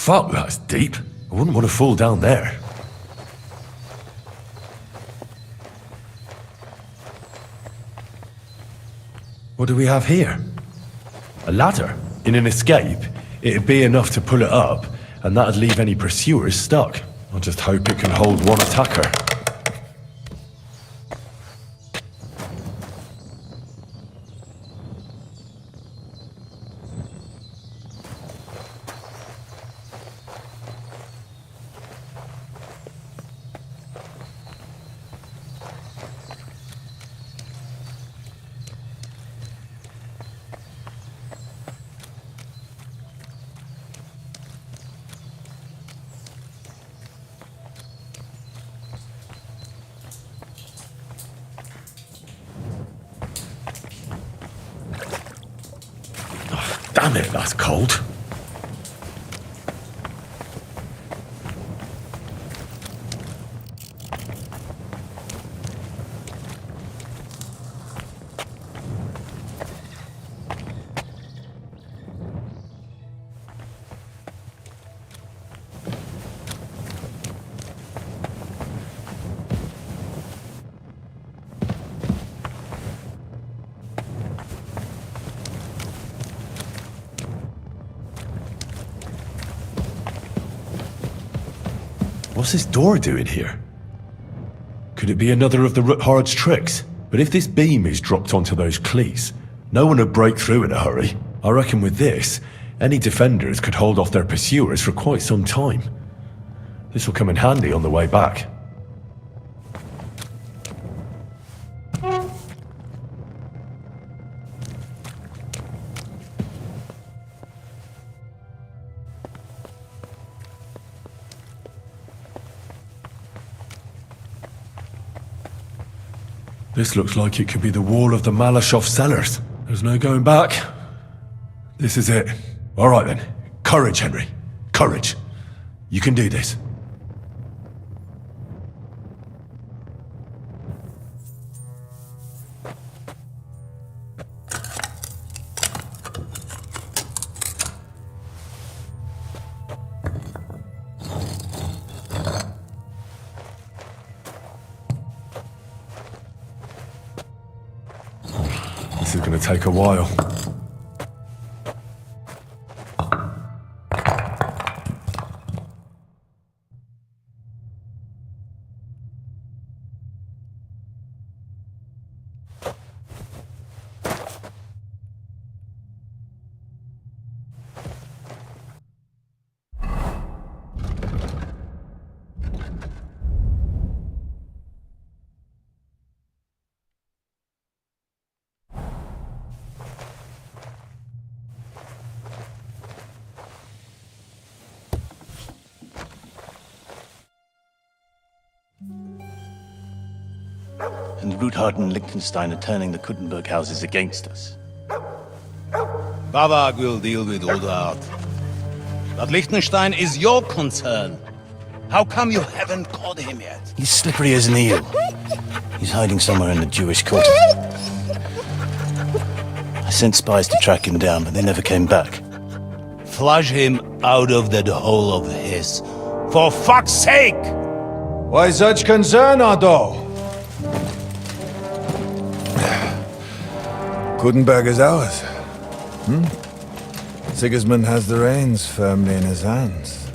Fuck, that's deep. I wouldn't want to fall down there. What do we have here? A ladder. In an escape, it'd be enough to pull it up, and that'd leave any pursuers stuck. I'll just hope it can hold one attacker. Damn it, that's cold. What's this door doing here? Could it be another of the Ruthard's tricks? But if this beam is dropped onto those cleats, no one would break through in a hurry. I reckon with this, any defenders could hold off their pursuers for quite some time. This will come in handy on the way back. This looks like it could be the wall of the Malashov cellars. There's no going back. This is it. All right then. Courage, Henry. Courage. You can do this. This is going to take a while. And Ruthard and Liechtenstein are turning the Kuttenberg houses against us. Bavag will deal with Ruthard. But Liechtenstein is your concern. How come you haven't caught him yet? He's slippery as an eel. He's hiding somewhere in the Jewish quarter. I sent spies to track him down, but they never came back. Flush him out of that hole of his. For fuck's sake! Why such concern, Otto? Kuttenberg is ours. Sigismund has the reins firmly in his hands.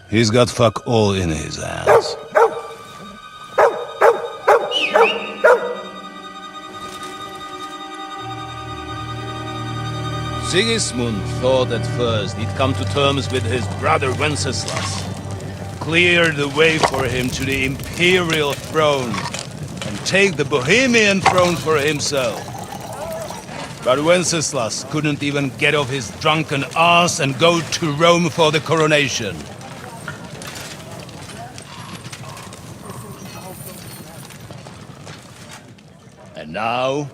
He's got fuck all in his hands. Sigismund thought at first he'd come to terms with his brother Wenceslas, clear the way for him to the imperial throne, and take the Bohemian throne for himself. But Wenceslas couldn't even get off his drunken ass and go to Rome for the coronation. And now,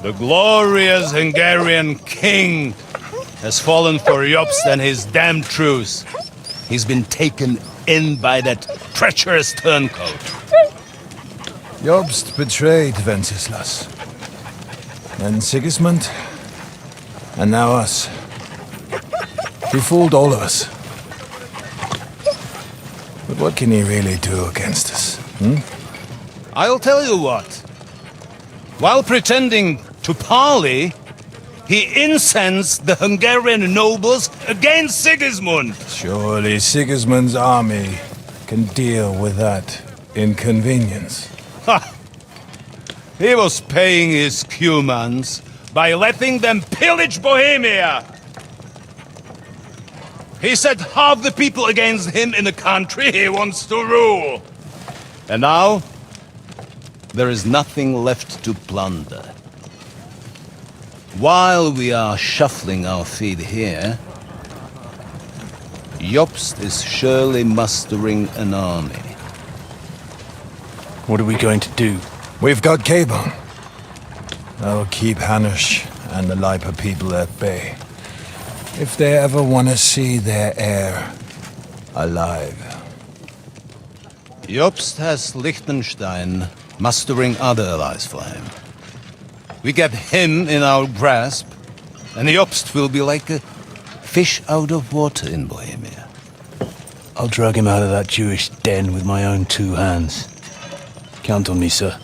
the glorious Hungarian king has fallen for Jobst and his damned truce. He's been taken in by that treacherous turncoat. Jobst betrayed Wenceslas. Then Sigismund, and now us. He fooled all of us. But what can he really do against us? I'll tell you what. While pretending to parley, he incensed the Hungarian nobles against Sigismund. Surely Sigismund's army can deal with that inconvenience. Ha! He was paying his Cumans by letting them pillage Bohemia. He set half the people against him in the country he wants to rule. And now, there is nothing left to plunder. While we are shuffling our feet here, Jobst is surely mustering an army. What are we going to do? We've got Cabon. That'll keep Hanush and the Lipa people at bay. If they ever want to see their heir alive. Jobst has Liechtenstein mustering other allies for him. We get him in our grasp, and Jobst will be like a fish out of water in Bohemia. I'll drag him out of that Jewish den with my own 2 hands. Count on me, sir.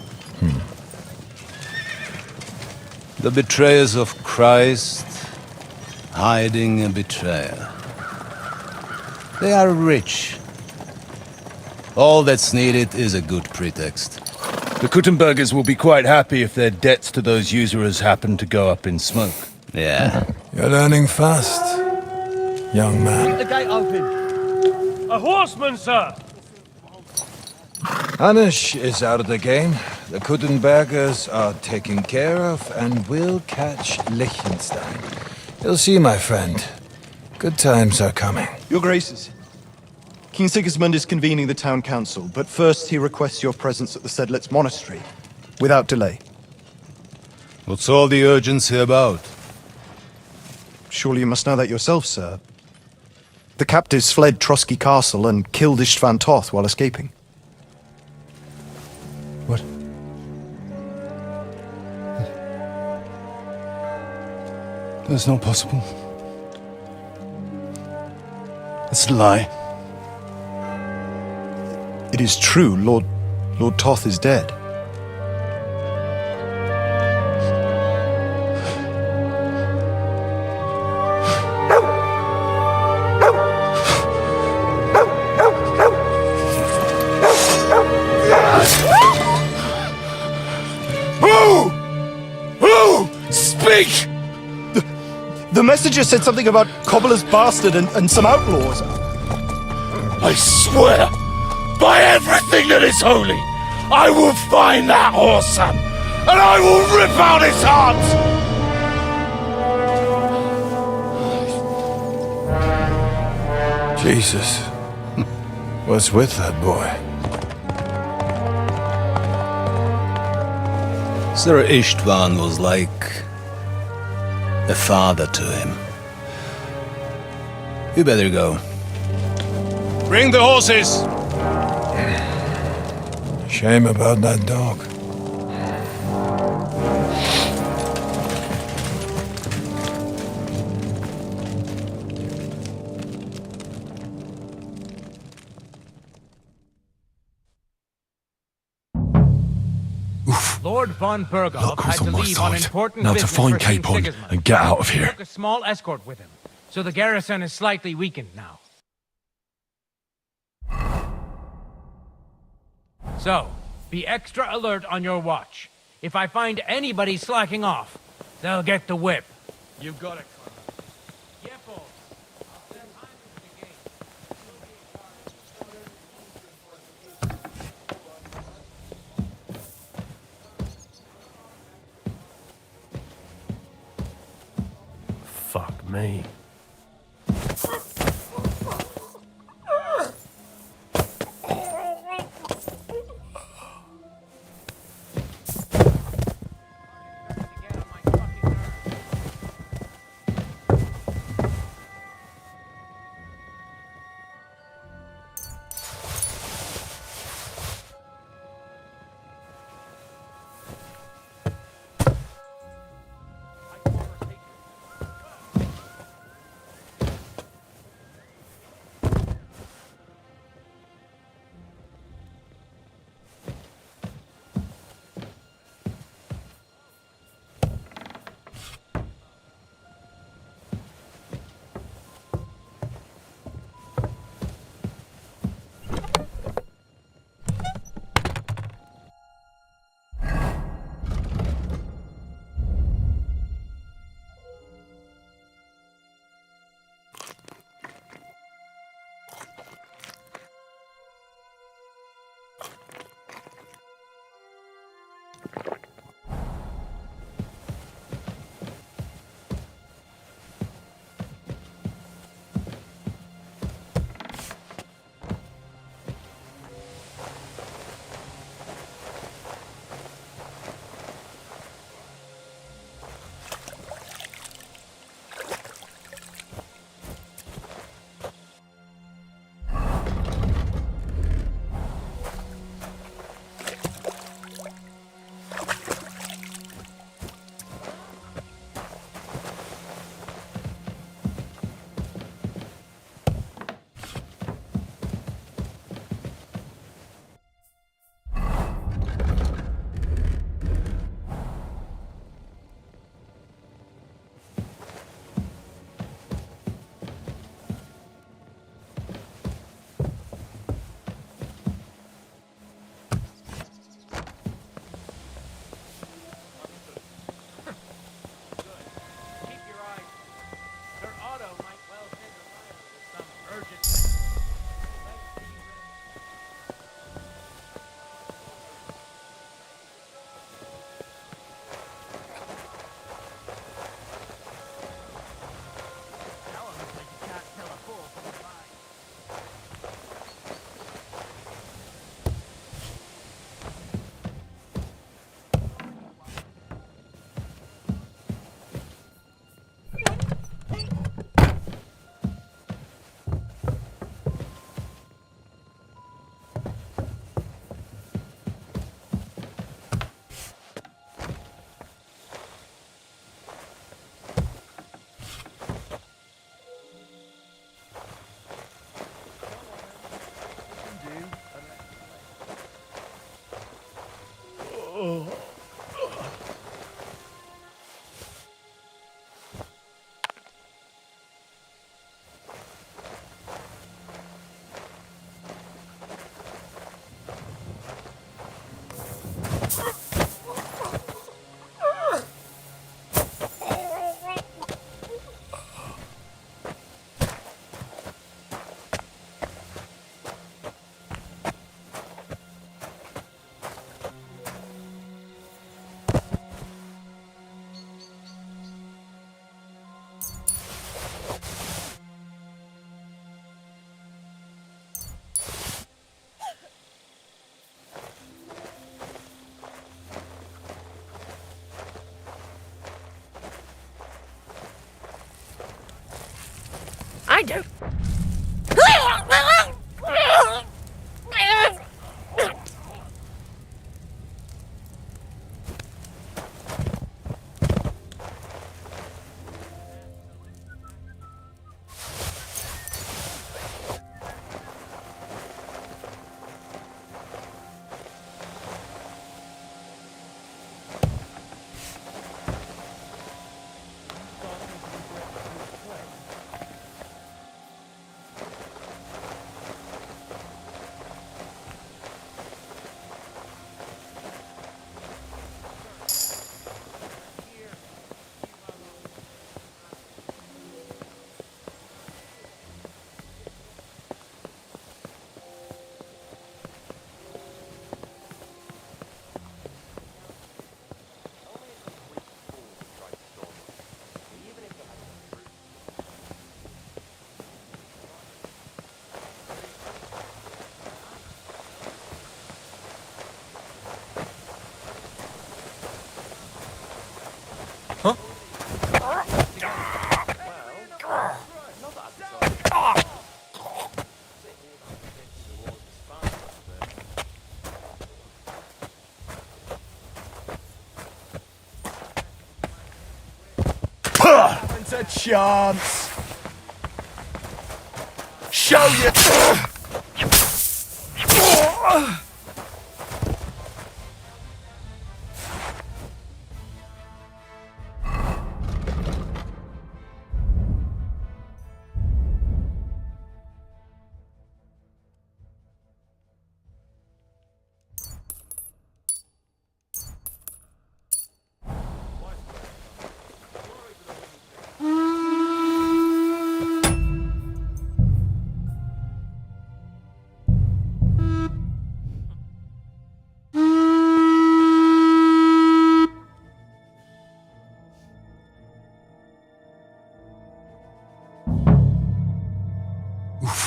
The betrayers of Christ hiding a betrayer. They are rich. All that's needed is a good pretext. The Kuttenbergers will be quite happy if their debts to those usurers happen to go up in smoke. Yeah. You're learning fast, young man. The gate open. A horseman, sir! Hanush is out of the game. The Kuttenbergers are taken care of, and we'll catch Liechtenstein. You'll see, my friend. Good times are coming. Your Graces, King Sigismund is convening the town council, but first he requests your presence at the Sedlitz monastery, without delay. What's all the urgency about? Surely you must know that yourself, sir. The captives fled Trotsky Castle and killed Istvan Toth while escaping. What? That's not possible. That's a lie. It is true, Lord Toth is dead. Who? Speak! The messenger said something about Cobbler's bastard and some outlaws. I swear, by everything that is holy, I will find that whoreson, and I will rip out his heart! Jesus. What's with that boy? Sir Istvan was like a father to him. You better go. Bring the horses! Shame about that dog. Lord von Berghoff Luck had was to on my leave on side. important Now to business find for King Capon Sigismund. and get out of He here. took a small escort with him, so the garrison is slightly weakened now. So, be extra alert on your watch. If I find anybody slacking off, they'll get the whip. You got it, Colonel. Yeah, boss. Fuck me. I do. Haven't a chance. Show you.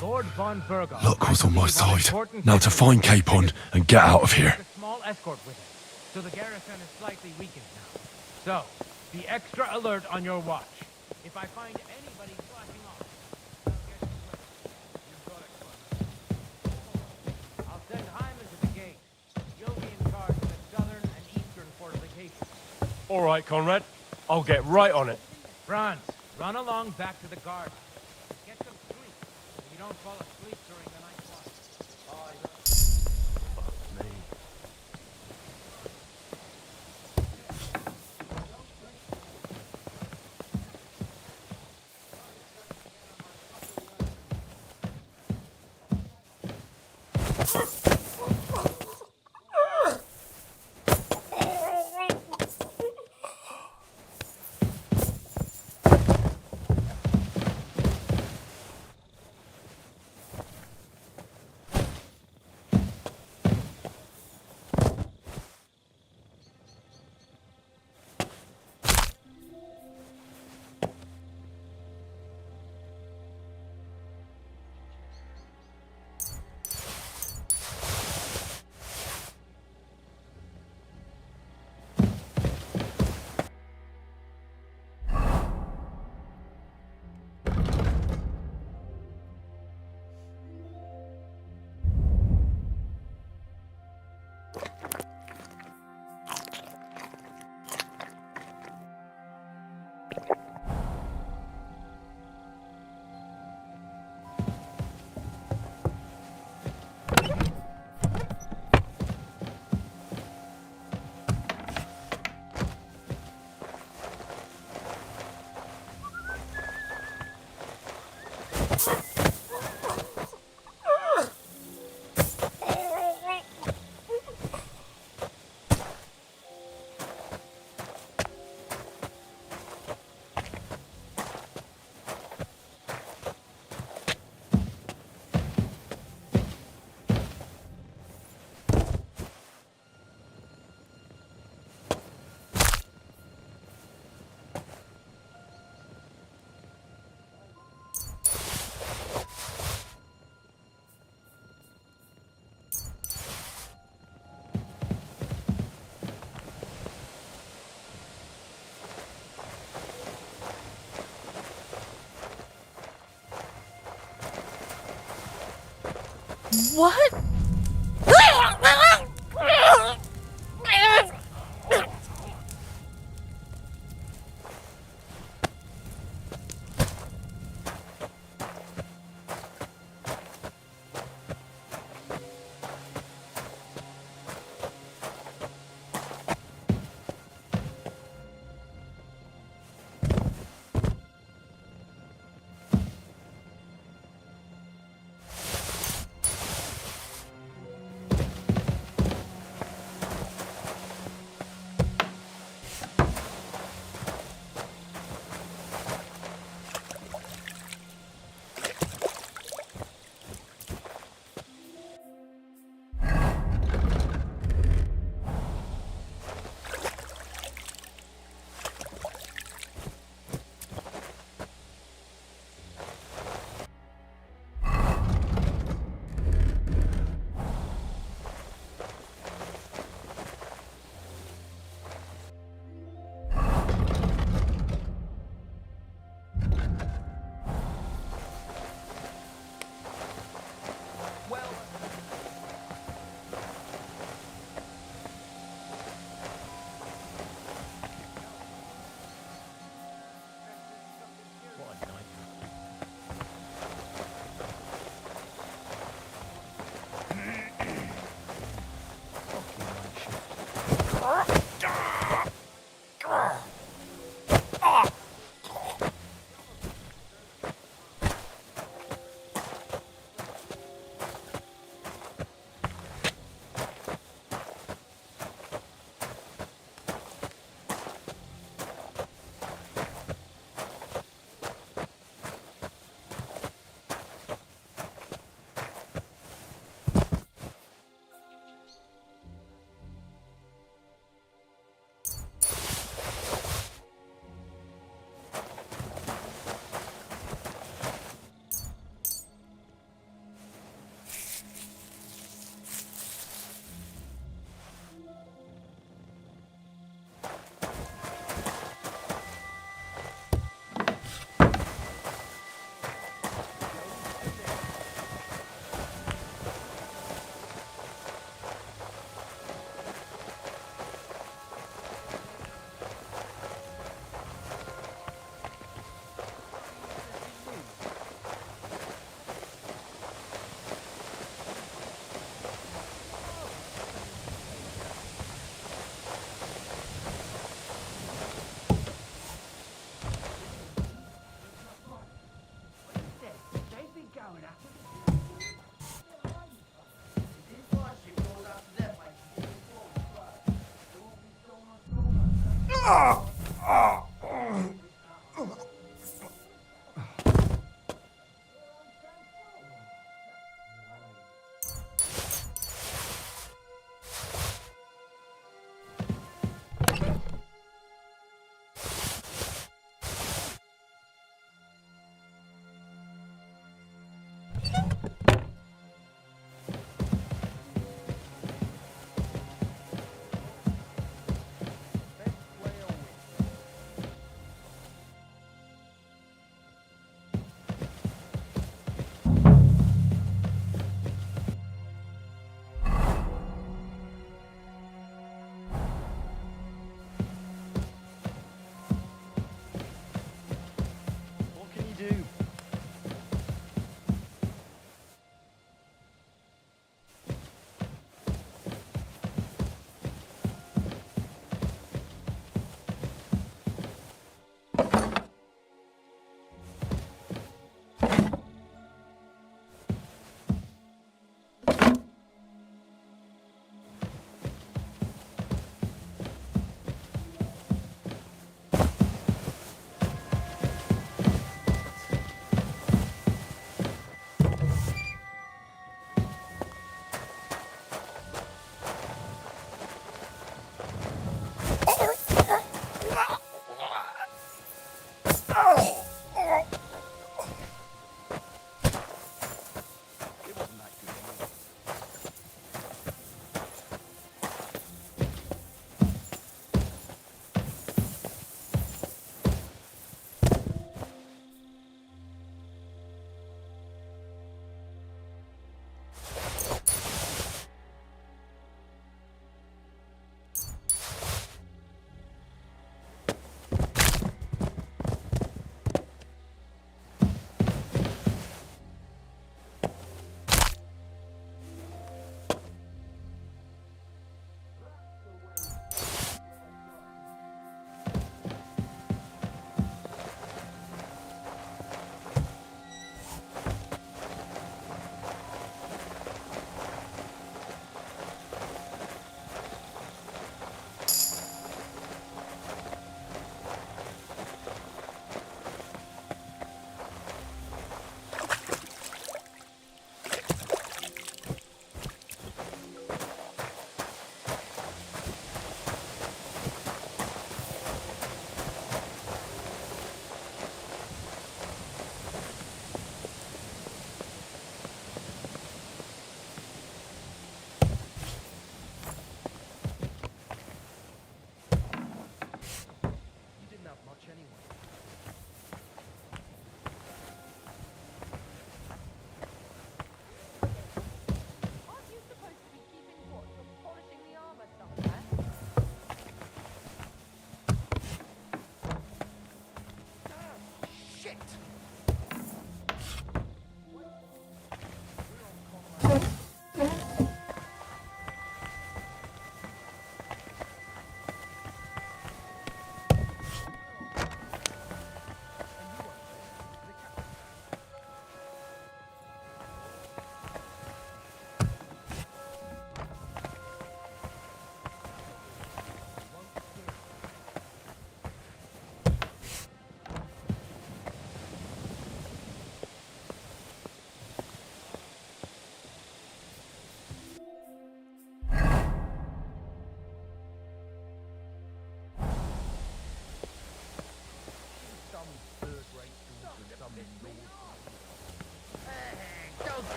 Lord von Burgos. Luck was on my I believe an side. important Now to find Capon and get out of here. A small escort with it, so the garrison is slightly weakened now. So, be extra alert on your watch. If I find anybody slacking off, I'll get you first. I'll send Hyman to the gate. You'll be in charge of the southern and eastern fortifications. All right, Conrad. I'll get right on it. Franz, run along back to the guard. Get some sleep, so you don't fall asleep during the night watch. What?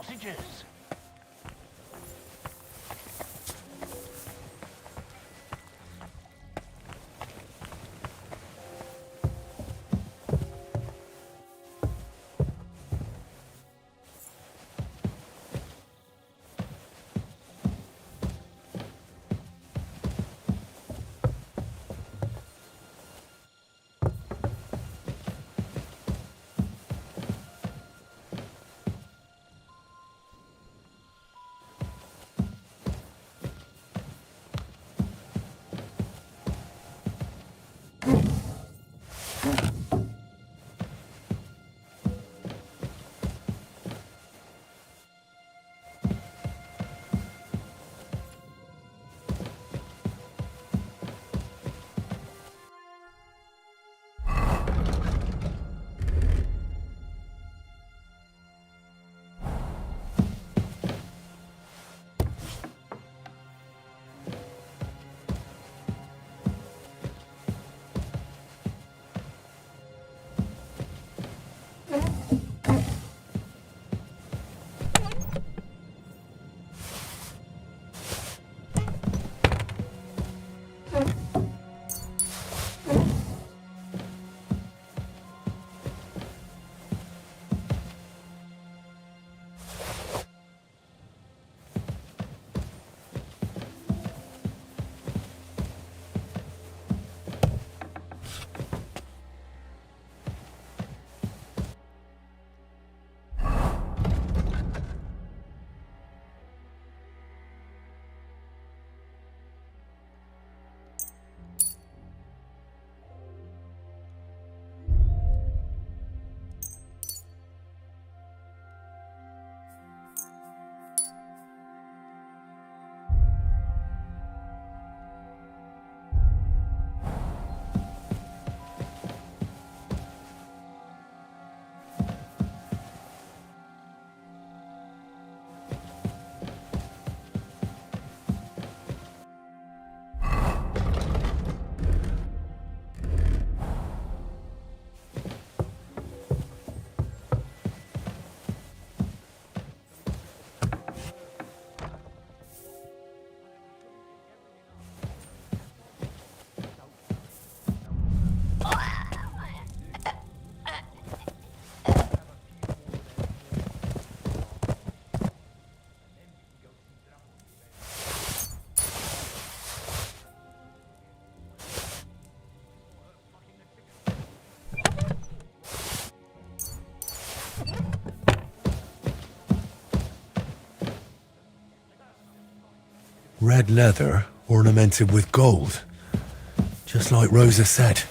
sausages. Red leather ornamented with gold. Just like Rosa said.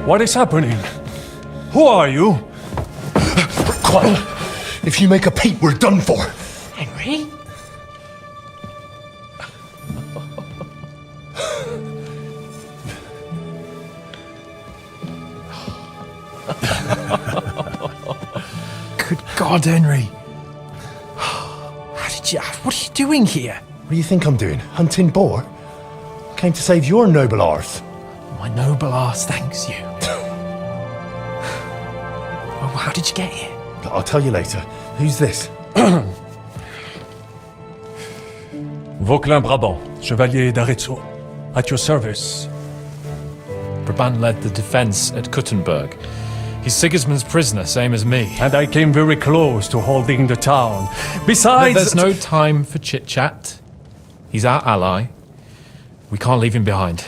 What is happening? Who are you? Quiet. If you make a peep, we're done for. Henry? Good God, Henry. What are you doing here? What do you think I'm doing? Hunting boar? Came to save your noble arse. My noble arse thanks you. Well, how did you get here? I'll tell you later. Who's this? Vauquelin Brabant, Chevalier d'Arezzo. At your service. Brabant led the defense at Kuttenberg. He's Sigismund's prisoner, same as me. And I came very close to holding the town. Besides... There's no time for chit-chat. He's our ally. We can't leave him behind.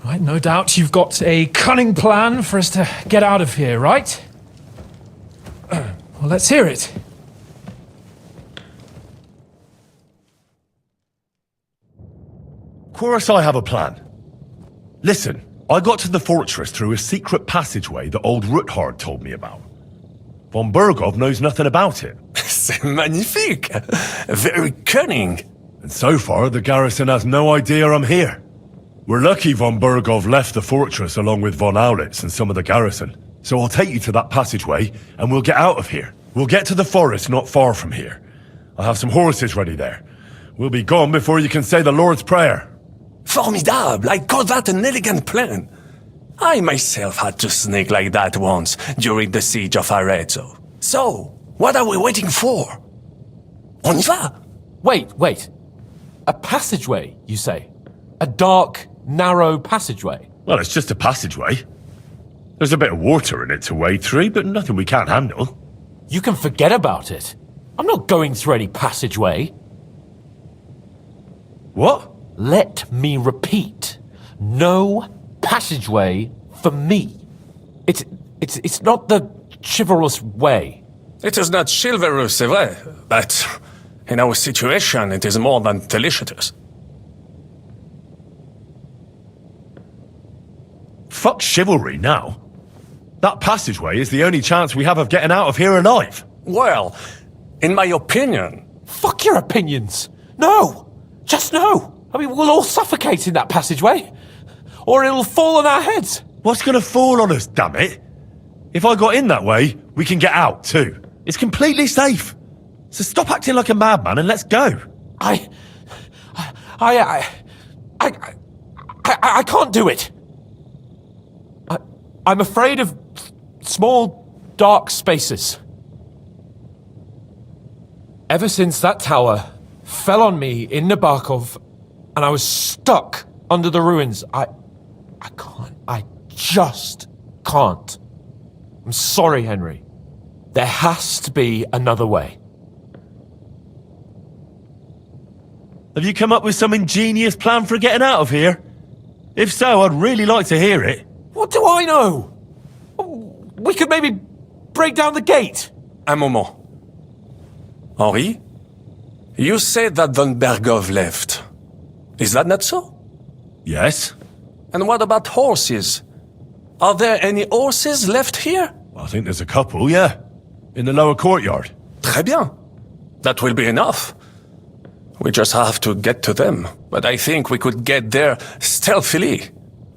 Right, no doubt you've got a cunning plan for us to get out of here, right? Well, let's hear it. Of course I have a plan. Listen, I got to the fortress through a secret passageway that old Ruthard told me about. Von Bergov knows nothing about it. C'est magnifique. Very cunning. And so far, the garrison has no idea I'm here. We're lucky Von Bergov left the fortress along with Von Aulitz and some of the garrison. So I'll take you to that passageway, and we'll get out of here. We'll get to the forest not far from here. I have some horses ready there. We'll be gone before you can say the Lord's Prayer. Formidable. I call that an elegant plan. I myself had to sneak like that once during the siege of Arezzo. So, what are we waiting for? On y va? Wait. A passageway, you say? A dark, narrow passageway? Well, it's just a passageway. There's a bit of water in it to wade through, but nothing we can't handle. You can forget about it. I'm not going through any passageway. What? Let me repeat. No passageway for me. It's not the chivalrous way. It is not chivalrous, c'est vrai, but in our situation, it is more than delicious. Fuck chivalry now. That passageway is the only chance we have of getting out of here alive. Well, in my opinion... Fuck your opinions. No. Just no. I mean, we'll all suffocate in that passageway. Or it'll fall on our heads. What's gonna fall on us, damn it? If I got in that way, we can get out too. It's completely safe. So stop acting like a madman and let's go. I can't do it. I'm afraid of small, dark spaces. Ever since that tower fell on me in Nabokov, and I was stuck under the ruins, I can't. I just can't. I'm sorry, Henry. There has to be another way. Have you come up with some ingenious plan for getting out of here? If so, I'd really like to hear it. What do I know? We could maybe break down the gate. Un moment. Henri? You said that Von Bergov left. Is that not so? Yes? And what about horses? Are there any horses left here? I think there's a couple, yeah. In the lower courtyard. Très bien. That will be enough. We just have to get to them. But I think we could get there stealthily.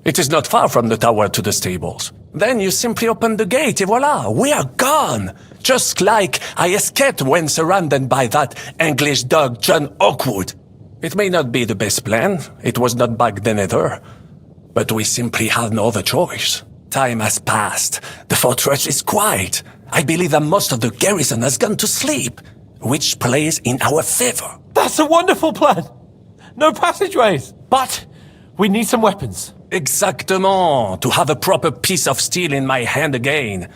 It is not far from the tower to the stables. Then you simply open the gate, et voila, we are gone. Just like I escaped when surrounded by that English dog John Oakwood. It may not be the best plan. It was not back then either. But we simply have no other choice. Time has passed. The fortress is quiet. I believe that most of the garrison has gone to sleep, which plays in our favor. That's a wonderful plan. No passageways. But we need some weapons. Exactement. To have a proper piece of steel in my hand again.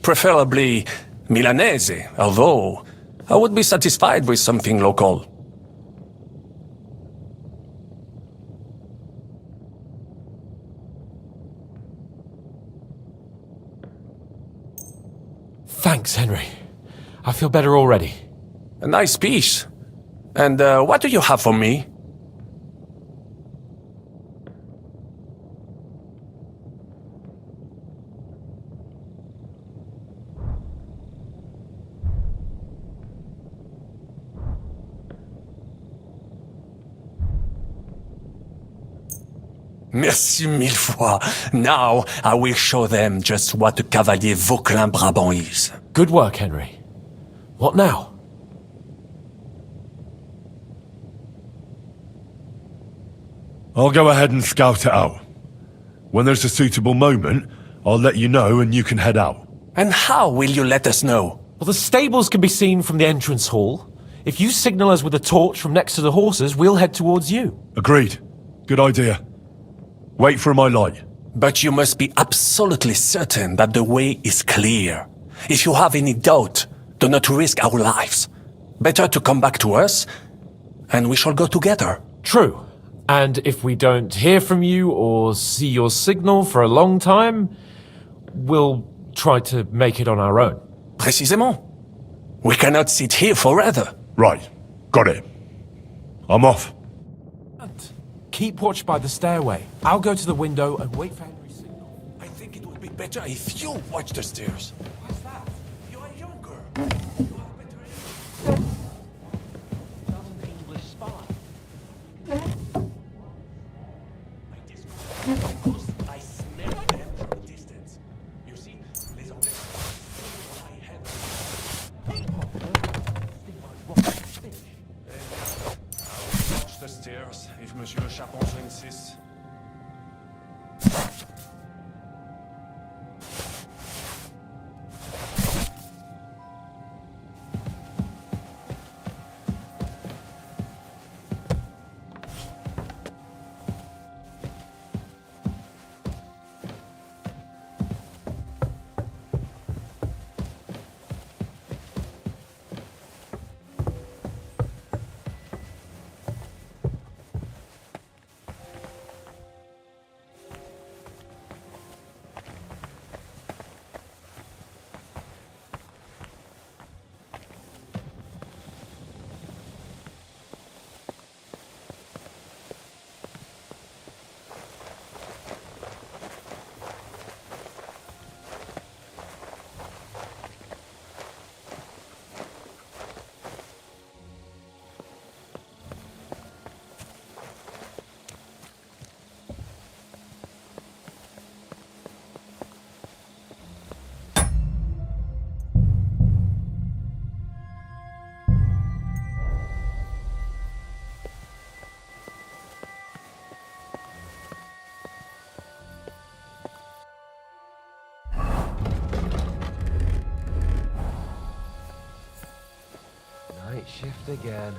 Preferably Milanese, although I would be satisfied with something local. Thanks, Henry. I feel better already. A nice piece. And what do you have for me? Merci mille fois. Now I will show them just what a cavalier Vauquelin Brabant is. Good work, Henry. What now? I'll go ahead and scout it out. When there's a suitable moment, I'll let you know and you can head out. And how will you let us know? Well, the stables can be seen from the entrance hall. If you signal us with a torch from next to the horses, we'll head towards you. Agreed. Good idea. Wait for my light. But you must be absolutely certain that the way is clear. If you have any doubt, do not risk our lives. Better to come back to us, and we shall go together. True. And if we don't hear from you or see your signal for a long time, we'll try to make it on our own. Précisément. We cannot sit here forever. Right. Got it. I'm off. Keep watch by the stairway. I'll go to the window and wait for Henry's signal. I think it would be better if you watch the stairs. What's that? You are younger. You have better an English spy. I smell them from a distance. You see, les Anglais. I have. Watch the stairs if Monsieur Chapon insists. Night shift again.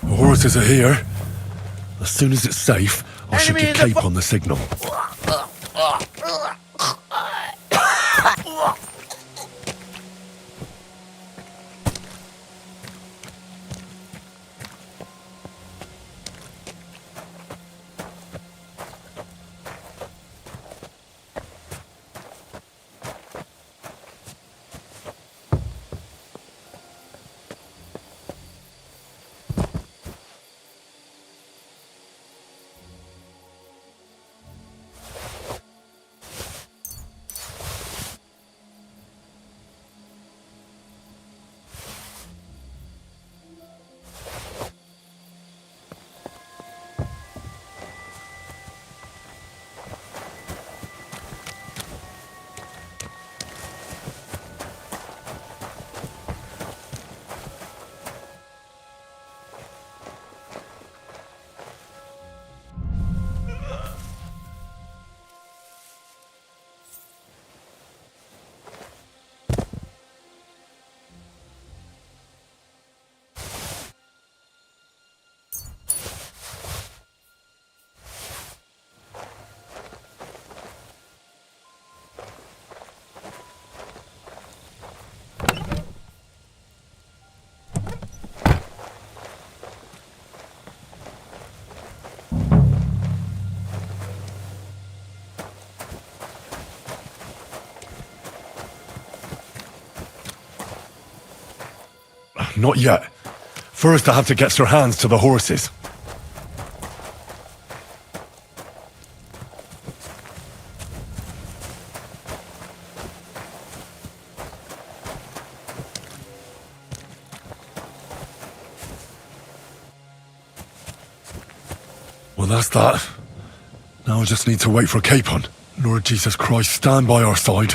The horses are here. As soon as it's safe, I should get Cape on the signal. Not yet. First, I have to get Sir Hans to the horses. Well, that's that. Now I just need to wait for Capon. Lord Jesus Christ, stand by our side.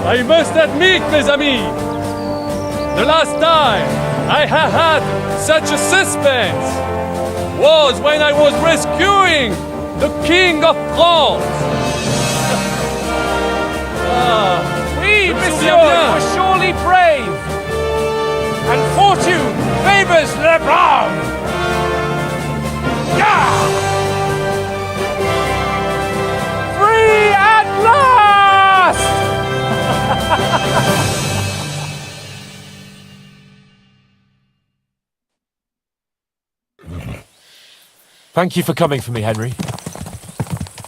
I must admit, mes amis, the last time I have had such a suspense was when I was rescuing the King of France. Oui, monsieur, souviens you bien. were surely brave. And fortune favors le brave. Yeah! Free at last! Thank you for coming for me, Henry.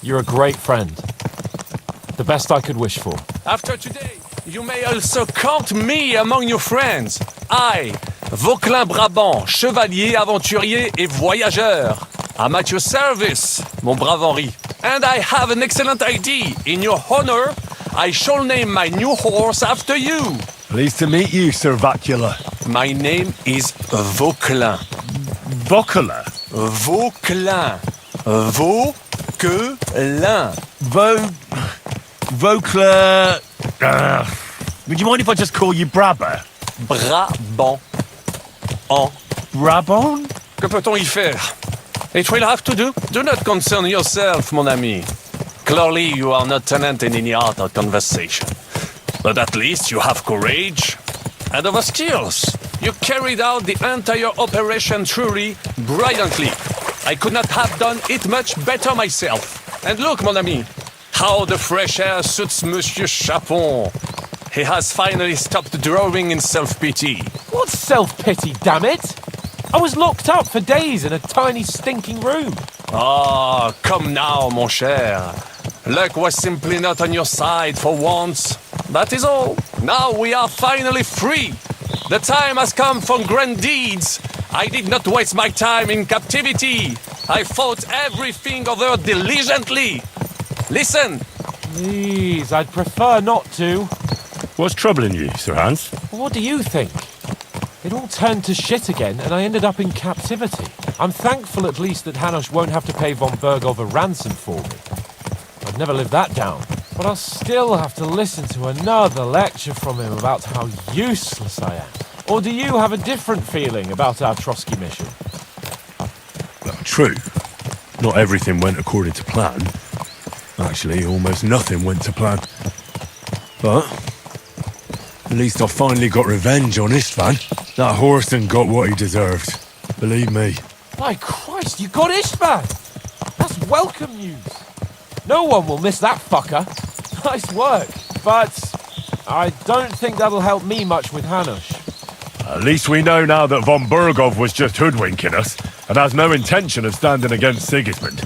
You're a great friend. The best I could wish for. After today, you may also count me among your friends. I, Vauquelin Brabant, chevalier, aventurier et voyageur. I'm at your service, mon brave Henri. And I have an excellent idea. In your honor, I shall name my new horse after you. Pleased to meet you, Sir Vacula. My name is Vauquelin. Vacula? Vauquelin. Vauquelin. Vaucla... would you mind if I just call you Brabber? Brabant. En. Brabon? Que peut-on y faire? It will have to do. Do not concern yourself, mon ami. Clearly, you are not tenant in any art or conversation. But at least you have courage and other skills. You carried out the entire operation truly brilliantly. I could not have done it much better myself. And look, mon ami, how the fresh air suits Monsieur Chapon. He has finally stopped drowning in self-pity. What self-pity, damn it? I was locked up for days in a tiny stinking room. Ah, come now, mon cher. Luck was simply not on your side for once. That is all. Now we are finally free. The time has come for grand deeds. I did not waste my time in captivity. I fought everything over diligently. Listen. Please, I'd prefer not to. What's troubling you, Sir Hans? What do you think? It all turned to shit again, and I ended up in captivity. I'm thankful at least that Hanush won't have to pay von Bergov a ransom for me. I'd never live that down. But I'll still have to listen to another lecture from him about how useless I am. Or do you have a different feeling about our Trotsky mission? True. Not everything went according to plan. Actually, almost nothing went to plan. But at least I finally got revenge on Istvan. That Horson got what he deserved. Believe me. My Christ, you got Istvan! That's welcome news. No one will miss that fucker. Nice work. But I don't think that'll help me much with Hanush. At least we know now that von Bergov was just hoodwinking us and has no intention of standing against Sigismund.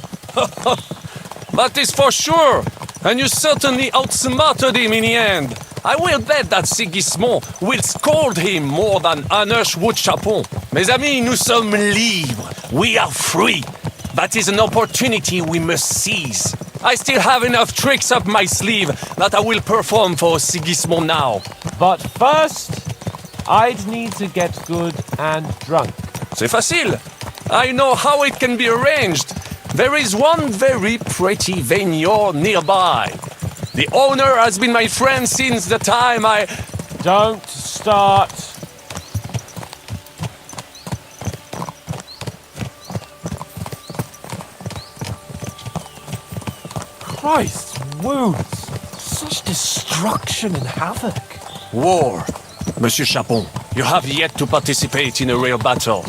That is for sure. And you certainly outsmarted him in the end. I will bet that Sigismund will scold him more than Hanush would Chapon. Mes amis, nous sommes libres. We are free. That is an opportunity we must seize. I still have enough tricks up my sleeve that I will perform for Sigismund now. But first, I'd need to get good and drunk. C'est facile. I know how it can be arranged. There is one very pretty vineyard nearby. The owner has been my friend since the time I... Don't start. Christ, wounds. Such destruction and havoc. War. Monsieur Chapon, you have yet to participate in a real battle.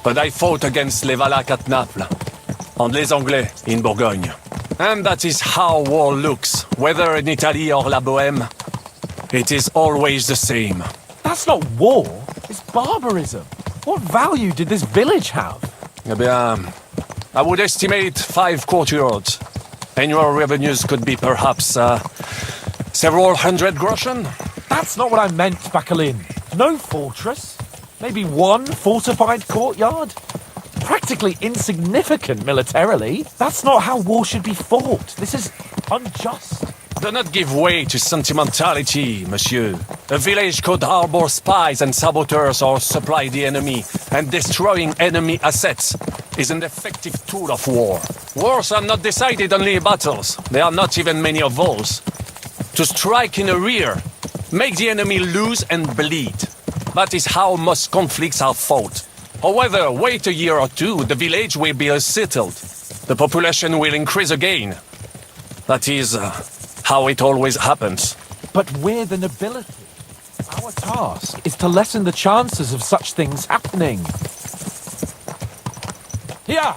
But I fought against les Valaques at Naples, and les Anglais in Bourgogne. And that is how war looks, whether in Italy or La Bohème. It is always the same. That's not war. It's barbarism. What value did this village have? Eh bien, I would estimate 5 courtyards. Annual revenues could be perhaps several hundred groschen. That's not what I meant, Bacalin. No fortress. Maybe one fortified courtyard. Practically insignificant militarily. That's not how war should be fought. This is unjust. Do not give way to sentimentality, monsieur. A village could harbor spies and saboteurs or supply the enemy, and destroying enemy assets is an effective tool of war. Wars are not decided only in battles. There are not even many of those. To strike in the rear, make the enemy lose and bleed. That is how most conflicts are fought. However, wait a year or two, the village will be settled. The population will increase again. That is how it always happens. But we're the nobility. Our task is to lessen the chances of such things happening. Here!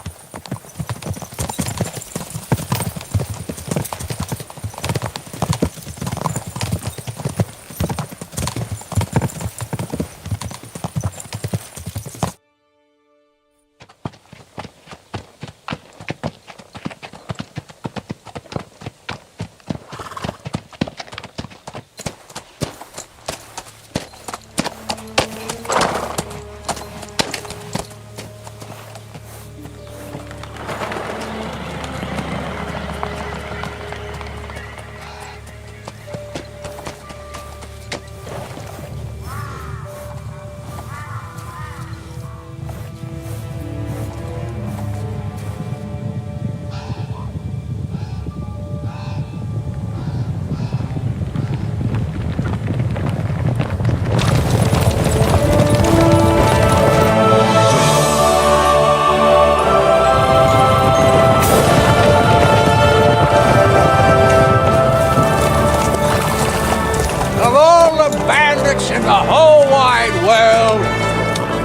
In the whole wide world,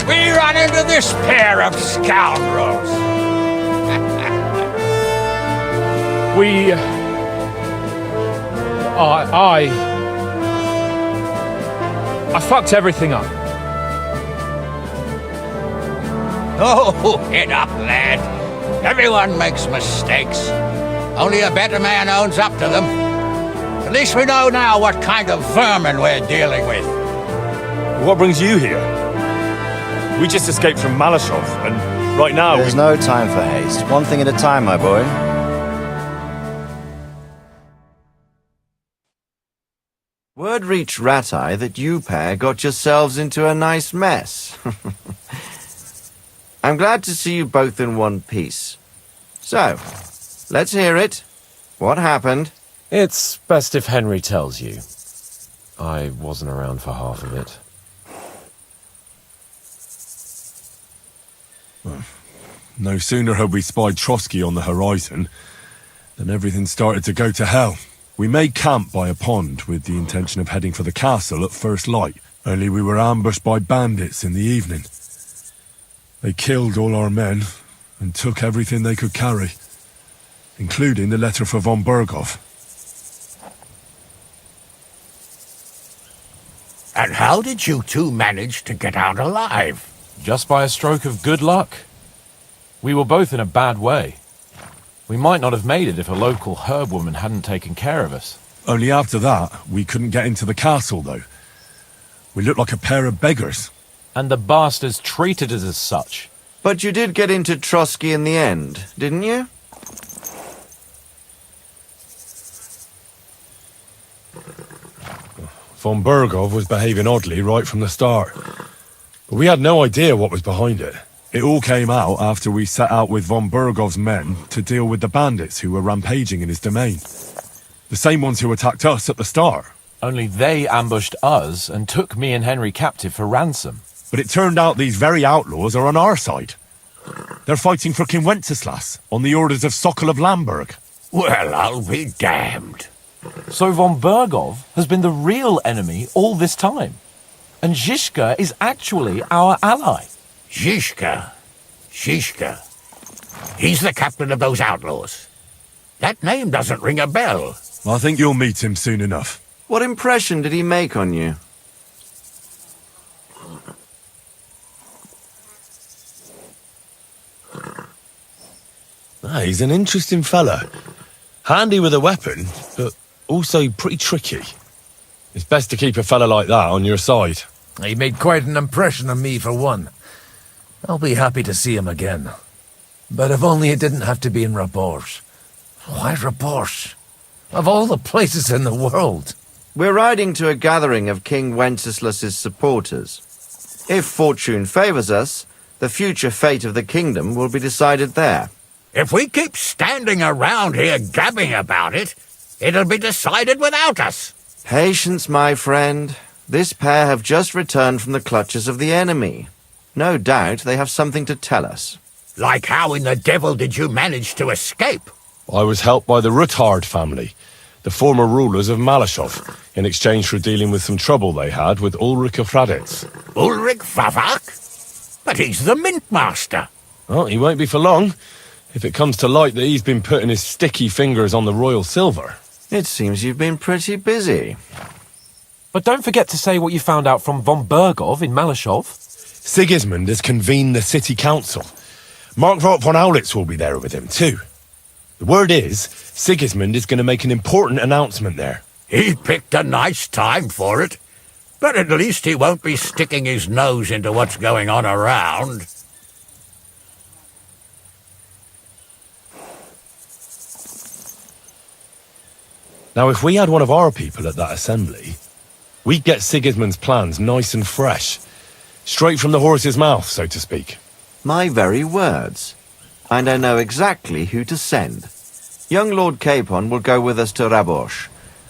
we run into this pair of scoundrels. I fucked everything up. Oh, get up, lad. Everyone makes mistakes. Only a better man owns up to them. At least we know now what kind of vermin we're dealing with. What brings you here? We just escaped from Malashov, and right now There's no time for haste. One thing at a time, my boy. Word reached Rat-Eye that you pair got yourselves into a nice mess. I'm glad to see you both in one piece. So, let's hear it. What happened? It's best if Henry tells you. I wasn't around for half of it. No sooner had we spied Trotsky on the horizon than everything started to go to hell. We made camp by a pond with the intention of heading for the castle at first light, only we were ambushed by bandits in the evening. They killed all our men and took everything they could carry, including the letter for von Berghoff. And how did you two manage to get out alive? Just by a stroke of good luck. We were both in a bad way. We might not have made it if a local herb woman hadn't taken care of us. Only after that, we couldn't get into the castle, though. We looked like a pair of beggars. And the bastards treated us as such. But you did get into Trotsky in the end, didn't you? Von Burgov was behaving oddly right from the start. But we had no idea what was behind it. It all came out after we set out with Von Burgov's men to deal with the bandits who were rampaging in his domain. The same ones who attacked us at the start. Only they ambushed us and took me and Henry captive for ransom. But it turned out these very outlaws are on our side. They're fighting for King Wenceslas on the orders of Sokol of Lamberg. Well, I'll be damned. So Von Burgov has been the real enemy all this time. And Zizka is actually our ally. Zizka. He's the captain of those outlaws. That name doesn't ring a bell. I think you'll meet him soon enough. What impression did he make on you? He's an interesting fella. Handy with a weapon, but also pretty tricky. It's best to keep a fella like that on your side. He made quite an impression on me, for one. I'll be happy to see him again. But if only it didn't have to be in Rabosh. Why Rabosh? Of all the places in the world. We're riding to a gathering of King Wenceslas's supporters. If fortune favors us, the future fate of the kingdom will be decided there. If we keep standing around here gabbing about it, it'll be decided without us. Patience, my friend. This pair have just returned from the clutches of the enemy. No doubt they have something to tell us. Like how in the devil did you manage to escape? I was helped by the Ruthard family, the former rulers of Malashov, in exchange for dealing with some trouble they had with Ulrich of Raditz. Ulrich Favak? But he's the mint master. Well, he won't be for long, if it comes to light that he's been putting his sticky fingers on the royal silver. It seems you've been pretty busy. But don't forget to say what you found out from Von Burgov in Malashov. Sigismund has convened the city council. Markvart von Aulitz will be there with him, too. The word is, Sigismund is going to make an important announcement there. He picked a nice time for it. But at least he won't be sticking his nose into what's going on around. Now, if we had one of our people at that assembly, we'd get Sigismund's plans nice and fresh. Straight from the horse's mouth, so to speak. My very words. And I know exactly who to send. Young Lord Capon will go with us to Rabosh,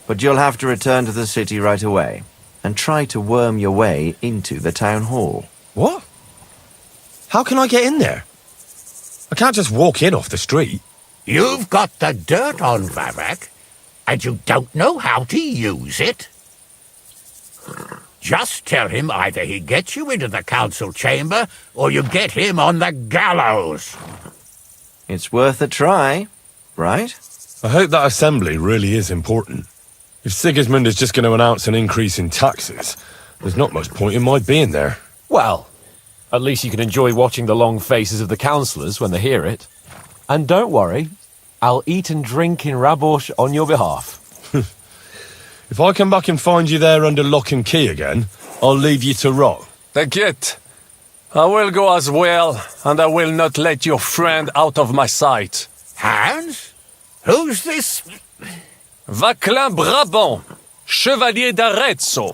but you'll have to return to the city right away, and try to worm your way into the town hall. What? How can I get in there? I can't just walk in off the street. You've got the dirt on Vavak, and you don't know how to use it? Just tell him either he gets you into the council chamber, or you get him on the gallows. It's worth a try, right? I hope that assembly really is important. If Sigismund is just going to announce an increase in taxes, there's not much point in my being there. Well, at least you can enjoy watching the long faces of the councillors when they hear it. And don't worry, I'll eat and drink in Rabosh on your behalf. If I come back and find you there under lock and key again, I'll leave you to rot. Take I will go as well, and I will not let your friend out of my sight. Hans? Who's this? Vaclin Brabant, Chevalier d'Arezzo,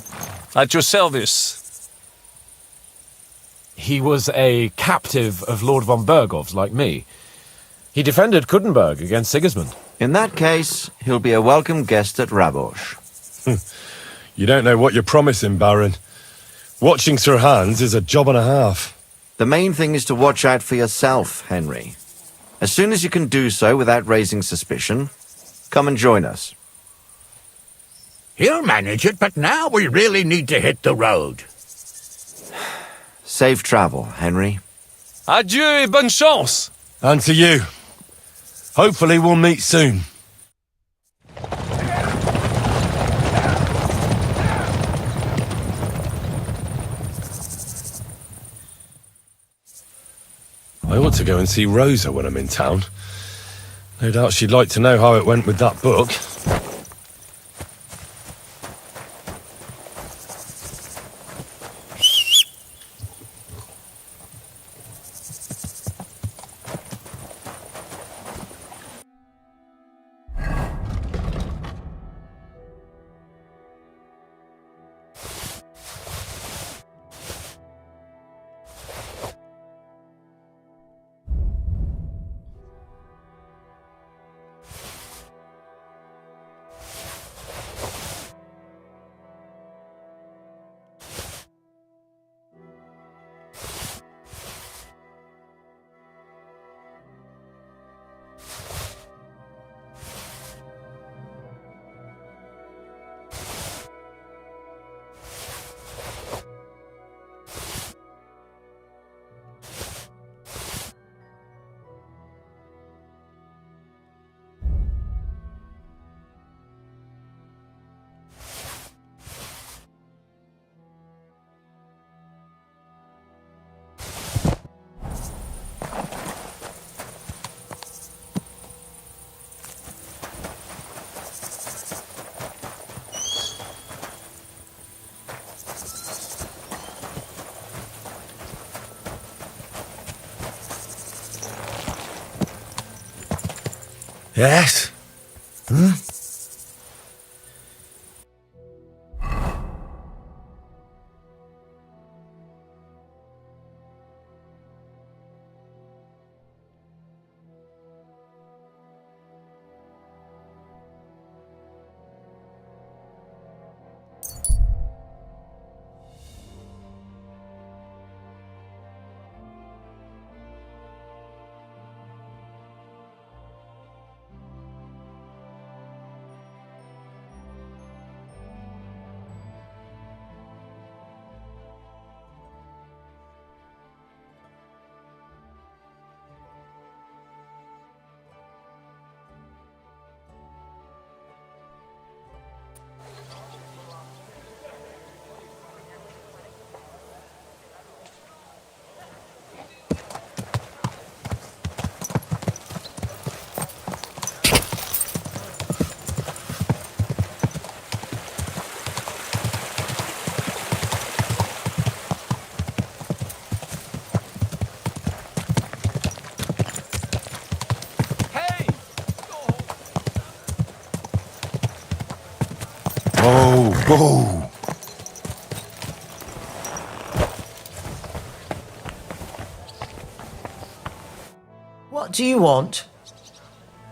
at your service. He was a captive of Lord von Burgov's, like me. He defended Kuddenberg against Sigismund. In that case, he'll be a welcome guest at Rabosh. You don't know what you're promising, Baron. Watching Sir Hans is a job and a half. The main thing is to watch out for yourself, Henry. As soon as you can do so without raising suspicion, come and join us. He'll manage it, but now we really need to hit the road. Safe travel, Henry. Adieu et bonne chance! And to you. Hopefully we'll meet soon. I ought to go and see Rosa when I'm in town. No doubt she'd like to know how it went with that book. Yes? Hmm? Whoa, whoa! What do you want?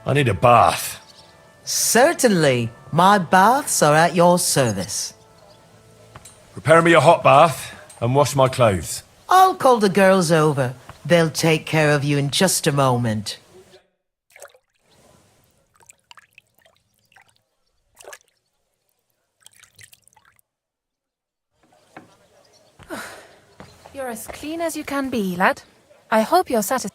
I need a bath. Certainly. My baths are at your service. Prepare me a hot bath and wash my clothes. I'll call the girls over. They'll take care of you in just a moment. You're as clean as you can be, lad. I hope you're satisfied.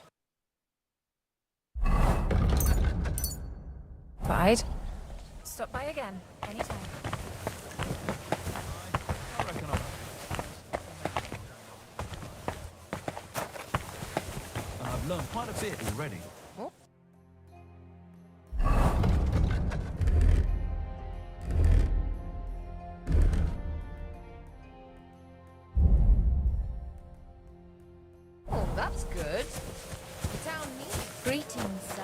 Stop by again, anytime. I've learned quite a bit already. Oh, that's good. The town needs greetings, sir.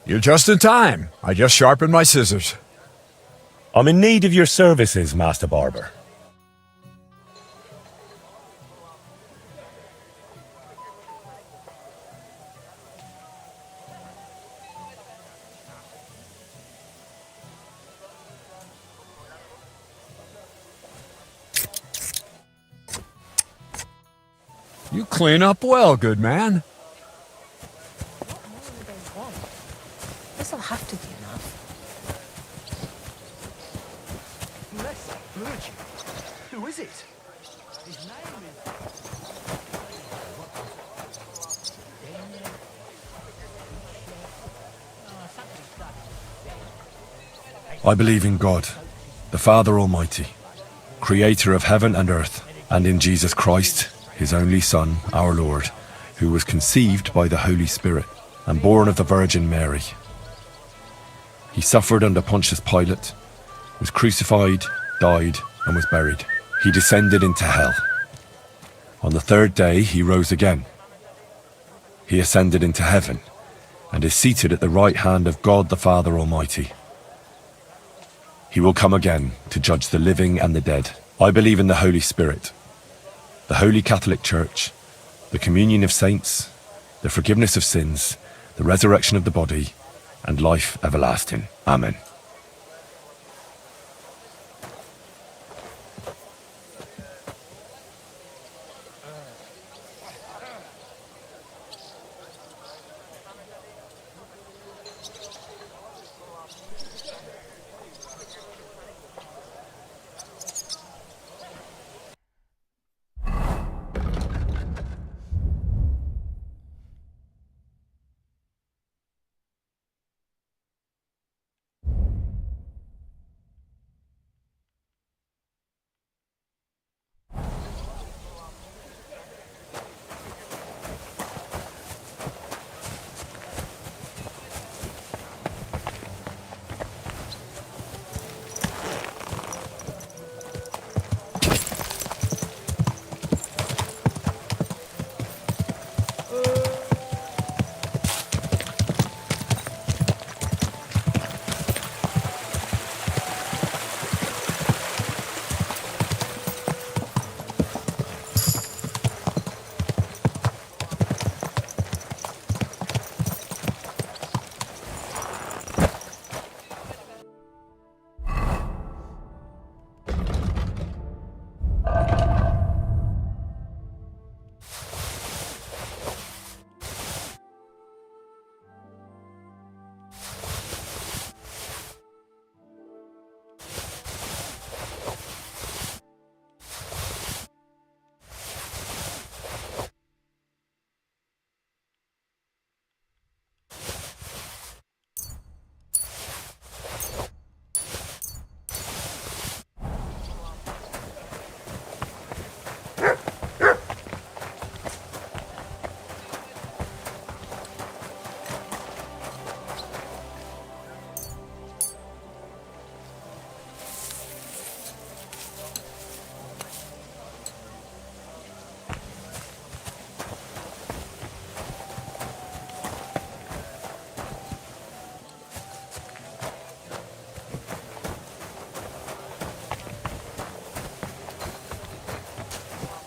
You're just in time. I just sharpened my scissors. I'm in need of your services, Master Barber. You clean up well, good man. What more do they want? This'll have to be enough. Bless Virgin. Who is it? His name is... I believe in God, the Father Almighty, creator of heaven and earth, and in Jesus Christ, his only Son, our Lord, who was conceived by the Holy Spirit and born of the Virgin Mary. He suffered under Pontius Pilate, was crucified, died, and was buried. He descended into hell. On the third day, he rose again. He ascended into heaven and is seated at the right hand of God the Father Almighty. He will come again to judge the living and the dead. I believe in the Holy Spirit, the Holy Catholic Church, the communion of saints, the forgiveness of sins, the resurrection of the body, and life everlasting. Amen.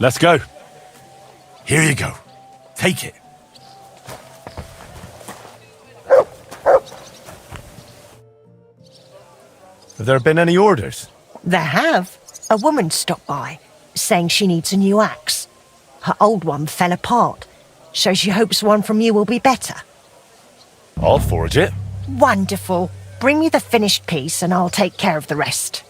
Let's go. Here you go. Take it. Have there been any orders? There have. A woman stopped by, saying she needs a new axe. Her old one fell apart, so she hopes one from you will be better. I'll forge it. Wonderful. Bring me the finished piece and I'll take care of the rest.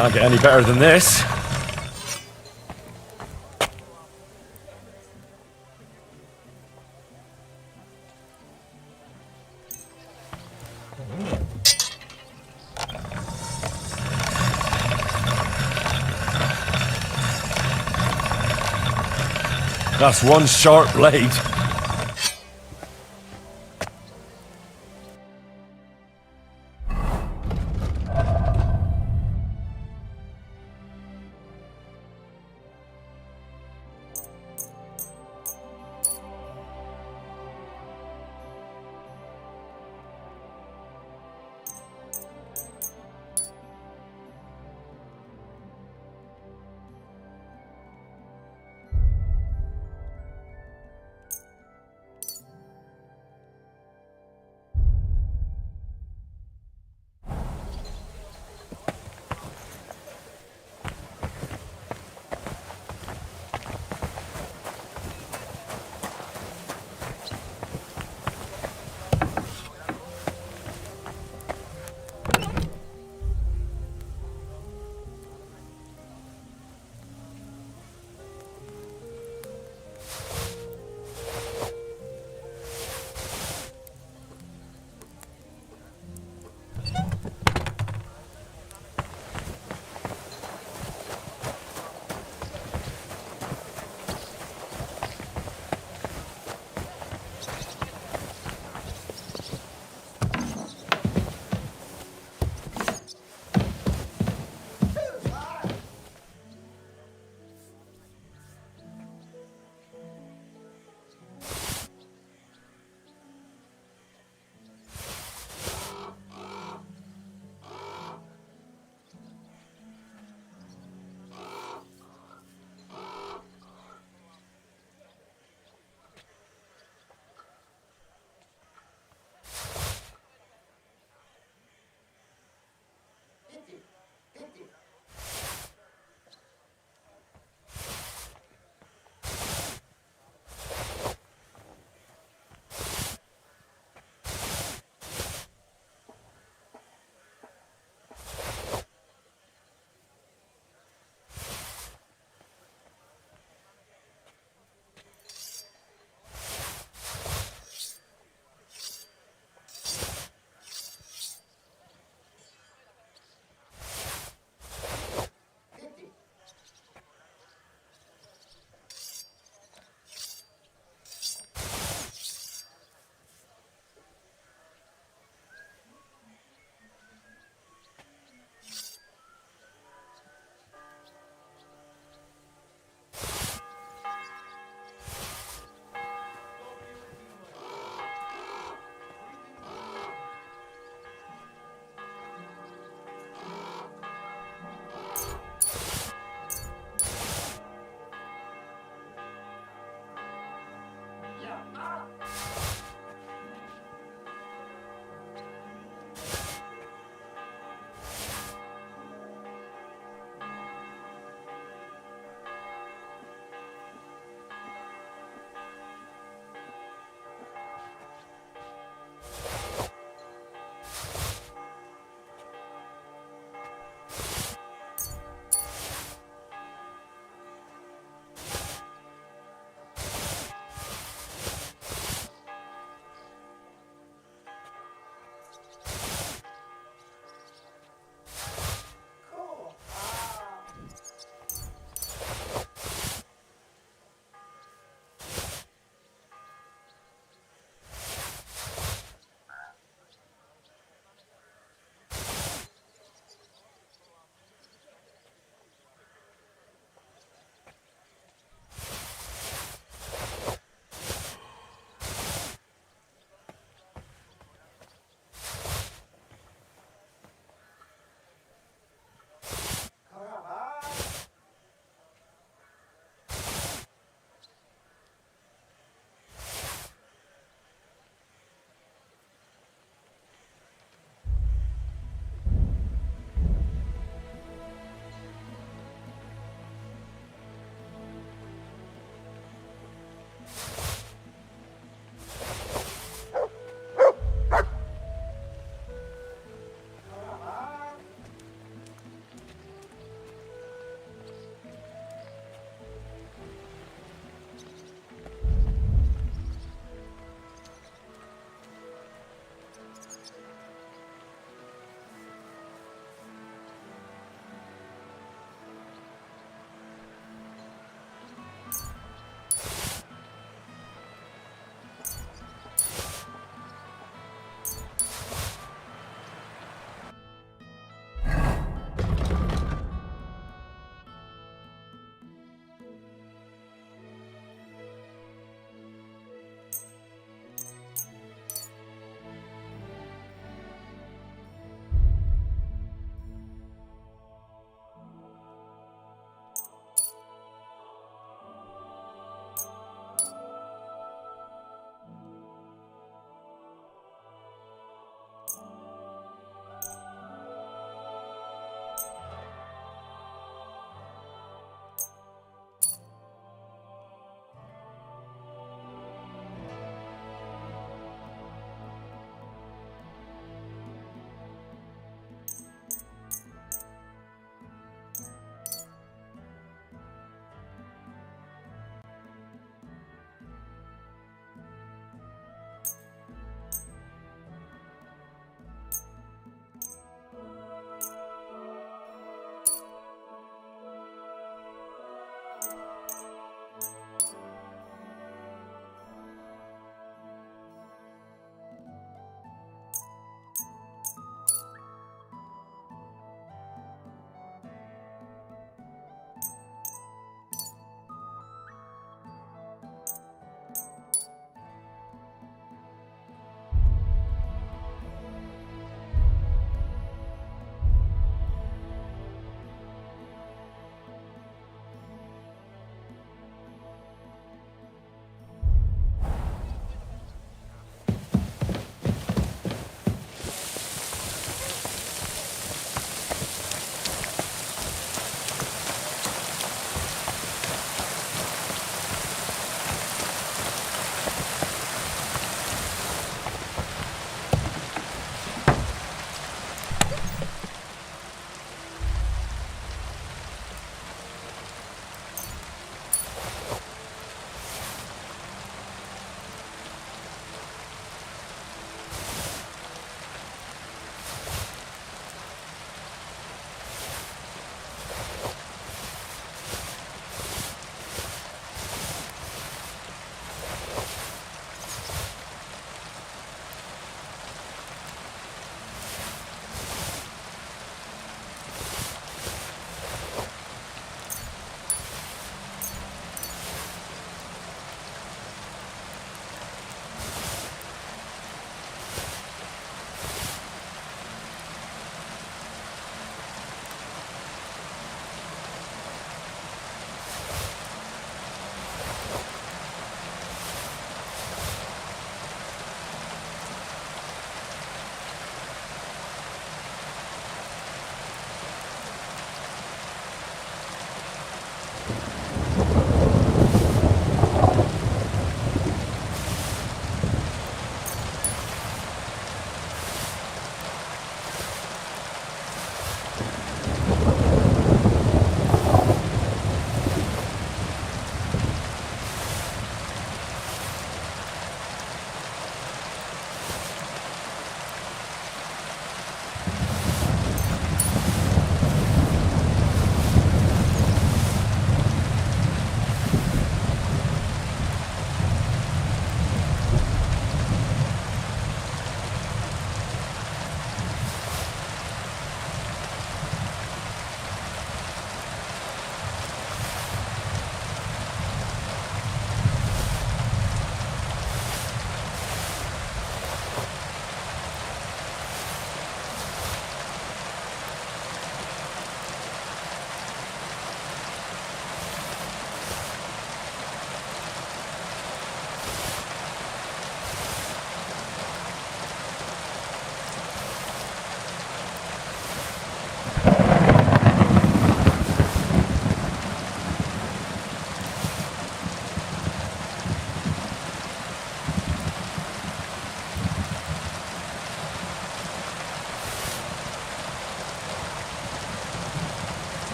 Can't get any better than this. That's one sharp blade.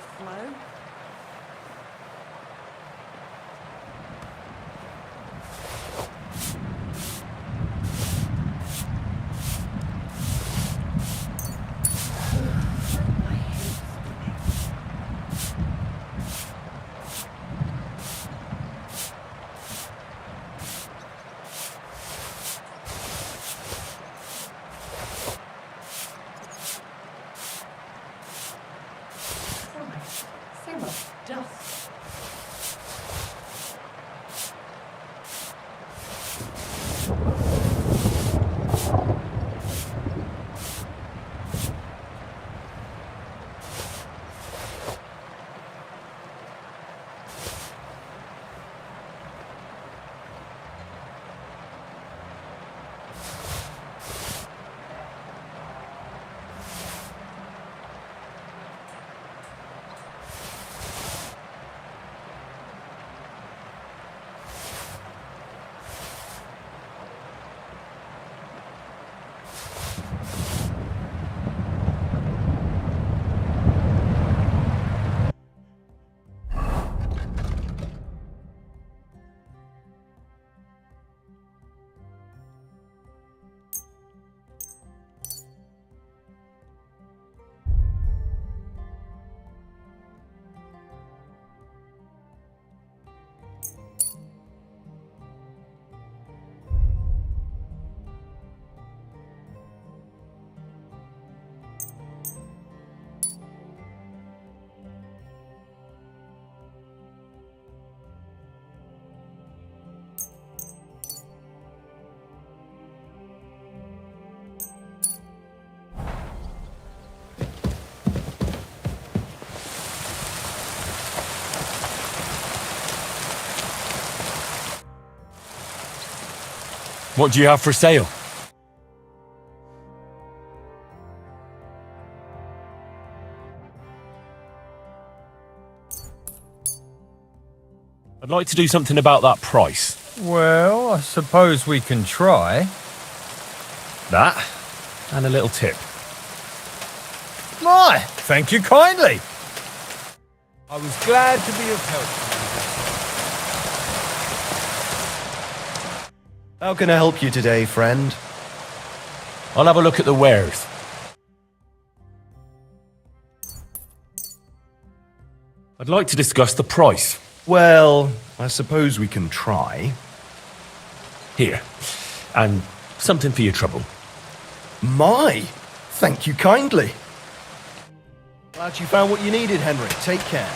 flow. So much dust. What do you have for sale? I'd like to do something about that price. Well, I suppose we can try. That, and a little tip. My, thank you kindly. I was glad to be of help. How can I help you today, friend? I'll have a look at the wares. I'd like to discuss the price. Well, I suppose we can try. Here, and something for your trouble. My, thank you kindly. Glad you found what you needed, Henry. Take care.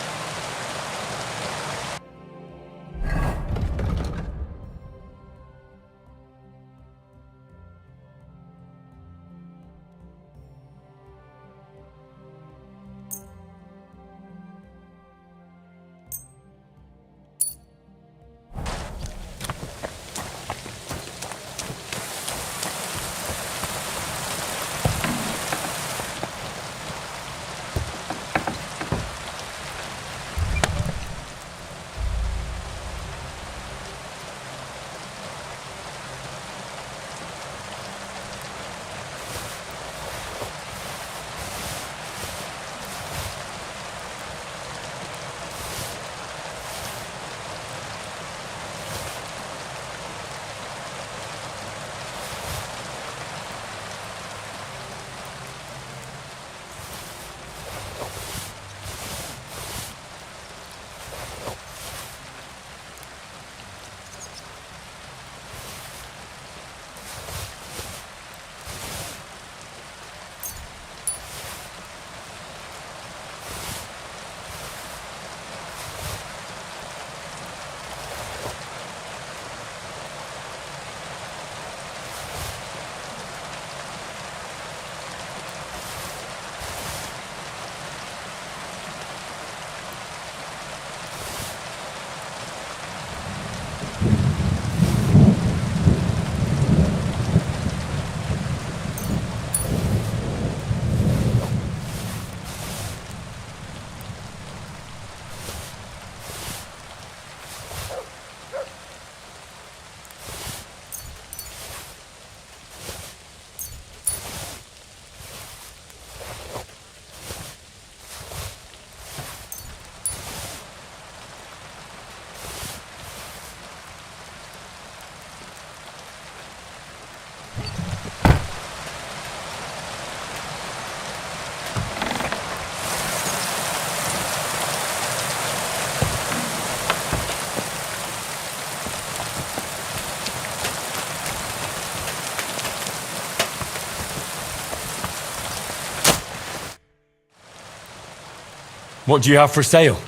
What do you have for sale?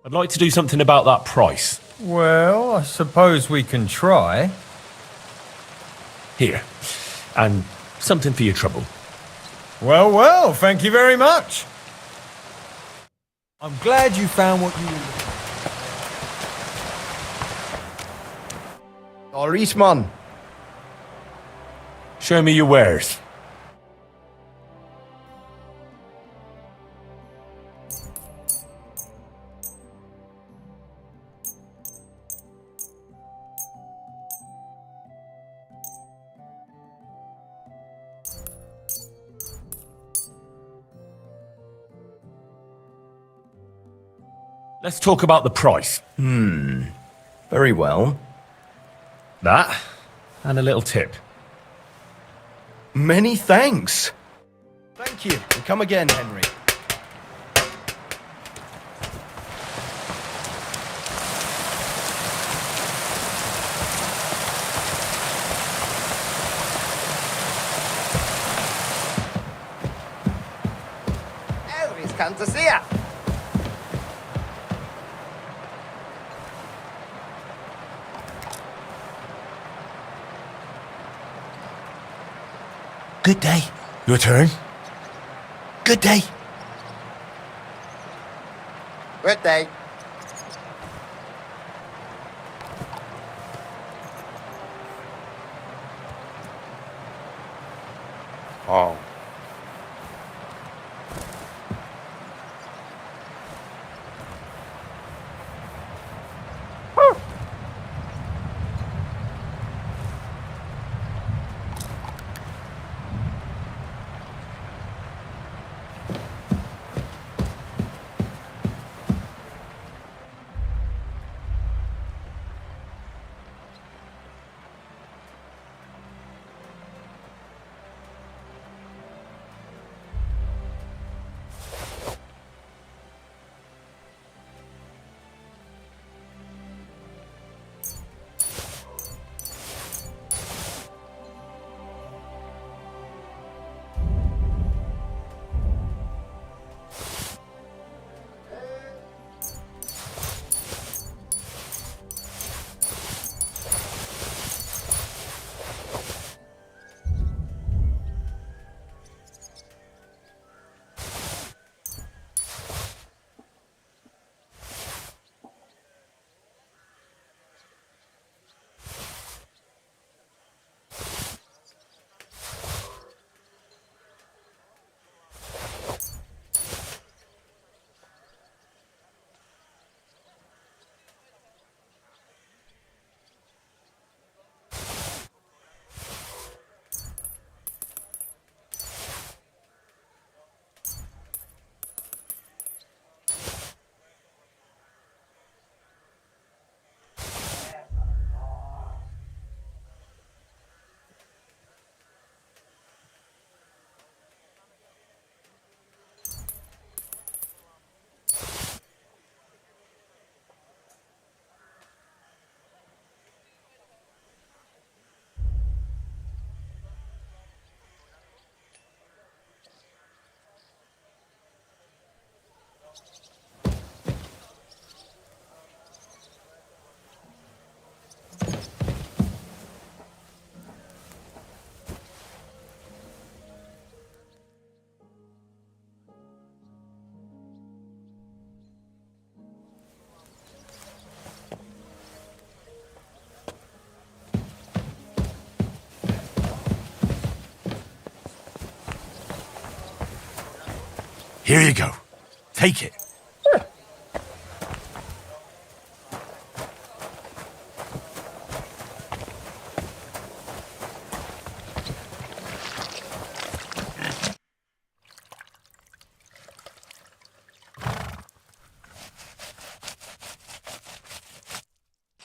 I'd like to do something about that price. Well, I suppose we can try. Here. And something for your trouble. Well, well, thank you very much. I'm glad you found what you were looking for. All right, man. Show me your wares. Let's talk about the price. Very well. That, and a little tip. Many thanks. Thank you, and come again, Henry. Elvis kan inte se. Good day. Your turn. Good day. Good day. Oh. Here you go. Take it.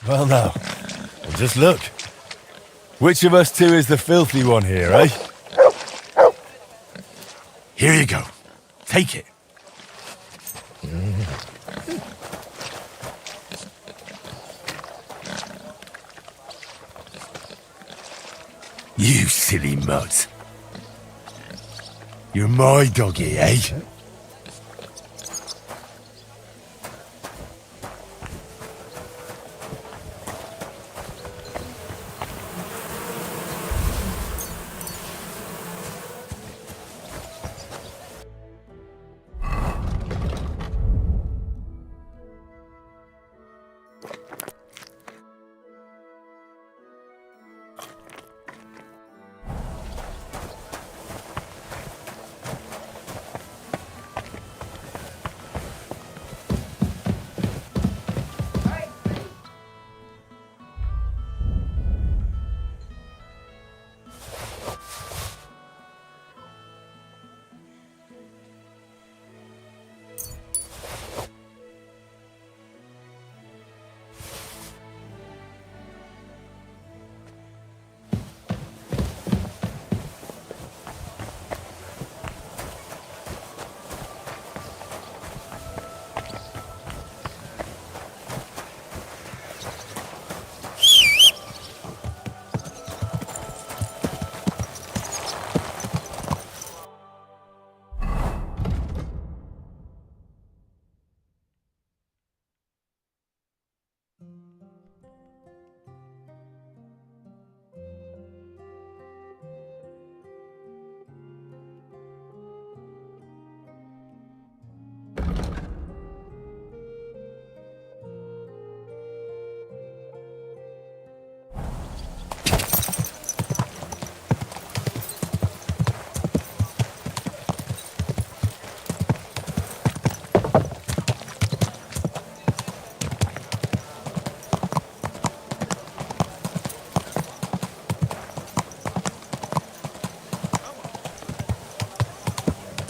Well now, just look. Which of us two is the filthy one here, eh? Here you go. Take it. You silly mutt. You're my doggy, eh?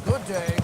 Good day.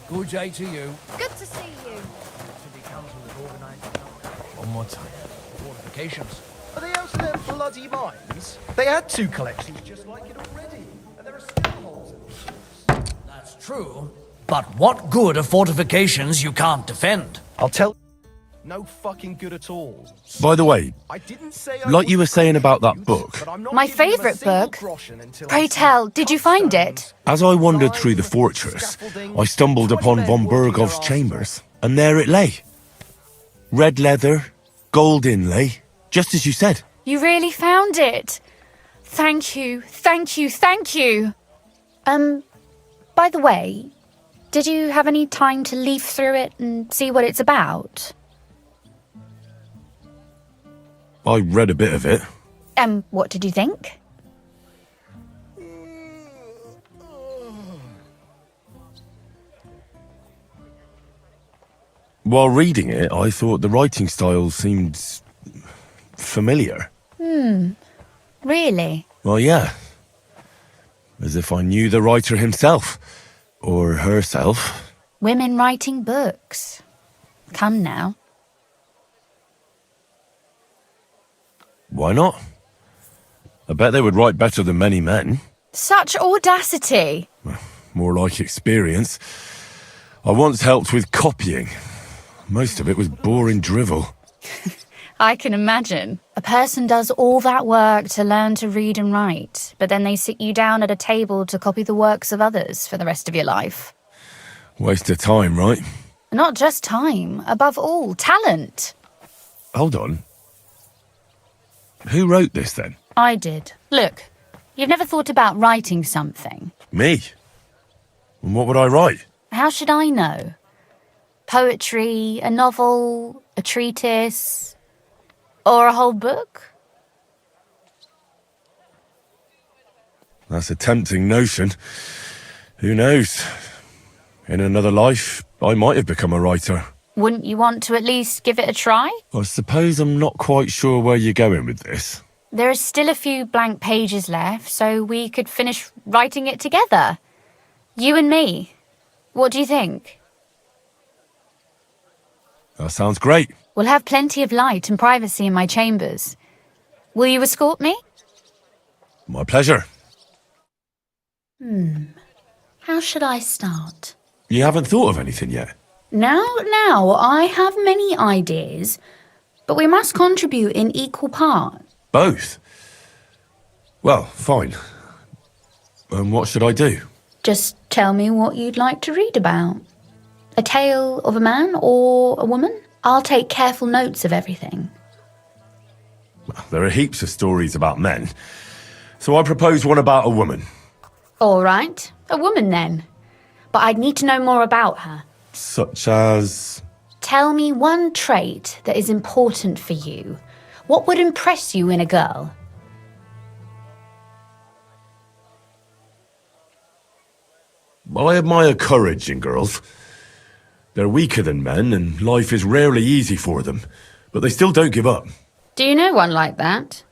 Good day to you. Good to see you. City Council has organised one more time. Fortifications. Are they out of their bloody minds? They had two collections just like it already, and there are still holes in them. That's true. But what good are fortifications you can't defend? I'll tell. No fucking good at all. By the way, I didn't say I like you were saying about that book, My favourite book. Pray tell, did you find it? as I wandered through the fortress, I stumbled upon von Burgov's chambers, and there it lay. Red leather, gold inlay, just as you said. You really found it. Thank you, thank you, thank you. By the way, did you have any time to leaf through it and see what it's about? I read a bit of it. What did you think? While reading it, I thought the writing style seemed familiar. Really? Well, yeah. As if I knew the writer himself. Or herself. Women writing books. Come now. Why not? I bet they would write better than many men. Such audacity. More like experience. I once helped with copying. Most of it was boring drivel. I can imagine. A person does all that work to learn to read and write, but then they sit you down at a table to copy the works of others for the rest of your life. Waste of time, right? Not just time, above all, talent. Hold on. Who wrote this then? I did. Look, you've never thought about writing something. Me? And what would I write? How should I know? Poetry, a novel, a treatise, or a whole book? That's a tempting notion. Who knows? In another life, I might have become a writer. Wouldn't you want to at least give it a try? I suppose I'm not quite sure where you're going with this. There are still a few blank pages left, so we could finish writing it together. You and me. What do you think? That sounds great. We'll have plenty of light and privacy in my chambers. Will you escort me? My pleasure. How should I start? You haven't thought of anything yet? Now, I have many ideas, but we must contribute in equal parts. Both? Well, fine. And what should I do? Just tell me what you'd like to read about. A tale of a man or a woman? I'll take careful notes of everything. There are heaps of stories about men. So I propose one about a woman. All right, a woman then. But I'd need to know more about her. Such as... Tell me one trait that is important for you. What would impress you in a girl? I admire courage in girls. They're weaker than men, and life is rarely easy for them. But they still don't give up. Do you know one like that?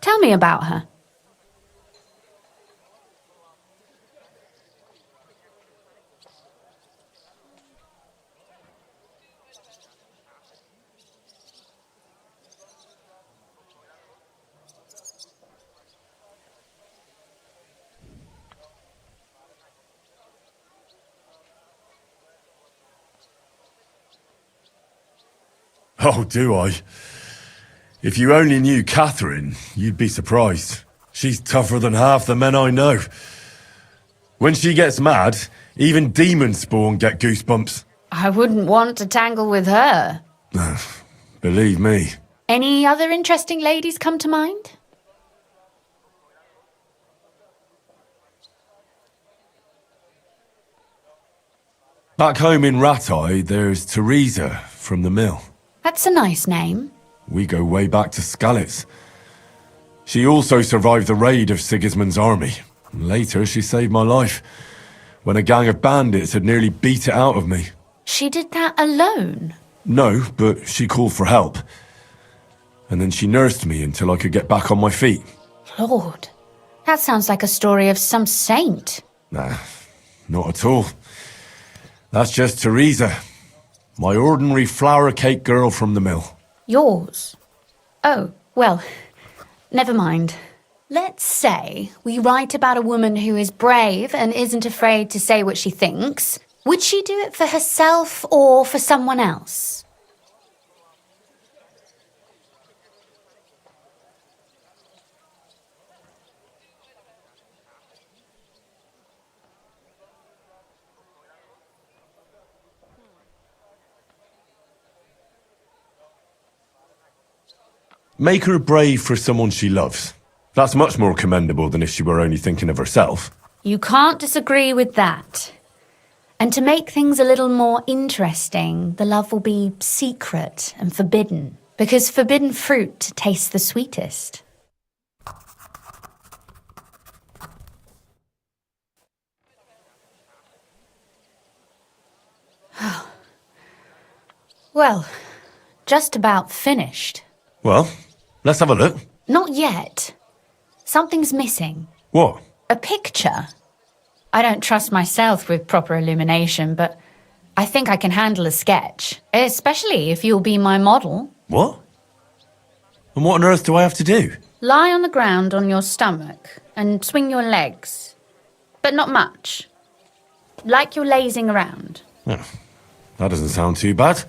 Tell me about her. Oh, do I? If you only knew Catherine, you'd be surprised. She's tougher than half the men I know. When she gets mad, even demon spawn get goosebumps. I wouldn't want to tangle with her. Believe me. Any other interesting ladies come to mind? Back home in Ratai, there's Teresa from the mill. That's a nice name. We go way back to Skalitz. She also survived the raid of Sigismund's army. Later, she saved my life, when a gang of bandits had nearly beat it out of me. She did that alone? No, but she called for help. And then she nursed me until I could get back on my feet. Lord, that sounds like a story of some saint. Nah, not at all. That's just Teresa. My ordinary flour cake girl from the mill. Yours? Oh, well, never mind. Let's say we write about a woman who is brave and isn't afraid to say what she thinks. Would she do it for herself or for someone else? Make her brave for someone she loves. That's much more commendable than if she were only thinking of herself. You can't disagree with that. And to make things a little more interesting, the love will be secret and forbidden, because forbidden fruit tastes the sweetest. Well, just about finished. Well, let's have a look. Not yet. Something's missing. What? A picture. I don't trust myself with proper illumination, but I think I can handle a sketch, especially if you'll be my model. What? And what on earth do I have to do? Lie on the ground on your stomach and swing your legs, but not much. Like you're lazing around. Oh, that doesn't sound too bad.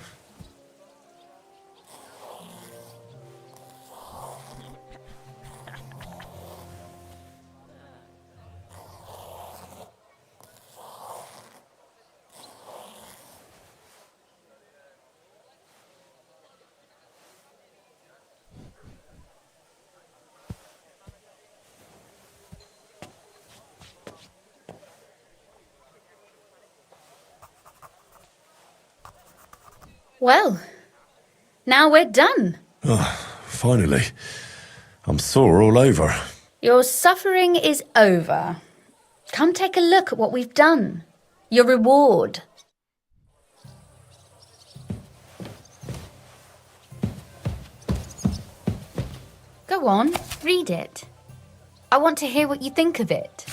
Well, now we're done. Finally. I'm sore all over. Your suffering is over. Come take a look at what we've done. Your reward. Go on, read it. I want to hear what you think of it.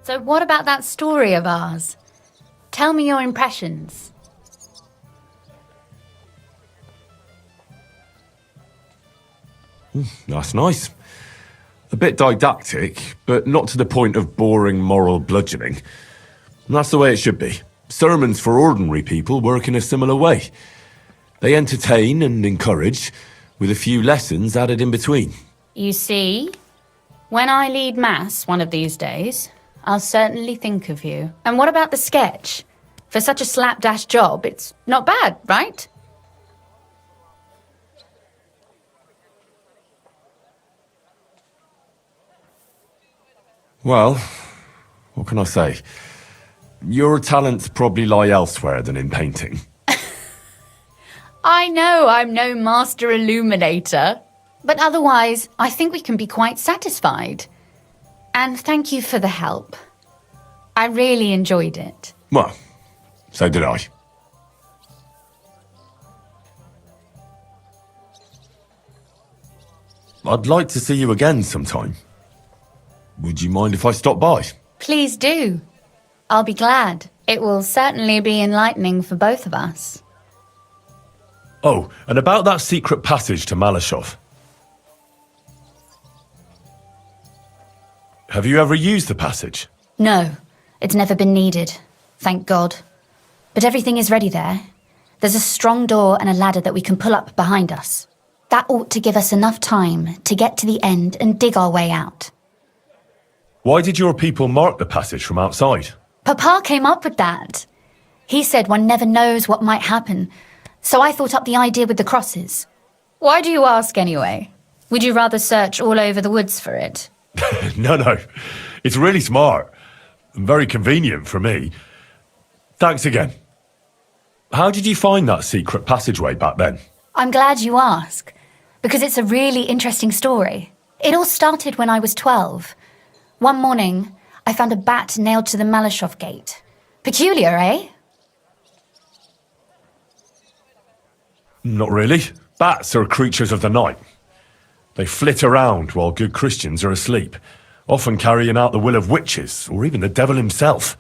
So what about that story of ours? Tell me your impressions. That's nice. A bit didactic, but not to the point of boring moral bludgeoning. That's the way it should be. Sermons for ordinary people work in a similar way. They entertain and encourage, with a few lessons added in between. You see, when I lead Mass one of these days, I'll certainly think of you. And what about the sketch? For such a slapdash job, it's not bad, right? Well, what can I say? Your talents probably lie elsewhere than in painting. I know I'm no master illuminator, but otherwise, I think we can be quite satisfied. And thank you for the help. I really enjoyed it. Well, so did I. I'd like to see you again sometime. Would you mind if I stop by? Please do. I'll be glad. It will certainly be enlightening for both of us. Oh, and about that secret passage to Malashov. Have you ever used the passage? No, it's never been needed. Thank God. But everything is ready there. There's a strong door and a ladder that we can pull up behind us. That ought to give us enough time to get to the end and dig our way out. Why did your people mark the passage from outside? Papa came up with that. He said one never knows what might happen, so I thought up the idea with the crosses. Why do you ask anyway? Would you rather search all over the woods for it? No. It's really smart. And very convenient for me. Thanks again. How did you find that secret passageway back then? I'm glad you ask, because it's a really interesting story. It all started when I was 12. One morning, I found a bat nailed to the Malashov gate. Peculiar, eh? Not really. Bats are creatures of the night. They flit around while good Christians are asleep, often carrying out the will of witches, or even the devil himself.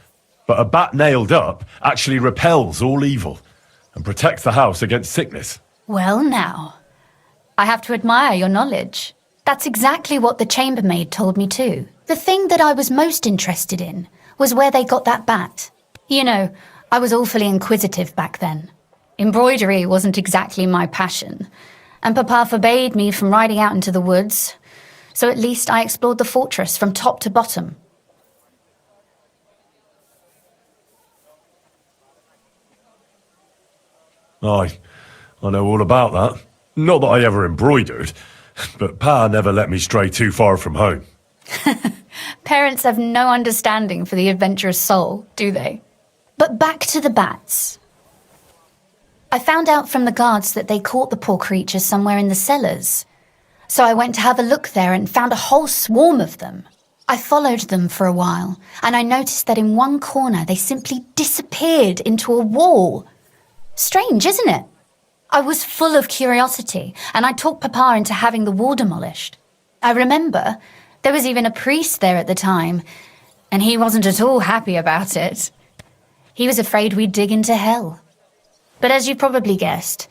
But a bat nailed up actually repels all evil, and protects the house against sickness. Well now, I have to admire your knowledge. That's exactly what the chambermaid told me too. The thing that I was most interested in was where they got that bat. You know, I was awfully inquisitive back then. Embroidery wasn't exactly my passion, and Papa forbade me from riding out into the woods, so at least I explored the fortress from top to bottom. I know all about that. Not that I ever embroidered, but Pa never let me stray too far from home. Parents have no understanding for the adventurous soul, do they? But back to the bats. I found out from the guards that they caught the poor creatures somewhere in the cellars. So I went to have a look there and found a whole swarm of them. I followed them for a while, and I noticed that in one corner they simply disappeared into a wall. Strange, isn't it? I was full of curiosity, and I talked Papa into having the wall demolished. I remember there was even a priest there at the time, and he wasn't at all happy about it. He was afraid we'd dig into hell. But as you probably guessed,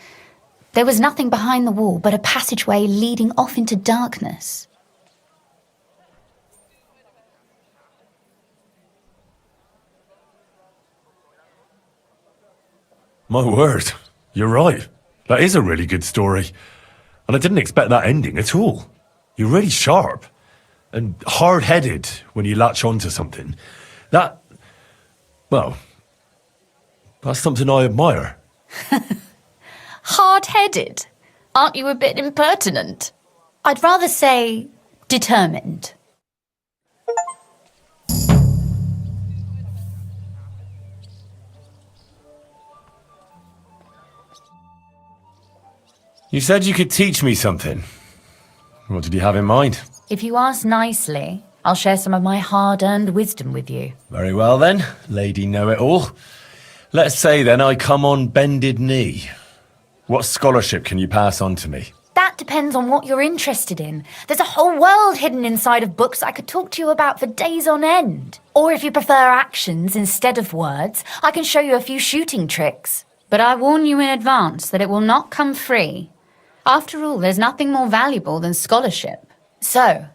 there was nothing behind the wall but a passageway leading off into darkness. My word, you're right. That is a really good story. And I didn't expect that ending at all. You're really sharp. And hard-headed when you latch onto something. Well, that's something I admire. Hard-headed? Aren't you a bit impertinent? I'd rather say determined. You said you could teach me something. What did you have in mind? If you ask nicely, I'll share some of my hard-earned wisdom with you. Very well then, Lady Know-It-All. Let's say then I come on bended knee. What scholarship can you pass on to me? That depends on what you're interested in. There's a whole world hidden inside of books I could talk to you about for days on end. Or if you prefer actions instead of words, I can show you a few shooting tricks. But I warn you in advance that it will not come free. After all, there's nothing more valuable than scholarship. So,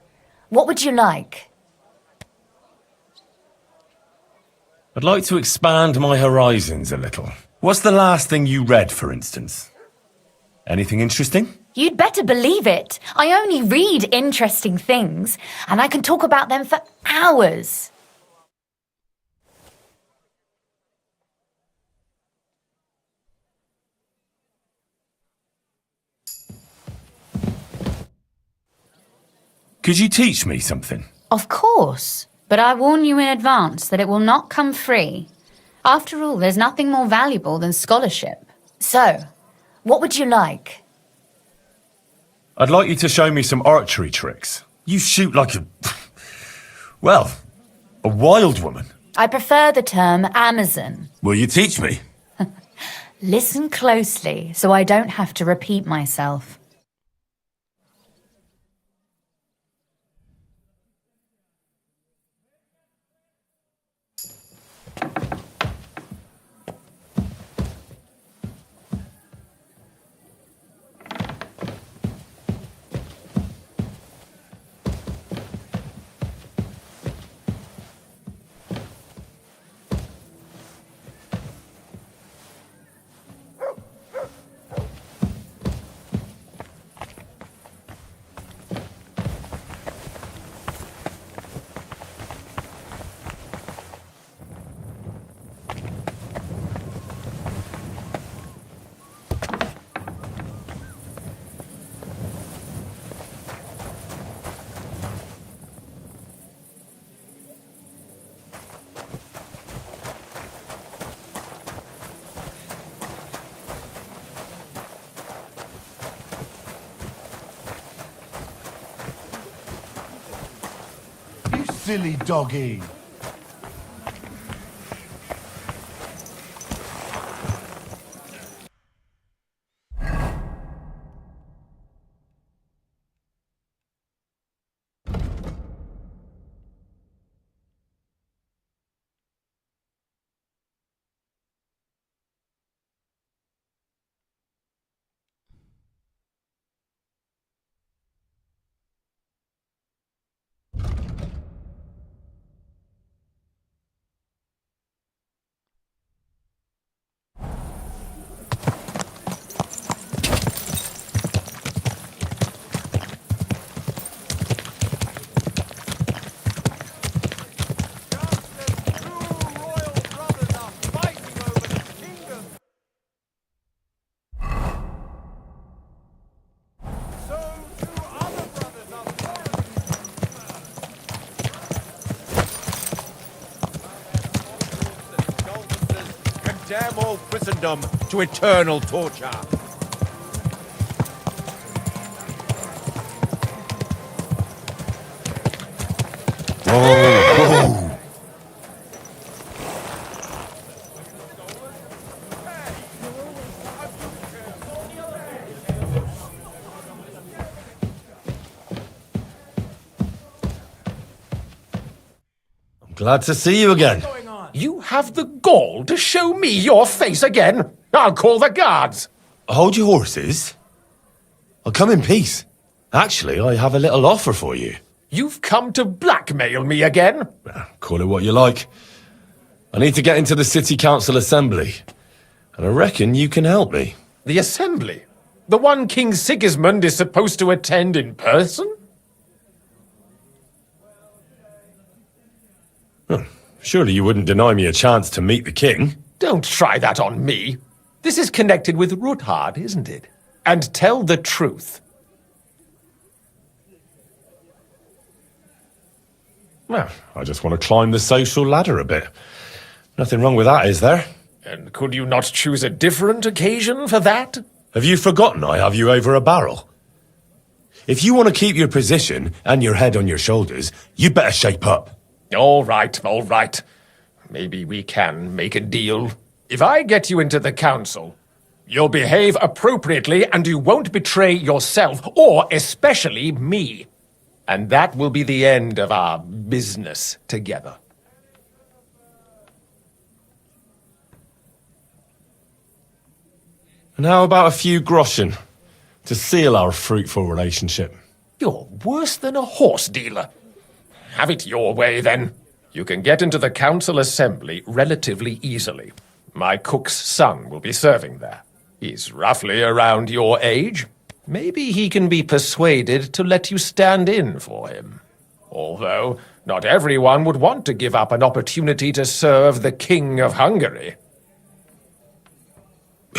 what would you like? I'd like to expand my horizons a little. What's the last thing you read, for instance? Anything interesting? You'd better believe it. I only read interesting things, and I can talk about them for hours. Could you teach me something? Of course, but I warn you in advance that it will not come free. After all, there's nothing more valuable than scholarship. So, what would you like? I'd like you to show me some archery tricks. You shoot like a wild woman. I prefer the term Amazon. Will you teach me? Listen closely so I don't have to repeat myself. Silly doggy. damn all Christendom to eternal torture. Whoa! I'm glad to see you again. You have the gall to show me your face again? I'll call the guards. Hold your horses. I'll come in peace. Actually, I have a little offer for you. You've come to blackmail me again? Call it what you like. I need to get into the City Council Assembly, and I reckon you can help me. The Assembly? The one King Sigismund is supposed to attend in person? Surely you wouldn't deny me a chance to meet the king? Don't try that on me. This is connected with Ruthard, isn't it? And tell the truth. Well, I just want to climb the social ladder a bit. Nothing wrong with that, is there? And could you not choose a different occasion for that? Have you forgotten I have you over a barrel? If you want to keep your position and your head on your shoulders, you better shape up. All right, all right. Maybe we can make a deal. If I get you into the council, you'll behave appropriately and you won't betray yourself, or especially me. And that will be the end of our business together. And how about a few groschen to seal our fruitful relationship? You're worse than a horse dealer. Have it your way, then. You can get into the council assembly relatively easily. My cook's son will be serving there. He's roughly around your age. Maybe he can be persuaded to let you stand in for him. Although, not everyone would want to give up an opportunity to serve the King of Hungary.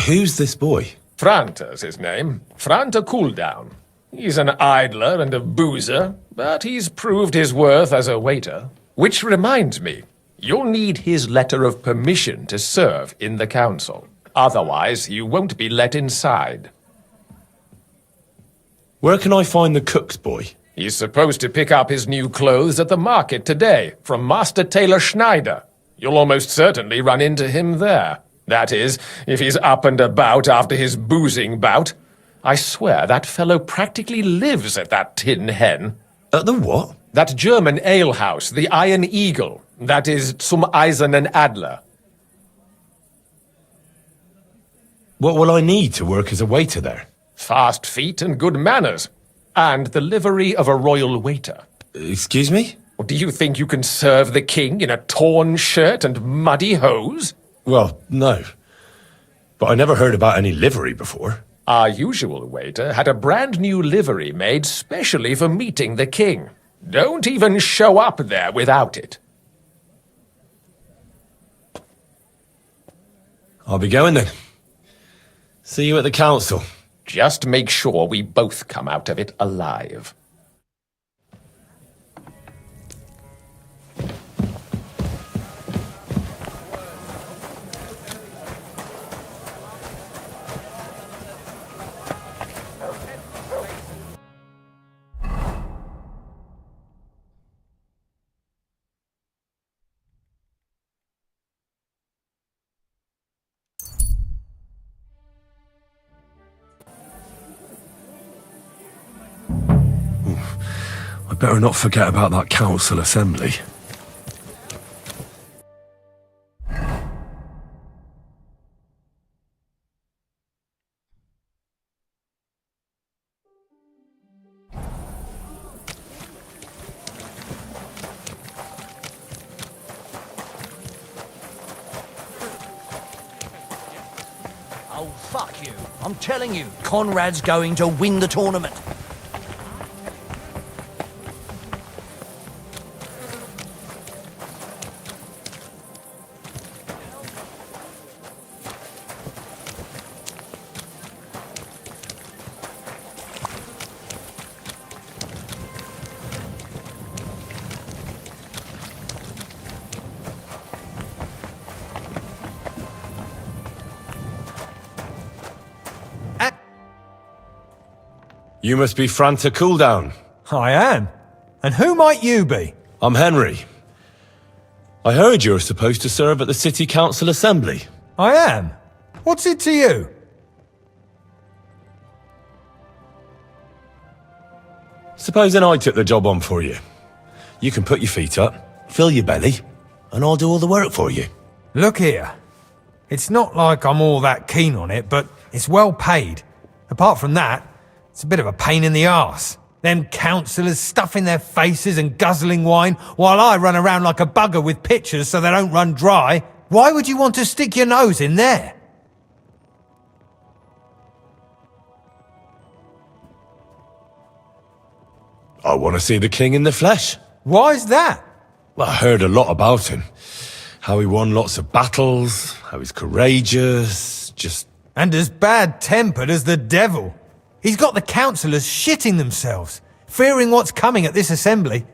Who's this boy? Franta's his name. Franta Cooldown. He's an idler and a boozer, but he's proved his worth as a waiter. Which reminds me, you'll need his letter of permission to serve in the council. Otherwise, you won't be let inside. Where can I find the cook's boy? He's supposed to pick up his new clothes at the market today, from Master Tailor Schneider. You'll almost certainly run into him there. That is, if he's up and about after his boozing bout. I swear that fellow practically lives at that Tin Hen. At the what? That German alehouse, the Iron Eagle. That is Zum Eisernen Adler. What will I need to work as a waiter there? Fast feet and good manners. And the livery of a royal waiter. Excuse me? Do you think you can serve the king in a torn shirt and muddy hose? Well, no. But I never heard about any livery before. Our usual waiter had a brand new livery made specially for meeting the king. Don't even show up there without it. I'll be going then. See you at the council. Just make sure we both come out of it alive. I better not forget about that council assembly. Oh, fuck you. I'm telling you, Conrad's going to win the tournament. You must be Franta Cooldown. I am. And who might you be? I'm Henry. I heard you're supposed to serve at the City Council Assembly. I am. What's it to you? Supposing I took the job on for you. You can put your feet up, fill your belly, and I'll do all the work for you. Look here. It's not like I'm all that keen on it, but it's well paid. Apart from that, it's a bit of a pain in the arse. Them councillors stuffing their faces and guzzling wine, while I run around like a bugger with pitchers so they don't run dry. Why would you want to stick your nose in there? I want to see the king in the flesh. Why's that? Well, I heard a lot about him. How he won lots of battles, how he's courageous, just... And as bad-tempered as the devil. He's got the councillors shitting themselves, fearing what's coming at this assembly.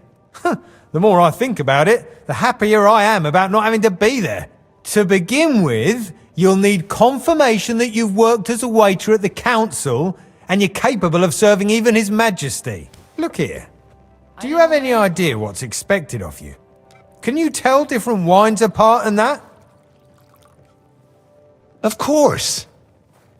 The more I think about it, the happier I am about not having to be there. To begin with, you'll need confirmation that you've worked as a waiter at the council, and you're capable of serving even His Majesty. Look here. Do you have any idea what's expected of you? Can you tell different wines apart and that? Of course.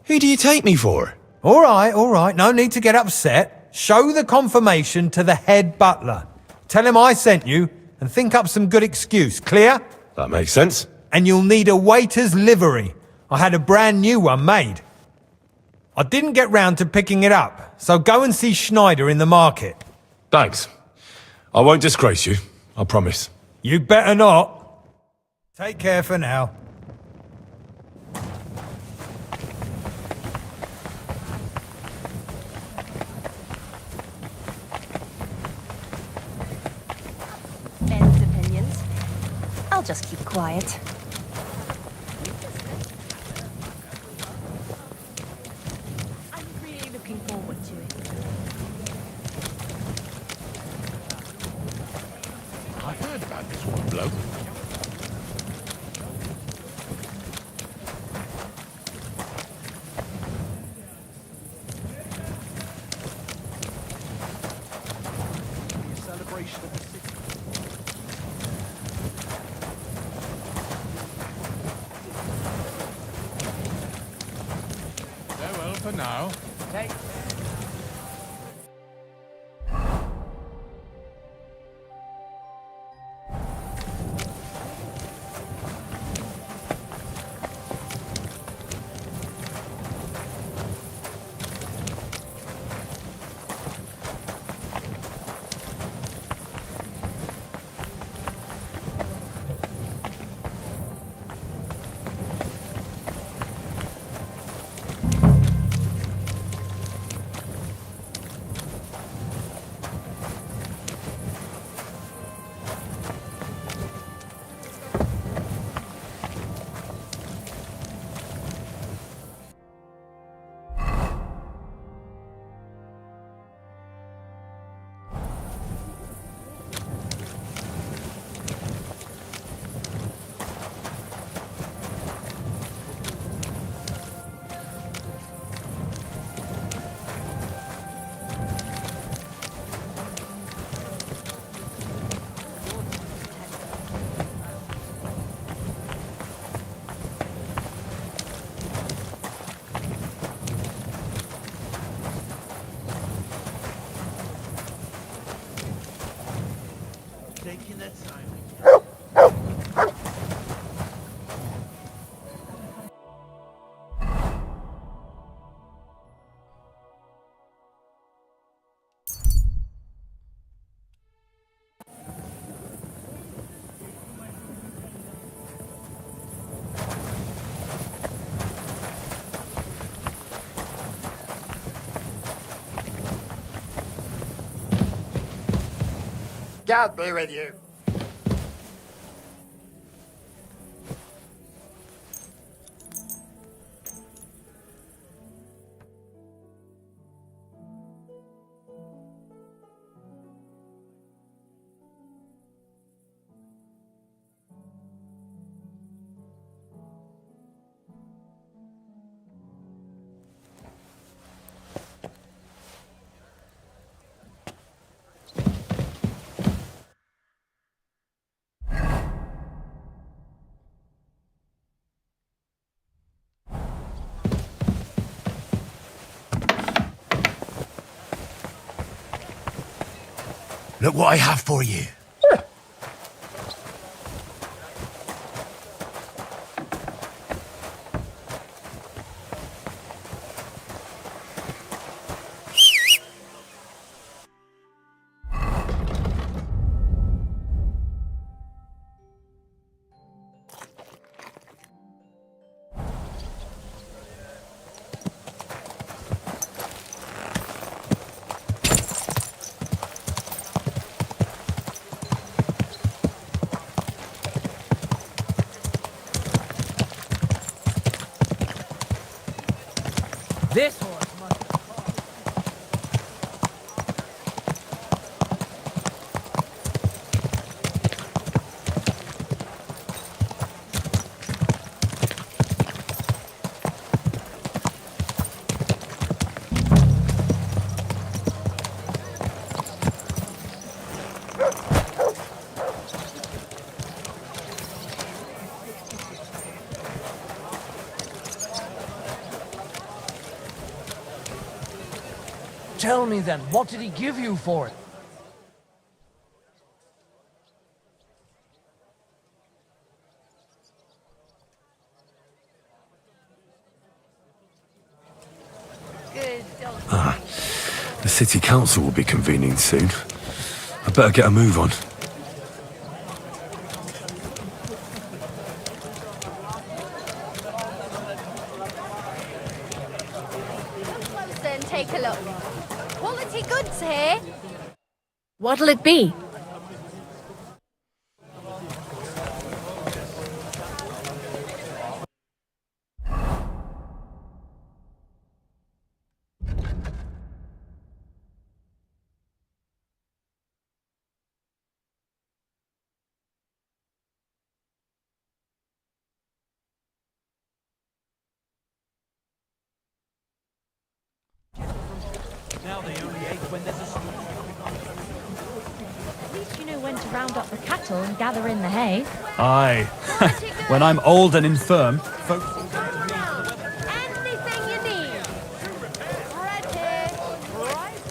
Who do you take me for? All right. No need to get upset. Show the confirmation to the head butler. Tell him I sent you, and think up some good excuse. Clear? That makes sense. And you'll need a waiter's livery. I had a brand new one made. I didn't get round to picking it up, so go and see Schneider in the market. Thanks. I won't disgrace you, I promise. You better not. Take care for now. Ben's opinions. I'll just keep quiet. I'm really looking forward to it. I heard about this one bloke. Celebration of the city. Farewell for now. Take taking that time. God be with you. Look what I have for you. This horse must Tell me then, what did he give you for it? The city council will be convening soon. I better get a move on. Closer and take a look. Quality goods here. What'll it be? Now they only ate when there's a storm. At least you know when to round up the cattle and gather in the hay. Aye. When I'm old and infirm, folks... Anything you need. Bread here. Right.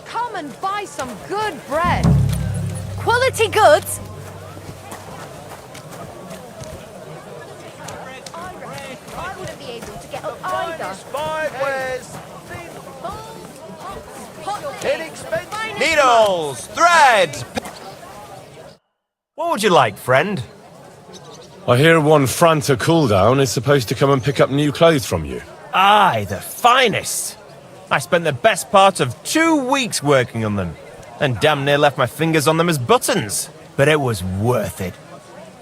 Come and buy some good bread. Quality goods. I wouldn't be able to get up either. Inexpensive needles, thread. What would you like, friend? I hear one Franta cooldown is supposed to come and pick up new clothes from you. Aye, the finest. I spent the best part of 2 weeks working on them, and damn near left my fingers on them as buttons. But it was worth it.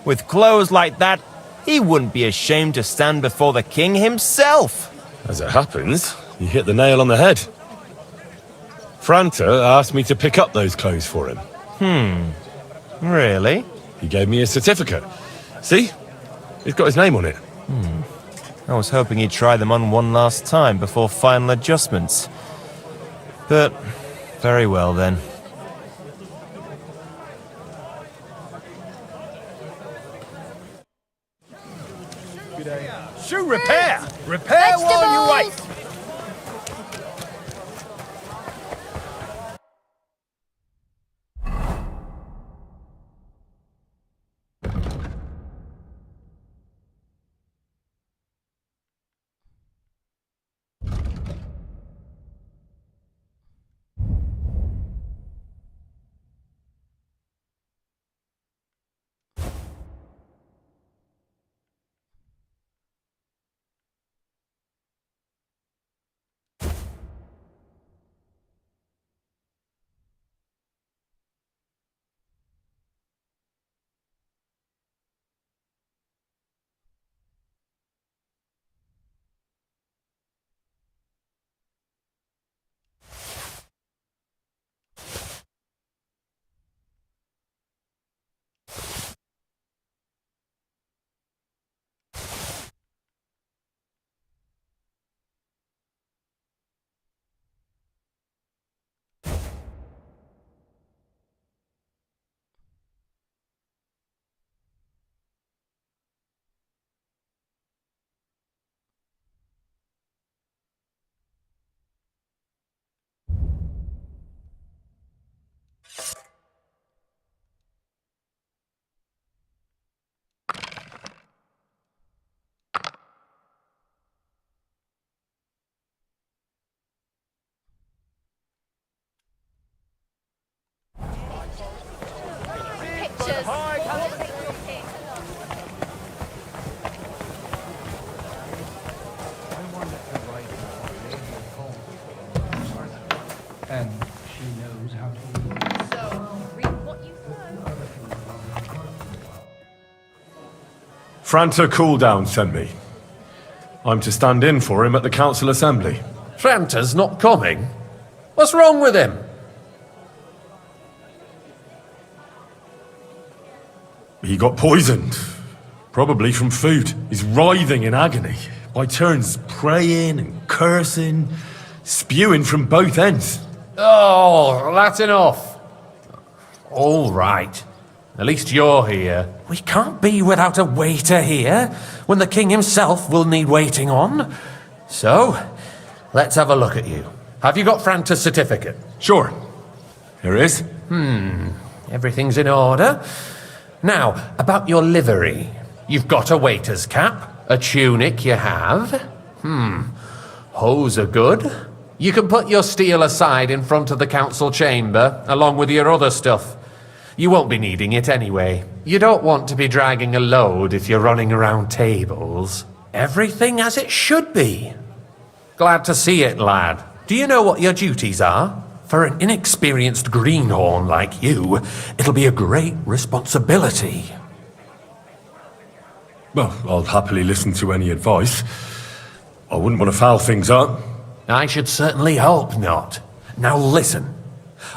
With clothes like that, he wouldn't be ashamed to stand before the king himself. As it happens, you hit the nail on the head. Franta asked me to pick up those clothes for him. Really? He gave me a certificate. See? It's got his name on it. I was hoping he'd try them on one last time before final adjustments. But, very well then. Shoe repair! Repair while you wait! Franta Cooldown sent me. I'm to stand in for him at the council assembly. Franta's not coming? What's wrong with him? He got poisoned. Probably from food. He's writhing in agony. By turns praying and cursing, spewing from both ends. Oh, that's enough. All right. At least you're here. We can't be without a waiter here, when the king himself will need waiting on. So, let's have a look at you. Have you got Franta's certificate? Sure. Here it is. Everything's in order. Now, about your livery. You've got a waiter's cap, a tunic you have. Hose are good. You can put your steel aside in front of the council chamber, along with your other stuff. You won't be needing it anyway. You don't want to be dragging a load if you're running around tables. Everything as it should be. Glad to see it, lad. Do you know what your duties are? For an inexperienced greenhorn like you, it'll be a great responsibility. Well, I'll happily listen to any advice. I wouldn't want to foul things up. I should certainly hope not. Now listen.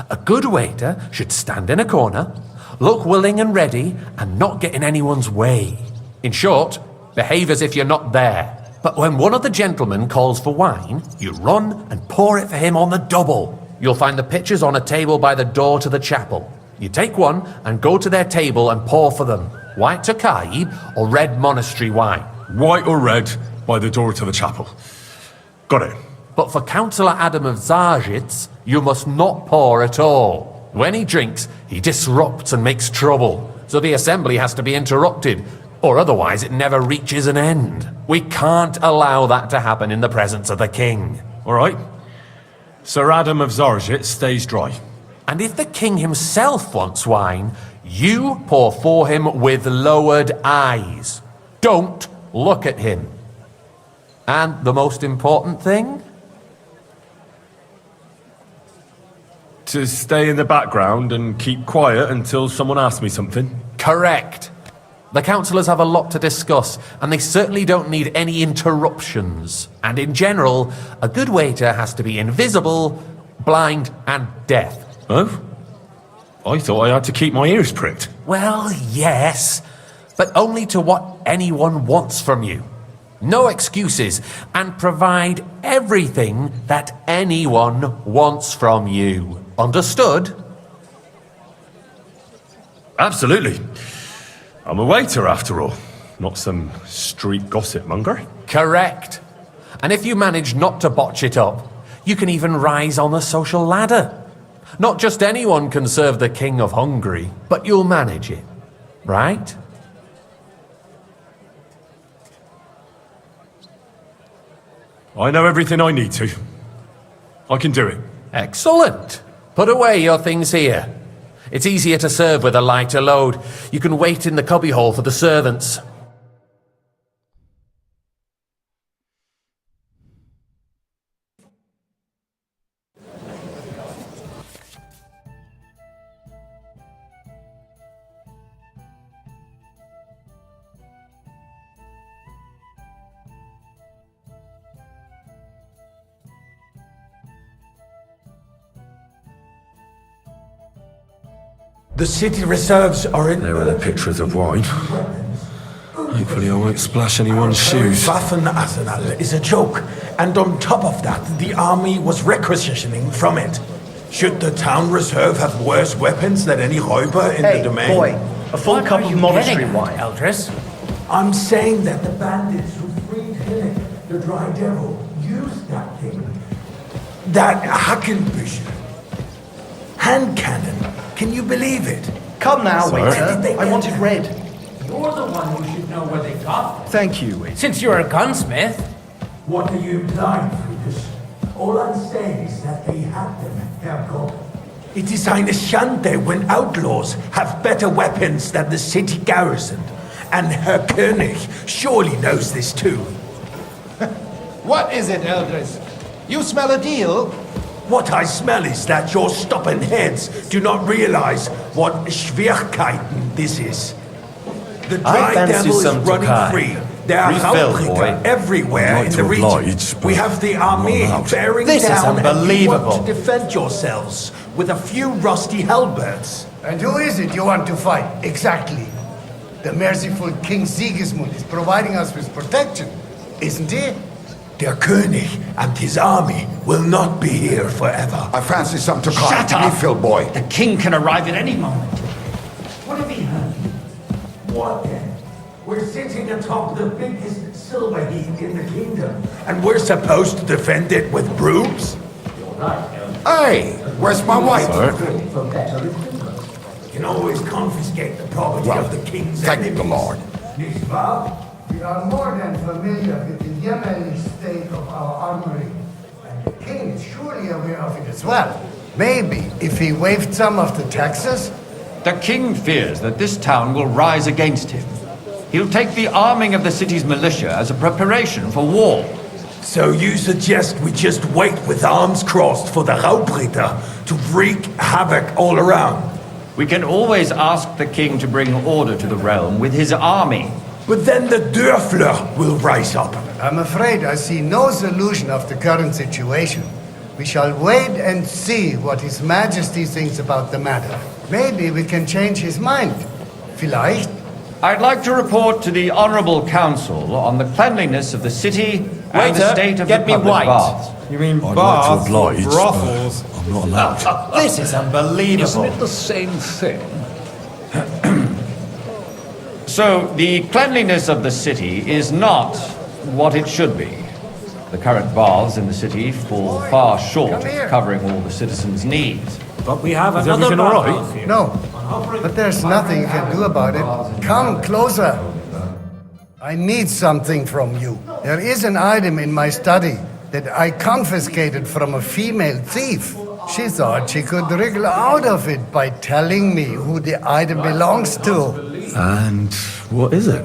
A good waiter should stand in a corner, look willing and ready, and not get in anyone's way. In short, behave as if you're not there. But when one of the gentlemen calls for wine, you run and pour it for him on the double. You'll find the pitchers on a table by the door to the chapel. You take one and go to their table and pour for them. White Tokaib or red monastery wine. White or red by the door to the chapel. Got it. But for Councillor Adam of Zarzhitz, you must not pour at all. When he drinks, he disrupts and makes trouble. So the assembly has to be interrupted, or otherwise it never reaches an end. We can't allow that to happen in the presence of the king. All right. Sir Adam of Zarzhitz stays dry. And if the king himself wants wine, you pour for him with lowered eyes. Don't look at him. And the most important thing? To stay in the background and keep quiet until someone asks me something? Correct. The councillors have a lot to discuss, and they certainly don't need any interruptions. And in general, a good waiter has to be invisible, blind, and deaf. Oh? I thought I had to keep my ears pricked. Well, yes, but only to what anyone wants from you. No excuses, and provide everything that anyone wants from you. Understood? Absolutely. I'm a waiter, after all. Not some street gossip monger. Correct. And if you manage not to botch it up, you can even rise on the social ladder. Not just anyone can serve the King of Hungary, but you'll manage it, right? I know everything I need to. I can do it. Excellent. Put away your things here. It's easier to serve with a lighter load. You can wait in the cubbyhole for the servants. The city reserves are in... There were the pictures of wine. Hopefully I won't splash anyone's shoes. Waffenarsenal is a joke, and on top of that, the army was requisitioning from it. Should the town reserve have worse weapons than any Räuber in the domain? Boy, a full cup of monastery wine. Eldris? I'm saying that the bandits who freed Hillick, the Dry Devil, used that thing. That Hackenbüchel. Hand cannon. Can you believe it? Come now, waiter. I want it red. You're the one who should know where they got them. Thank you, waiter. Since you're a gunsmith. What are you implying, Friedrich? All I'm saying is that they had them, Herr Gott. It is eine Schande when outlaws have better weapons than the city garrison. And Herr König surely knows this too. What is it, Eldris? You smell a deal? What I smell is that your stubborn heads do not realize what Schwierigkeiten this is. The I dry fancy devil is some running Tokai. free. There are Refill, Raubricker boy. everywhere I'd like in to the region. oblige, but We have the army I'm out. bearing This is down, and you unbelievable. want to defend yourselves with a few rusty halberds. And who is it you want to fight, exactly? The merciful King Sigismund is providing us with protection, isn't he? Der König and his army will not be here forever. I fancy some Tokai. Shut up! Refill, boy. The king can arrive at any moment. What have you heard? What then? We're sitting atop the biggest silver heap in the kingdom, and we're supposed to defend it with brooms? You're right, Hey, where's my wife? You can always confiscate the property of the king's thank enemies. the Lord. Nicht wahr? We are more than familiar with the yeomanly state of our armory. And the king is surely aware of it as well. Maybe if he waived some of the taxes? The king fears that this town will rise against him. He'll take the arming of the city's militia as a preparation for war. So you suggest we just wait with arms crossed for the Raubritter to wreak havoc all around? We can always ask the king to bring order to the realm with his army. But then the Dörfler will rise up. I'm afraid I see no solution of the current situation. We shall wait and see what His Majesty thinks about the matter. Maybe we can change his mind. Vielleicht? I'd like to report to the Honorable Council on the cleanliness of the city and the Waiter, state of get the me public white. baths. You mean I'd baths like to oblige, or brothels? but I'm not allowed. This is unbelievable. Isn't it the same thing? So, the cleanliness of the city is not what it should be. The current baths in the city fall far short of covering all the citizens' needs. But we have Is another everything all right? bathhouse here. No. But there's nothing you can do about it. Come closer. I need something from you. There is an item in my study that I confiscated from a female thief. She thought she could wriggle out of it by telling me who the item belongs to. And what is it?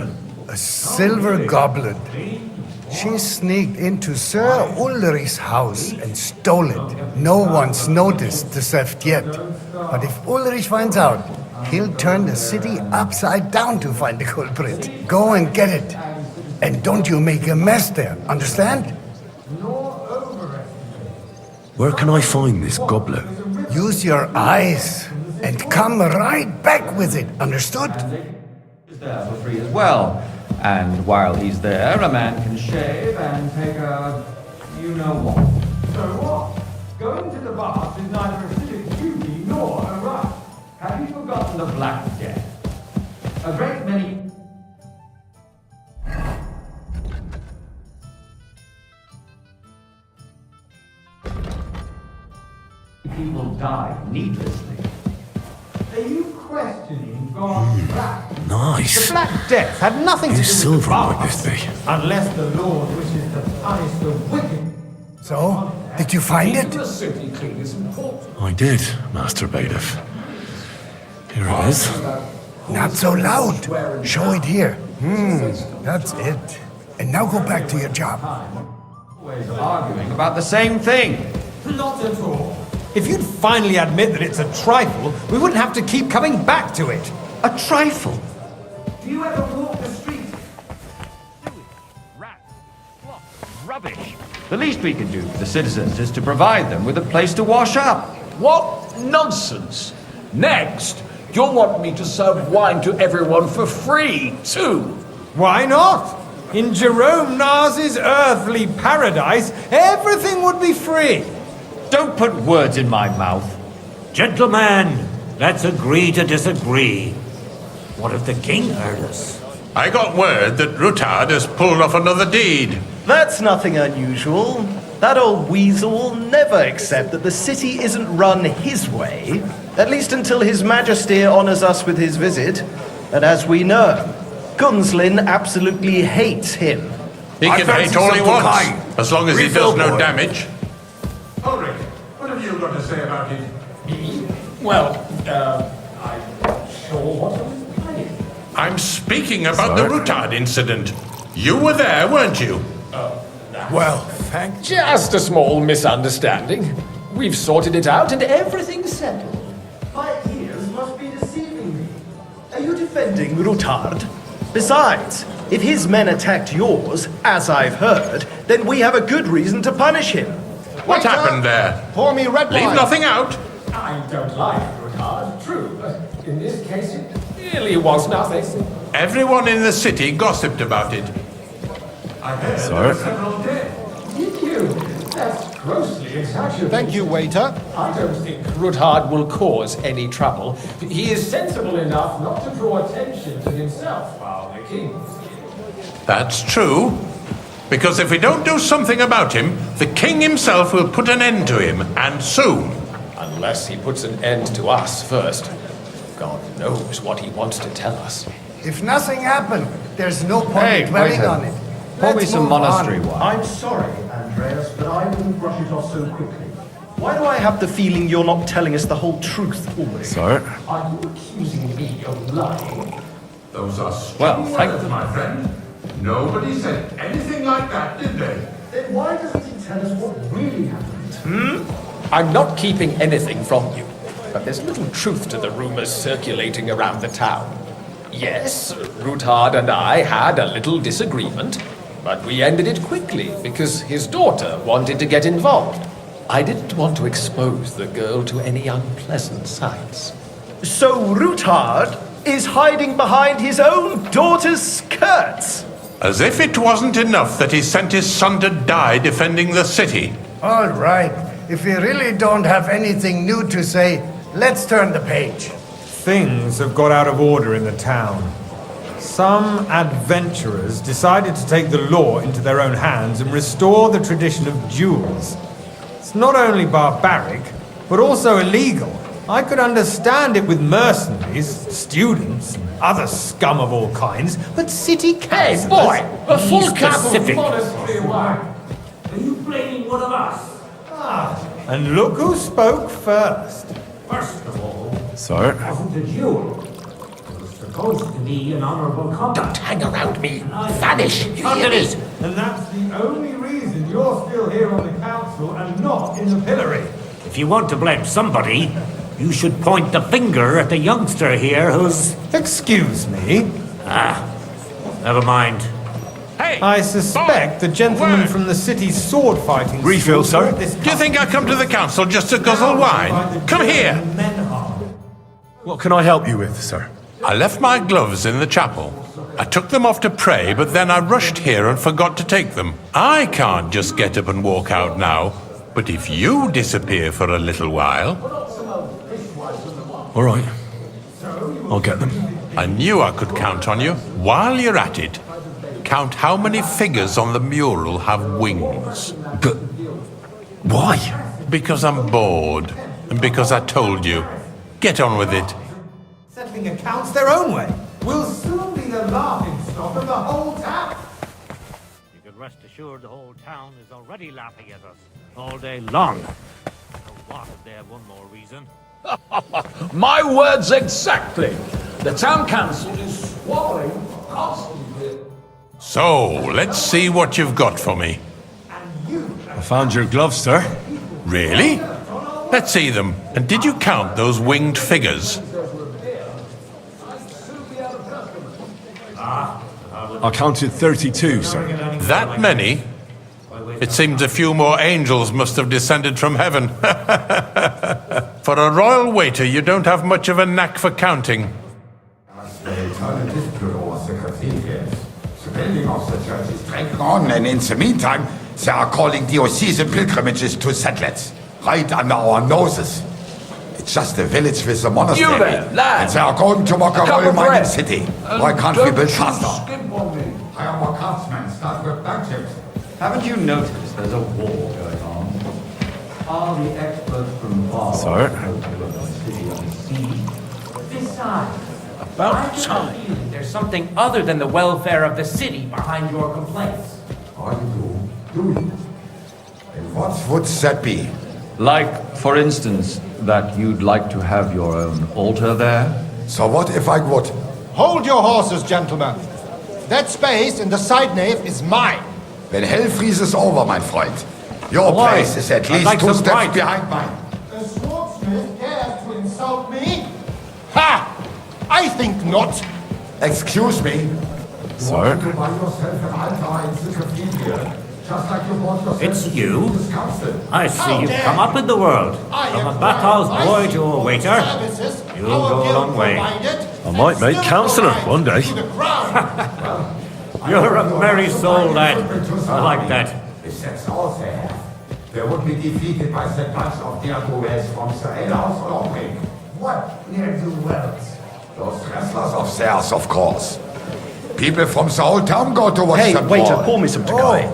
A silver goblet. She sneaked into Sir Ulrich's house and stole it. No one's noticed the theft yet. But if Ulrich finds out, he'll turn the city upside down to find the culprit. Go and get it. And don't you make a mess there, understand? Where can I find this goblet? Use your eyes and come right back with it, understood? Is there for free as well. And while he's there, a man can shave and take a you-know-what. So what? Going to the bath is neither a civic duty nor a right. Have you forgotten the Black Death? A great many... people die needlessly. Are you questioning God's wrath? Nice. The Black Death had nothing to do Whose with the silver might baths, this be? unless the Lord wishes to punish the wicked. So, did you find it? The city clean is important. I did, Master Bailiff. Here it is. Not so loud. Show it here. That's it. And now go back to your job. Always arguing about the same thing. Not at all. If you'd finally admit that it's a trifle, we wouldn't have to keep coming back to it. A trifle? Do you ever walk the street? Rubbish. The least we can do for the citizens is to provide them with a place to wash up. What nonsense! Next, you'll want me to serve wine to everyone for free, too. Why not? In Jerome Nas's earthly paradise, everything would be free. Don't put words in my mouth. Gentlemen, let's agree to disagree. What if the king heard us? I got word that Rutard has pulled off another deed. That's nothing unusual. That old weasel will never accept that the city isn't run his way, at least until His Majesty honors us with his visit. And as we know, Gunslin absolutely hates him. He can hate all he wants, as long as he does no damage. Ulrich, what have you got to say about it? Me? Well, I'm not sure what I was planning. I'm speaking about the Rutard incident. You were there, weren't you? Well, thank you. Just a small misunderstanding. We've sorted it out and everything's settled. My ears must be deceiving me. Are you defending Rutard? Besides, if his men attacked yours, as I've heard, then we have a good reason to punish him. What happened there? Pour me red Leave wine. nothing out. I don't like Ruthard, true, but in this case it really was nothing. Everyone in the city gossiped about it. I heard Sorry. several dead. Did you? That's grossly exaggerated. Thank you, waiter. I don't think Ruthard will cause any trouble. He is sensible enough not to draw attention to himself while the king is here. That's true. Because if we don't do something about him, the king himself will put an end to him, and soon. Unless he puts an end to us first. God knows what he wants to tell us. If nothing happened, there's no point dwelling waiter. on it. Pour me Let's some move monastery on. wine. I'm sorry, Andreas, but I wouldn't brush it off so quickly. Why do I have the feeling you're not telling us the whole truth, Ulrich? Sorry. Are you accusing me of lying? Those are Well, thank words, my friend. Nobody said anything like that, did they? Then why doesn't he tell us what really happened? I'm not keeping anything from you, but there's a little truth to the rumors circulating around the town. Yes, Ruthard and I had a little disagreement, but we ended it quickly because his daughter wanted to get involved. I didn't want to expose the girl to any unpleasant sights. So Ruthard is hiding behind his own daughter's skirts? As if it wasn't enough that he sent his son to die defending the city. All right. If we really don't have anything new to say, let's turn the page. Things have got out of order in the town. Some adventurers decided to take the law into their own hands and restore the tradition of duels. It's not only barbaric, but also illegal. I could understand it with mercenaries, students, and other scum of all kinds, but city councillors... Hey, boy! A full cap of specific. monastery wine! Are you blaming one of us? And look who spoke first. First of all, Sorry. it wasn't a duel. It was supposed to be an honorable combat. Don't hang around me! Vanish! You hear me? And that's the only reason you're still here on the council and not in the pillory. If you want to blame somebody, you should point the finger at the youngster here who's... Excuse me? Never mind. Hey! I suspect the gentleman from the city's sword fighting... Refill, school sir? brought this Do you think I come to the council just to guzzle wine? Come here! What can I help you with, sir? I left my gloves in the chapel. I took them off to pray, but then I rushed here and forgot to take them. I can't just get up and walk out now. But if you disappear for a little while... All right. I'll get them. I knew I could count on you. While you're at it, count how many figures on the mural have wings. But... why? Because I'm bored. And because I told you. Get on with it. Settling accounts their own way. We'll soon be the laughing stock of the whole town. You can rest assured the whole town is already laughing at us all day long. So what if they have one more reason? My words exactly. The town council is swallowing constantly. So, let's see what you've got for me. I found your gloves, sir. Really? Let's see them. And did you count those winged figures? I counted 32, sir. That many? It seems a few more angels must have descended from heaven. For a royal waiter, you don't have much of a knack for counting. Spending of the church is dragging on, and in the meantime, they are calling diocesan pilgrimages to settlers, right under our noses. It's just a village with a monastery, You there, lad. and they are going to mock a cup royal of mining bread. city. Why can't we build faster? Hire more craftsmen, start with battleships. Haven't you noticed there's a war going on? Are the experts from Val Sorry. the city on siege? Besides, About I get the time. feeling there's something other than the welfare of the city behind your complaints. I do. And what would that be? Like, for instance, that you'd like to have your own altar there? So what if I would? Hold your horses, gentlemen. That space in the side nave is mine. When hell freezes over, my friend, your Why? place is at I'd least like 2 some steps wine. behind mine. The swordsmith dares to insult me? Ha! I think not. Excuse me, Sir? It's you? I see you've come up in the world. From a bathhouse boy to a waiter. You'll go a long way. I might make councillor one day. You're a merry soul, lad. I like that. If that's all they have, they would be defeated by that bunch of ne'er-do-wells from Sir Alehouse or Orbrick. What ne'er-do-wells? Those wrestlers of theirs, of course. People from the whole town go to watch Hey, them waiter, brawl. pour me some Takai.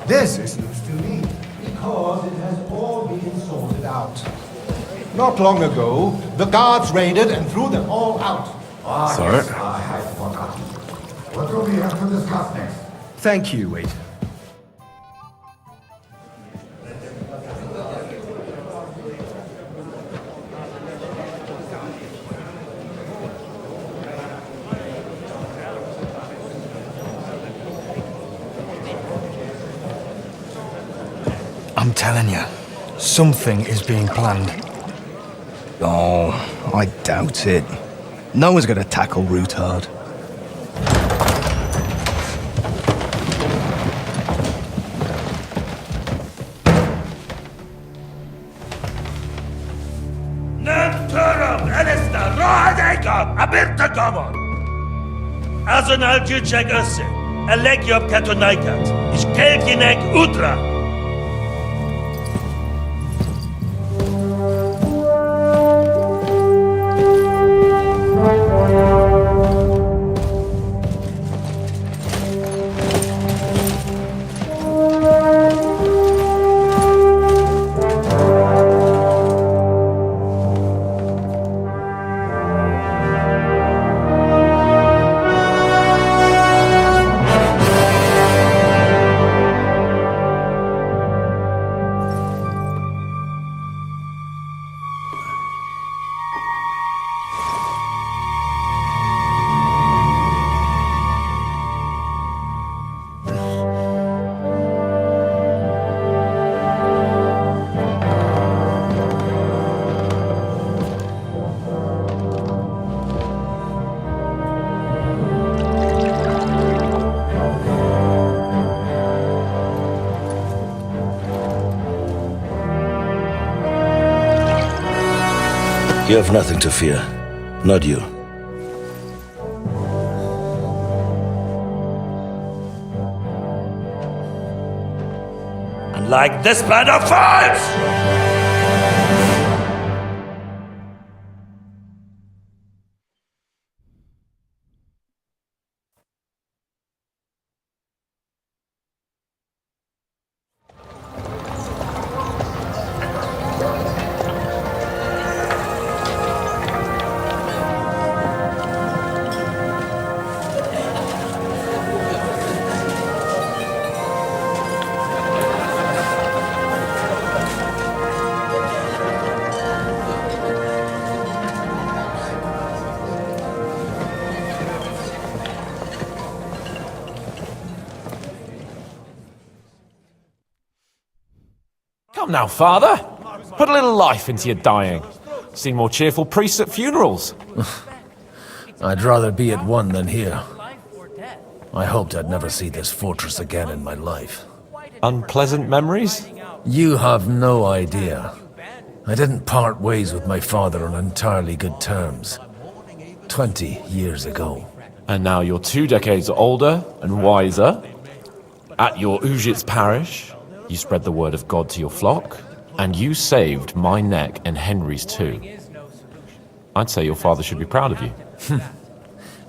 This is news to me. Because it has all been sorted out. Not long ago, the guards raided and threw them all out. Sir? Yes, I had forgotten. What do we have to discuss next? Thank you, waiter. I'm telling you, something is being planned. Oh, I doubt it. No one's gonna tackle Rootard. Nanturum, Alistair, Rohadekam, Abirtakamon. Azon Aljuchek Usse, Alegiop Katonaikat, Ishkelkinek Udra. You have nothing to fear. Not you. Unlike this plan of fights! Come now, father. Put a little life into your dying. Seen more cheerful priests at funerals. I'd rather be at one than here. I hoped I'd never see this fortress again in my life. Unpleasant memories? You have no idea. I didn't part ways with my father on entirely good terms. 20 years ago. And now you're 2 decades older and wiser. At your Ujit's parish, you spread the word of God to your flock, and you saved my neck and Henry's too. I'd say your father should be proud of you.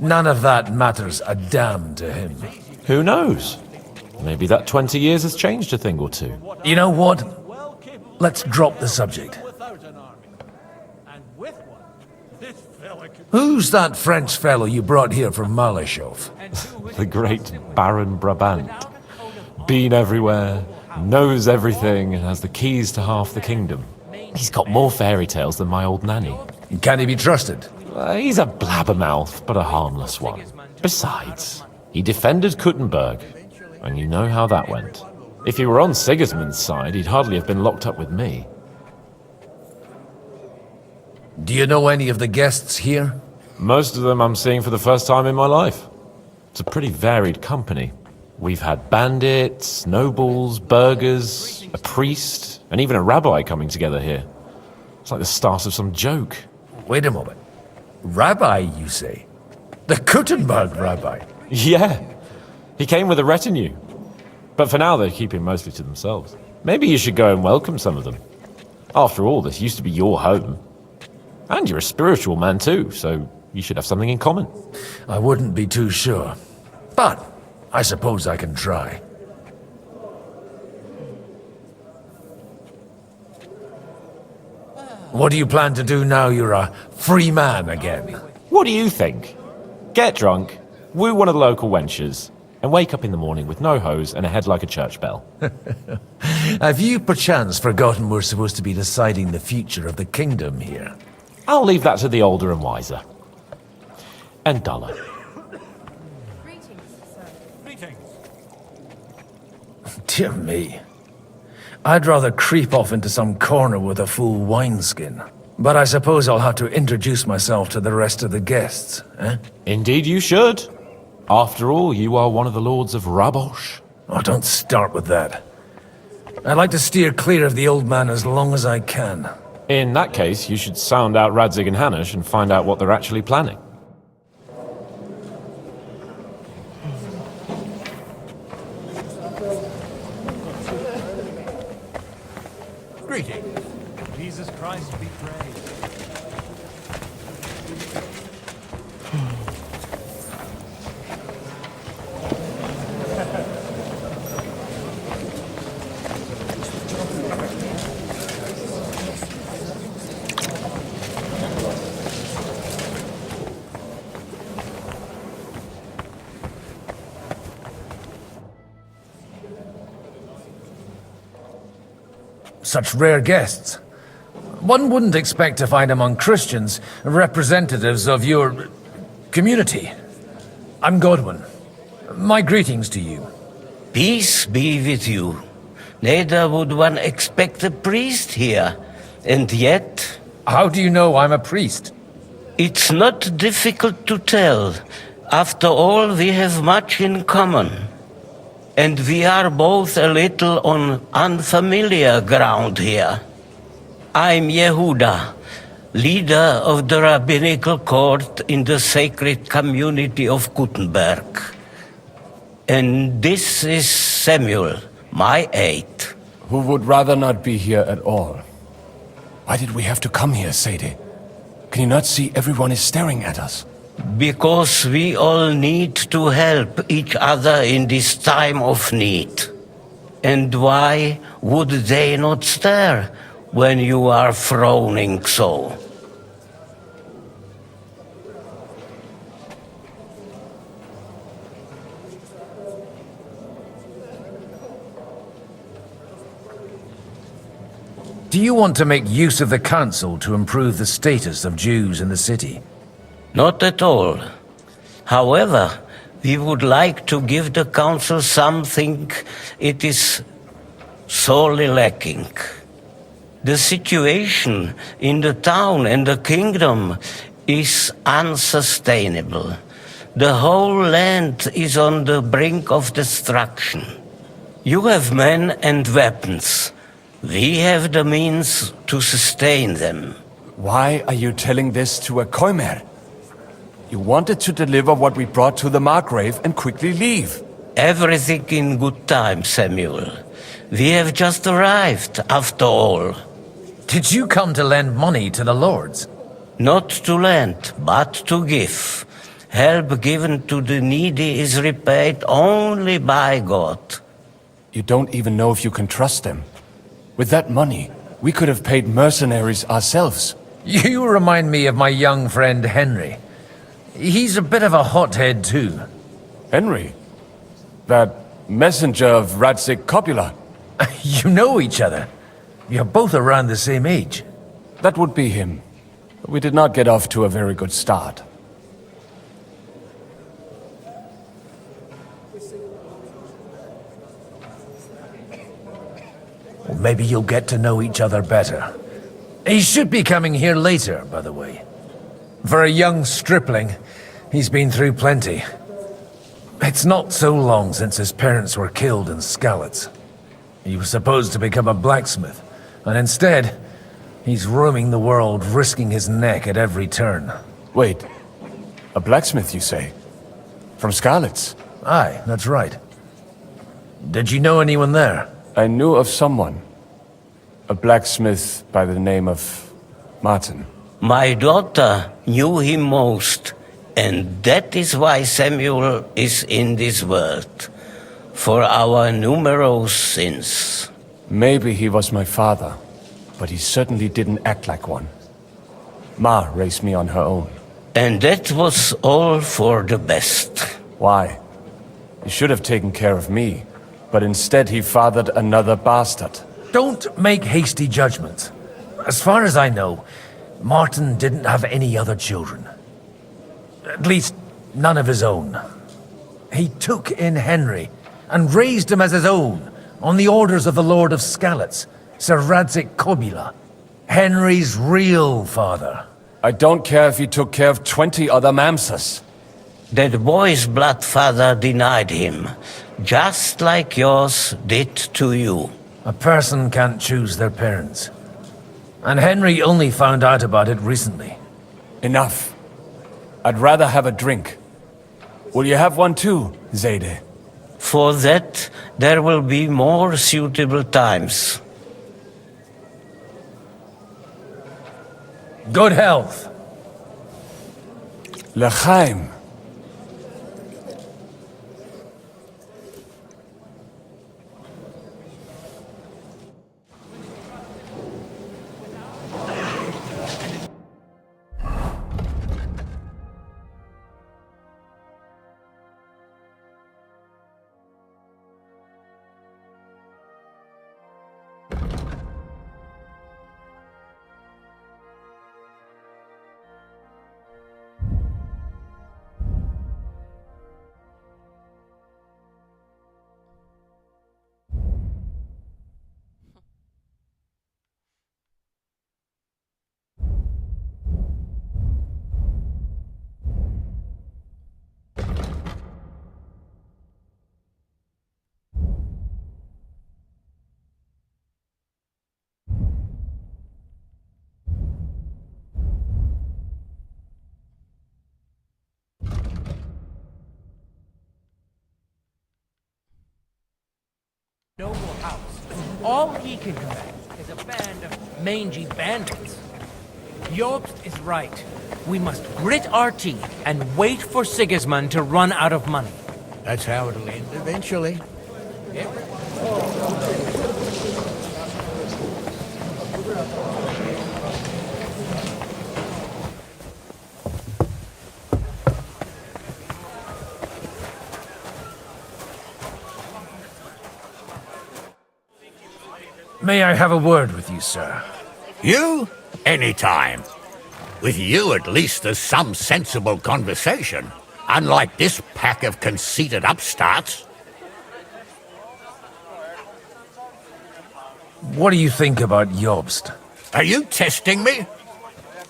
None of that matters a damn to him. Who knows? Maybe that 20 years has changed a thing or two. You know what? Let's drop the subject. Who's that French fellow you brought here from Malashov? The great Baron Brabant. Been everywhere, knows everything, and has the keys to half the kingdom. He's got more fairy tales than my old nanny. Can he be trusted? He's a blabbermouth, but a harmless one. Besides, he defended Kuttenberg, and you know how that went. If he were on Sigismund's side, he'd hardly have been locked up with me. Do you know any of the guests here? Most of them I'm seeing for the first time in my life. It's a pretty varied company. We've had bandits, nobles, burghers, a priest, and even a rabbi coming together here. It's like the start of some joke. Wait a moment. Rabbi, you say? The Gutenberg rabbi? Yeah. He came with a retinue. But for now, they're keeping mostly to themselves. Maybe you should go and welcome some of them. After all, this used to be your home. And you're a spiritual man too, so you should have something in common. I wouldn't be too sure. But I suppose I can try. What do you plan to do now you're a free man again? What do you think? Get drunk, woo one of the local wenches, and wake up in the morning with no hose and a head like a church bell. Have you perchance forgotten we're supposed to be deciding the future of the kingdom here? I'll leave that to the older and wiser. And duller. Dear me. I'd rather creep off into some corner with a full wineskin. But I suppose I'll have to introduce myself to the rest of the guests, eh? Indeed you should. After all, you are one of the lords of Rabosh. Oh, don't start with that. I'd like to steer clear of the old man as long as I can. In that case, you should sound out Radzig and Hanush and find out what they're actually planning. Greetings. Jesus Christ be praised. Such rare guests. One wouldn't expect to find among Christians representatives of your community. I'm Godwin. My greetings to you. Peace be with you. Neither would one expect a priest here. And yet... How do you know I'm a priest? It's not difficult to tell. After all, we have much in common. And we are both a little on unfamiliar ground here. I'm Yehuda, leader of the rabbinical court in the sacred community of Gutenberg. And this is Samuel, my aide. Who would rather not be here at all. Why did we have to come here, Sadie? Can you not see everyone is staring at us? Because we all need to help each other in this time of need. And why would they not stare when you are frowning so? Do you want to make use of the council to improve the status of Jews in the city? Not at all. However, we would like to give the council something it is sorely lacking. The situation in the town and the kingdom is unsustainable. The whole land is on the brink of destruction. You have men and weapons. We have the means to sustain them. Why are you telling this to a Koimer? You wanted to deliver what we brought to the Margrave and quickly leave. Everything in good time, Samuel. We have just arrived, after all. Did you come to lend money to the lords? Not to lend, but to give. Help given to the needy is repaid only by God. You don't even know if you can trust them. With that money, we could have paid mercenaries ourselves. You remind me of my young friend Henry. He's a bit of a hothead too. Henry? That messenger of Radzig Copula? You know each other. You're both around the same age. That would be him. We did not get off to a very good start. Well, maybe you'll get to know each other better. He should be coming here later, by the way. For a young stripling, he's been through plenty. It's not so long since his parents were killed in Skalitz. He was supposed to become a blacksmith, and instead, he's roaming the world, risking his neck at every turn. Wait, a blacksmith, you say? From Skalitz? Aye, that's right. Did you know anyone there? I knew of someone. A blacksmith by the name of Martin. My daughter knew him most, and that is why Samuel is in this world. For our numerous sins. Maybe he was my father, but he certainly didn't act like one. Ma raised me on her own. And that was all for the best. Why? He should have taken care of me, but instead he fathered another bastard. Don't make hasty judgments. As far as I know, Martin didn't have any other children. At least, none of his own. He took in Henry and raised him as his own, on the orders of the Lord of Skalitz, Sir Radzik Kobila, Henry's real father. I don't care if he took care of 20 other Mamsas. That boy's blood father denied him, just like yours did to you. A person can't choose their parents. And Henry only found out about it recently. Enough. I'd rather have a drink. Will you have one too, Zayde? For that, there will be more suitable times. Good health. L'chaim. Noble house. All he can command is a band of mangy bandits. Jobst is right. We must grit our teeth and wait for Sigismund to run out of money. That's how it'll end eventually. May I have a word with you, sir? You? Anytime. With you, at least, there's some sensible conversation. Unlike this pack of conceited upstarts. What do you think about Jobst? Are you testing me?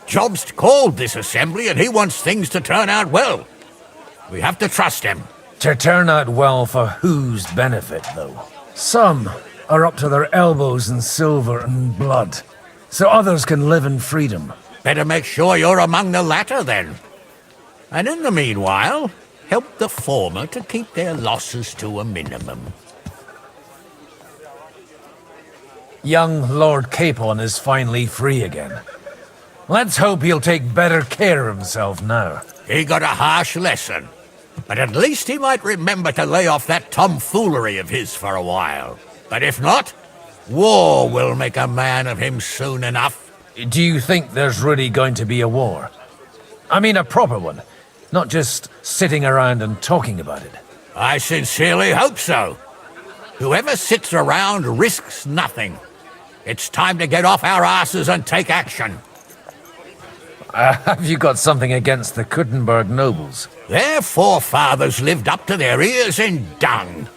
Jobst called this assembly and he wants things to turn out well. We have to trust him. To turn out well for whose benefit, though? Some are up to their elbows in silver and blood, so others can live in freedom. Better make sure you're among the latter, then. And in the meanwhile, help the former to keep their losses to a minimum. Young Lord Capon is finally free again. Let's hope he'll take better care of himself now. He got a harsh lesson, but at least he might remember to lay off that tomfoolery of his for a while. But if not, war will make a man of him soon enough. Do you think there's really going to be a war? I mean a proper one, not just sitting around and talking about it. I sincerely hope so. Whoever sits around risks nothing. It's time to get off our asses and take action. Have you got something against the Kuttenberg nobles? Their forefathers lived up to their ears in dung.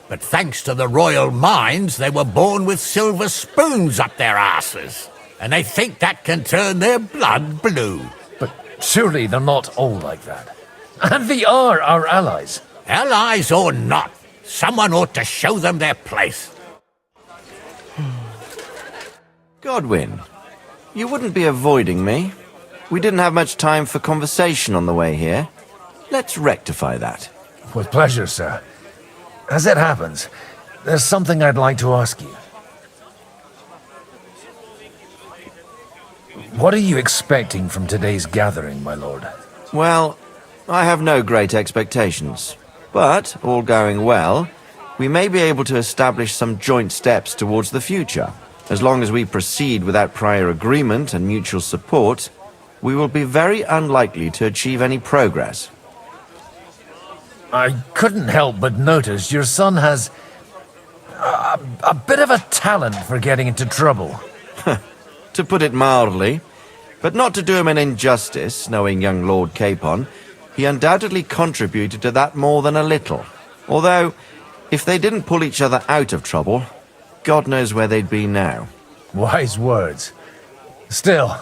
But thanks to the royal mines, they were born with silver spoons up their asses. And they think that can turn their blood blue. But surely they're not all like that. And they are our allies. Allies or not, someone ought to show them their place. Godwin, you wouldn't be avoiding me. We didn't have much time for conversation on the way here. Let's rectify that. With pleasure, sir. As it happens, there's something I'd like to ask you. What are you expecting from today's gathering, my lord? Well, I have no great expectations. But, all going well, we may be able to establish some joint steps towards the future. As long as we proceed without prior agreement and mutual support, we will be very unlikely to achieve any progress. I couldn't help but notice your son has a bit of a talent for getting into trouble. To put it mildly, but not to do him an injustice, knowing young Lord Capon, he undoubtedly contributed to that more than a little. Although, if they didn't pull each other out of trouble, God knows where they'd be now. Wise words. Still,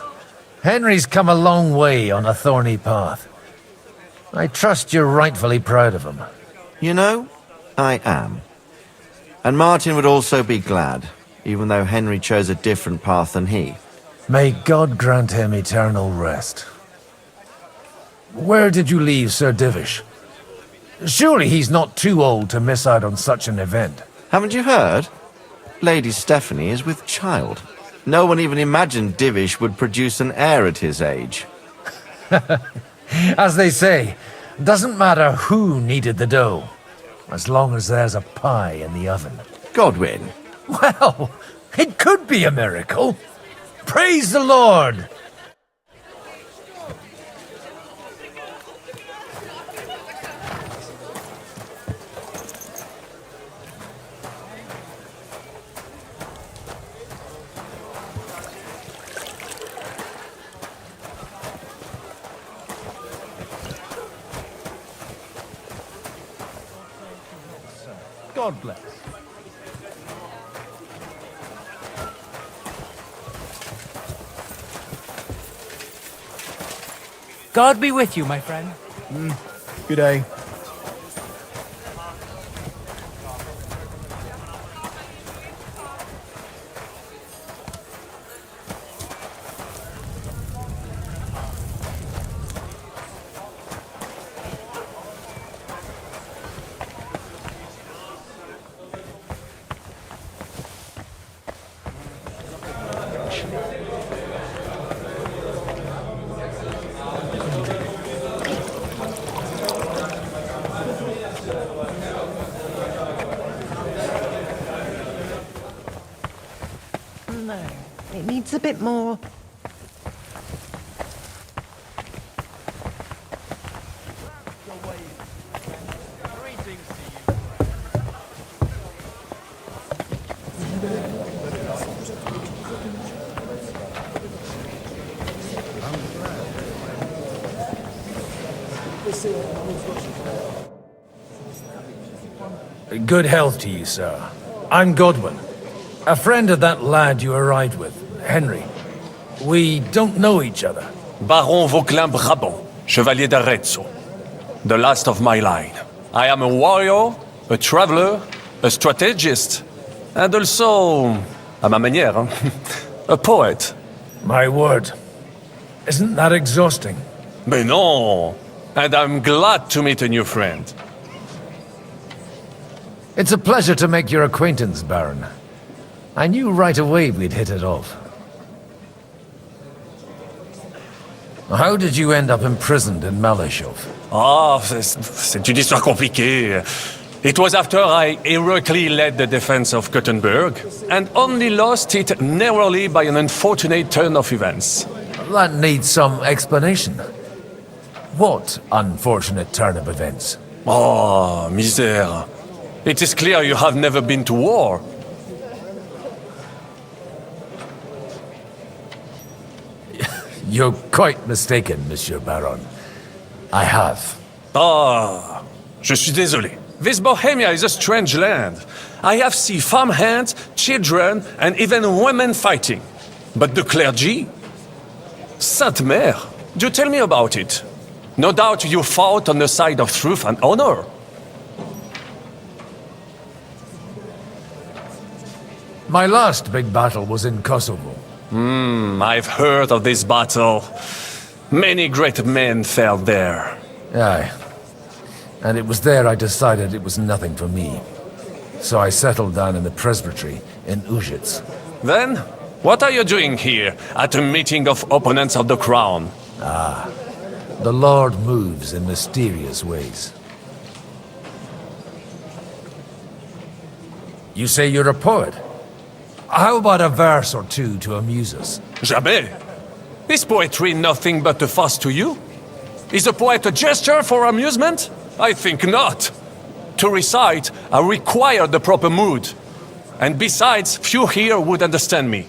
Henry's come a long way on a thorny path. I trust you're rightfully proud of him. You know, I am. And Martin would also be glad, even though Henry chose a different path than he. May God grant him eternal rest. Where did you leave Sir Divish? Surely he's not too old to miss out on such an event. Haven't you heard? Lady Stephanie is with child. No one even imagined Divish would produce an heir at his age. As they say, doesn't matter who kneaded the dough, as long as there's a pie in the oven. Godwin. Well, it could be a miracle. Praise the Lord! God bless. God be with you, my friend. Good day. No, it needs a bit more. Good health to you, sir. I'm Godwin, a friend of that lad you arrived with, Henry. We don't know each other. Baron Vauquelin Brabant, Chevalier d'Arezzo. The last of my line. I am a warrior, a traveler, a strategist, and also, à ma manière, a poet. My word. Isn't that exhausting? Mais non! And I'm glad to meet a new friend. It's a pleasure to make your acquaintance, Baron. I knew right away we'd hit it off. How did you end up imprisoned in Malashov? Ah, c'est une histoire compliquée. It was after I heroically led the defense of Gothenburg, and only lost it narrowly by an unfortunate turn of events. That needs some explanation. What unfortunate turn of events? Oh, misère. It is clear you have never been to war. You're quite mistaken, Monsieur Baron. I have. Ah, je suis désolé. This Bohemia is a strange land. I have seen farmhands, children, and even women fighting. But the clergy? Sainte Mère, do tell me about it. No doubt you fought on the side of truth and honor. My last big battle was in Kosovo. I've heard of this battle. Many great men fell there. Aye. And it was there I decided it was nothing for me. So I settled down in the presbytery in Ujits. Then, what are you doing here at a meeting of opponents of the crown? The Lord moves in mysterious ways. You say you're a poet? How about a verse or two to amuse us? Jamais. Is poetry nothing but a fuss to you? Is a poet a gesture for amusement? I think not. To recite, I require the proper mood. And besides, few here would understand me.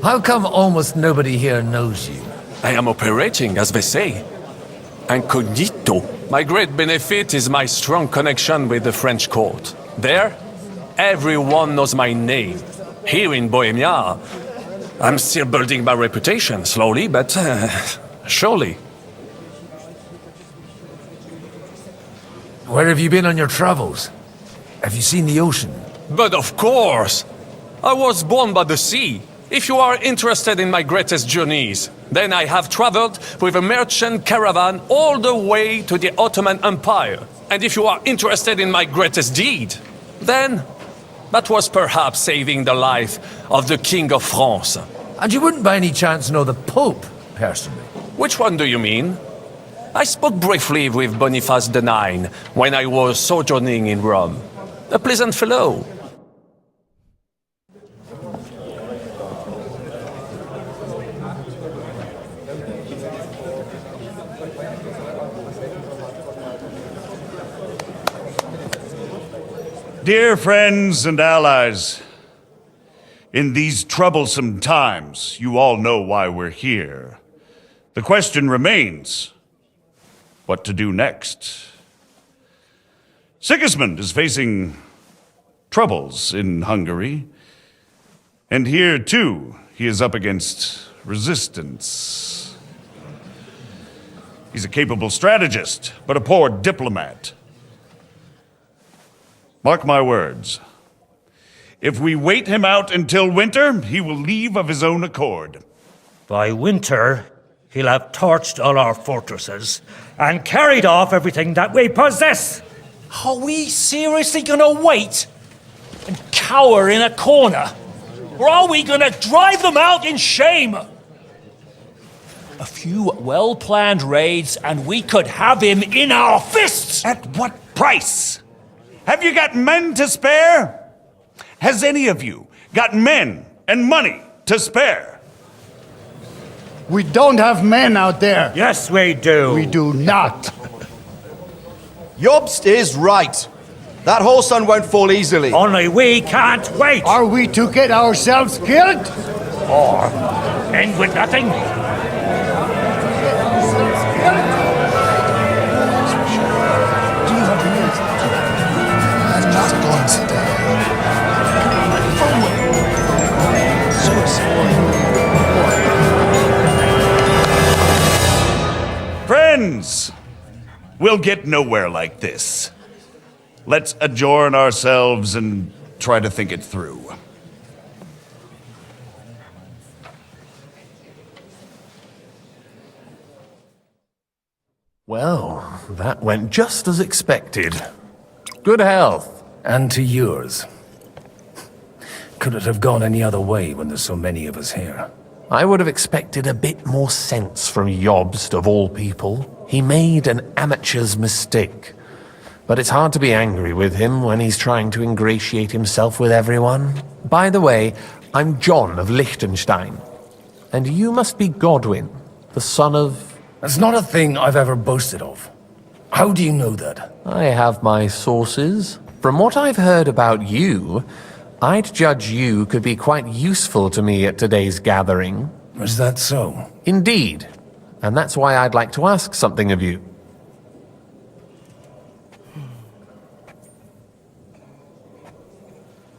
How come almost nobody here knows you? I am operating, as they say. Incognito. My great benefit is my strong connection with the French court. There, everyone knows my name. Here in Bohemia, I'm still building my reputation, slowly, but surely. Where have you been on your travels? Have you seen the ocean? But of course! I was born by the sea. If you are interested in my greatest journeys, then I have traveled with a merchant caravan all the way to the Ottoman Empire. And if you are interested in my greatest deed, then that was perhaps saving the life of the King of France. And you wouldn't by any chance know the Pope, personally? Which one do you mean? I spoke briefly with Boniface IX when I was sojourning in Rome. A pleasant fellow. Dear friends and allies, in these troublesome times, you all know why we're here. The question remains, what to do next? Sigismund is facing troubles in Hungary, and here too, he is up against resistance. He's a capable strategist, but a poor diplomat. Mark my words. If we wait him out until winter, he will leave of his own accord. By winter, he'll have torched all our fortresses and carried off everything that we possess. Are we seriously gonna wait and cower in a corner? Or are we gonna drive them out in shame? A few well-planned raids and we could have him in our fists! At what price? Have you got men to spare? Has any of you got men and money to spare? We don't have men out there. Yes, we do. We do not. Jobst is right. That whoreson won't fall easily. Only we can't wait. Are we to get ourselves killed? Or end with nothing? Friends, we'll get nowhere like this. Let's adjourn ourselves and try to think it through. Well, that went just as expected. Good health. And to yours. Could it have gone any other way when there's so many of us here? I would have expected a bit more sense from Jobst, of all people. He made an amateur's mistake. But it's hard to be angry with him when he's trying to ingratiate himself with everyone. By the way, I'm John of Liechtenstein. And you must be Godwin, the son of... That's not a thing I've ever boasted of. How do you know that? I have my sources. From what I've heard about you, I'd judge you could be quite useful to me at today's gathering. Is that so? Indeed. And that's why I'd like to ask something of you.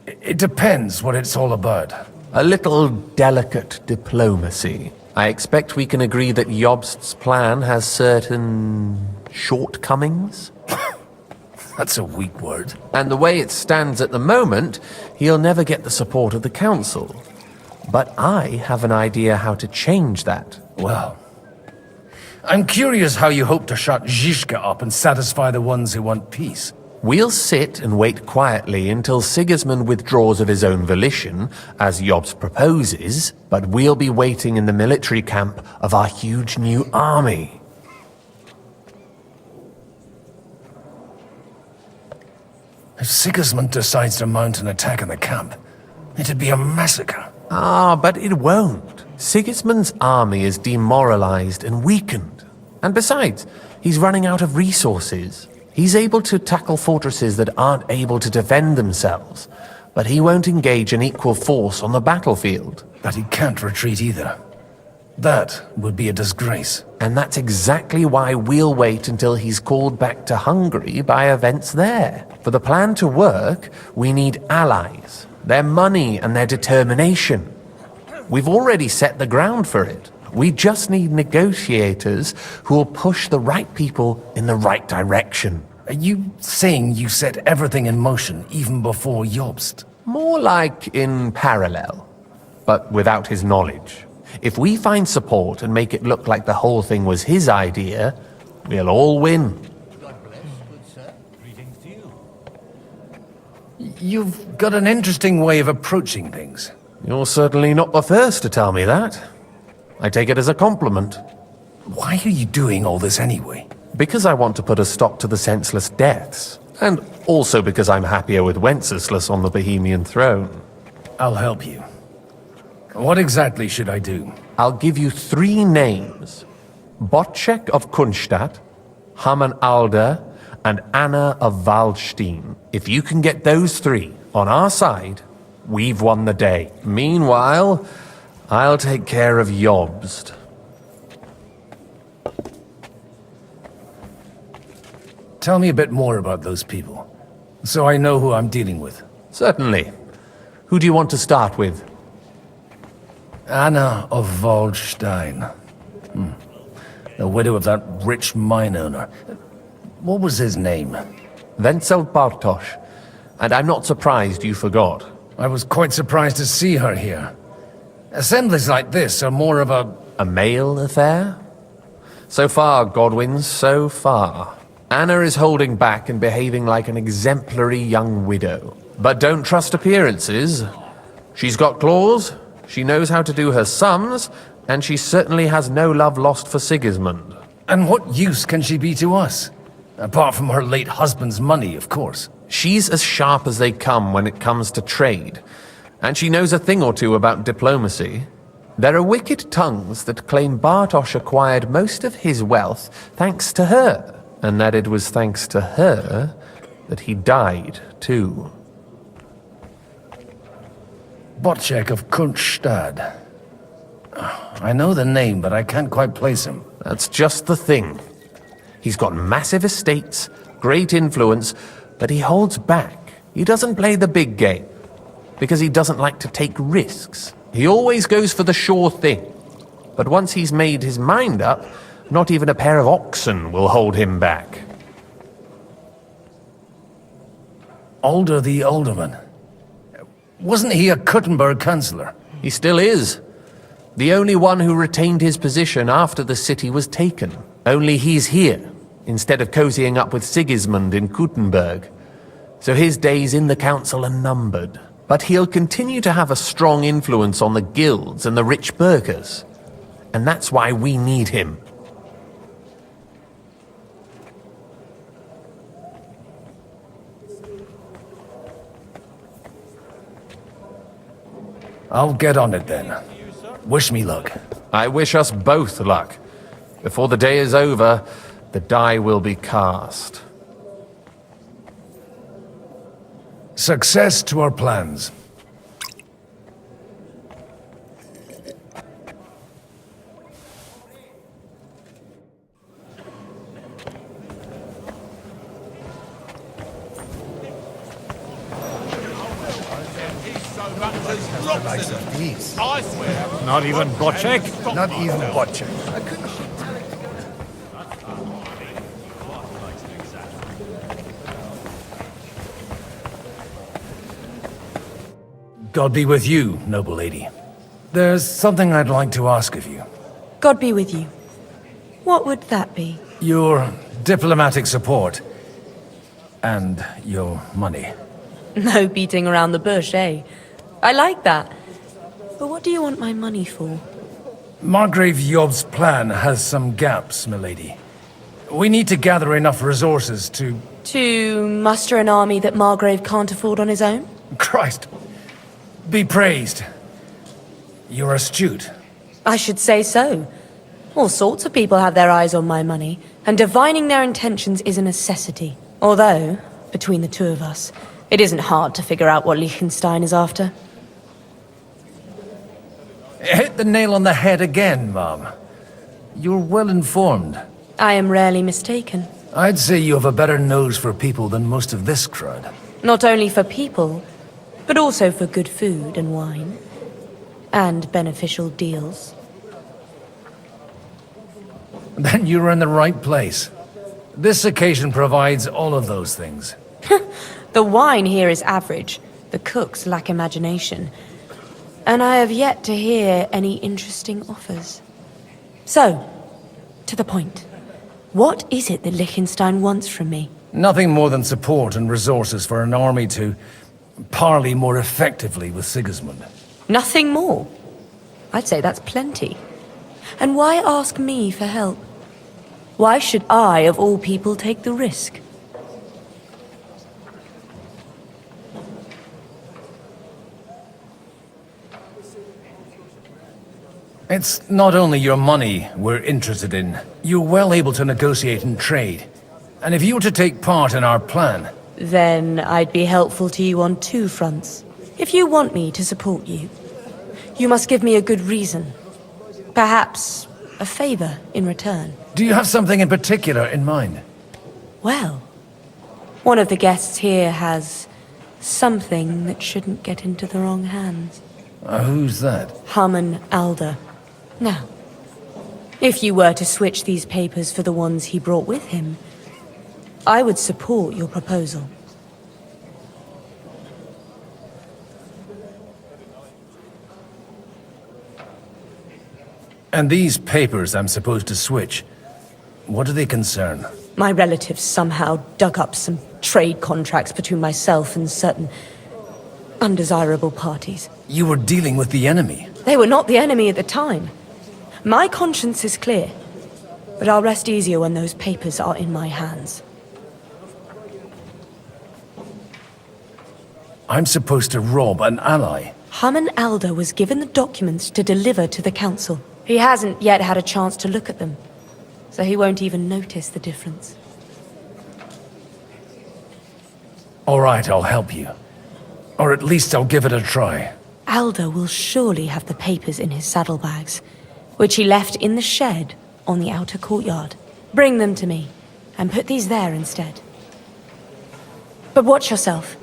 It depends what it's all about. A little delicate diplomacy. I expect we can agree that Jobst's plan has certain shortcomings? That's a weak word. And the way it stands at the moment, he'll never get the support of the council. But I have an idea how to change that. Well, I'm curious how you hope to shut Zizka up and satisfy the ones who want peace. We'll sit and wait quietly until Sigismund withdraws of his own volition, as Jobst proposes, but we'll be waiting in the military camp of our huge new army. If Sigismund decides to mount an attack on the camp, it'd be a massacre. Ah, but it won't. Sigismund's army is demoralized and weakened. And besides, he's running out of resources. He's able to tackle fortresses that aren't able to defend themselves, but he won't engage in equal force on the battlefield. But he can't retreat either. That would be a disgrace. And that's exactly why we'll wait until he's called back to Hungary by events there. For the plan to work, we need allies, their money and their determination. We've already set the ground for it. We just need negotiators who will push the right people in the right direction. Are you saying you set everything in motion even before Jobst? More like in parallel, but without his knowledge. If we find support and make it look like the whole thing was his idea, we'll all win. You've got an interesting way of approaching things. You're certainly not the first to tell me that. I take it as a compliment. Why are you doing all this anyway? Because I want to put a stop to the senseless deaths. And also because I'm happier with Wenceslas on the Bohemian throne. I'll help you. What exactly should I do? I'll give you 3 names. Botchek of Kunstadt, Hamann Alder, and Anna of Waldstein. If you can get those 3 on our side, we've won the day. Meanwhile, I'll take care of Jobst. Tell me a bit more about those people, so I know who I'm dealing with. Certainly. Who do you want to start with? Anna of Waldstein. The widow of that rich mine owner. What was his name? Wenzel Bartosz. And I'm not surprised you forgot. I was quite surprised to see her here. Assemblies like this are more of a male affair? So far, Godwin, so far. Anna is holding back and behaving like an exemplary young widow. But don't trust appearances. She's got claws, she knows how to do her sums, and she certainly has no love lost for Sigismund. And what use can she be to us? Apart from her late husband's money, of course. She's as sharp as they come when it comes to trade. And she knows a thing or two about diplomacy. There are wicked tongues that claim Bartosz acquired most of his wealth thanks to her, and that it was thanks to her that he died, too. Botchek of Kunstadt. I know the name, but I can't quite place him. That's just the thing. He's got massive estates, great influence, but he holds back. He doesn't play the big game, because he doesn't like to take risks. He always goes for the sure thing. But once he's made his mind up, not even a pair of oxen will hold him back. Alder the Alderman. Wasn't he a Kuttenberg councillor? He still is. The only one who retained his position after the city was taken. Only he's here, instead of cozying up with Sigismund in Kuttenberg. So his days in the council are numbered. But he'll continue to have a strong influence on the guilds and the rich burghers. And that's why we need him. I'll get on it then. Wish me luck. I wish us both luck. Before the day is over, the die will be cast. Success to our plans. the likes of these. I swear. Not even Bocek? Not even Bocek. God be with you, noble lady. There's something I'd like to ask of you. God be with you. What would that be? Your diplomatic support. And your money. No beating around the bush, eh? I like that. But what do you want my money for? Margrave Yob's plan has some gaps, milady. We need to gather enough resources to... To muster an army that Margrave can't afford on his own? Christ! Be praised. You're astute. I should say so. All sorts of people have their eyes on my money, and divining their intentions is a necessity. Although, between the two of us, it isn't hard to figure out what Liechtenstein is after. Hit the nail on the head again, Mom. You're well informed. I am rarely mistaken. I'd say you have a better nose for people than most of this crowd. Not only for people, but also for good food and wine. And beneficial deals. Then you're in the right place. This occasion provides all of those things. The wine here is average. The cooks lack imagination. And I have yet to hear any interesting offers. So, to the point. What is it that Liechtenstein wants from me? Nothing more than support and resources for an army to parley more effectively with Sigismund. Nothing more? I'd say that's plenty. And why ask me for help? Why should I, of all people, take the risk? It's not only your money we're interested in. You're well able to negotiate and trade. And if you were to take part in our plan... Then I'd be helpful to you on two fronts. If you want me to support you, you must give me a good reason. Perhaps a favor in return. Do you have something in particular in mind? Well, one of the guests here has something that shouldn't get into the wrong hands. Who's that? Haman Alder. Now, if you were to switch these papers for the ones he brought with him, I would support your proposal. And these papers I'm supposed to switch, what do they concern? My relatives somehow dug up some trade contracts between myself and certain undesirable parties. You were dealing with the enemy. They were not the enemy at the time. My conscience is clear, but I'll rest easier when those papers are in my hands. I'm supposed to rob an ally. Haman Alder was given the documents to deliver to the council. He hasn't yet had a chance to look at them, so he won't even notice the difference. All right, I'll help you. Or at least I'll give it a try. Alder will surely have the papers in his saddlebags, which he left in the shed on the outer courtyard. Bring them to me, and put these there instead. But watch yourself.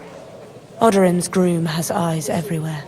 Odorin's groom has eyes everywhere.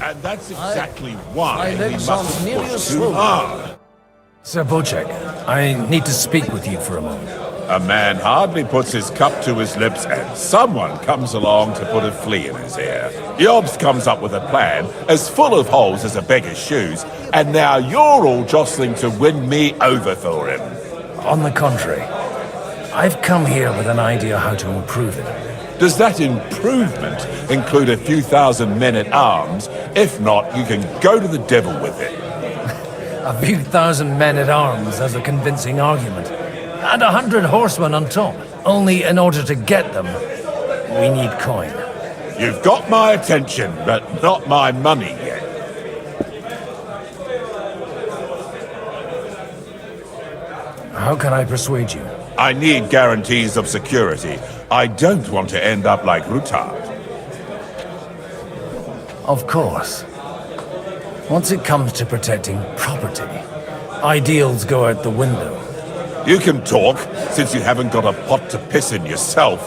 And that's exactly why my we legs aren't mustn't nearly push as too swollen. hard. Sir Bocek, I need to speak with you for a moment. A man hardly puts his cup to his lips and someone comes along to put a flea in his ear. Jobst comes up with a plan as full of holes as a beggar's shoes, and now you're all jostling to win me over for him. On the contrary, I've come here with an idea how to improve it. Does that improvement include a few thousand men-at-arms? If not, you can go to the devil with it. A few thousand men-at-arms as a convincing argument. And 100 horsemen on top. Only in order to get them, we need coin. You've got my attention, but not my money yet. How can I persuade you? I need guarantees of security. I don't want to end up like Rutard. Of course. Once it comes to protecting property, ideals go out the window. You can talk, since you haven't got a pot to piss in yourself.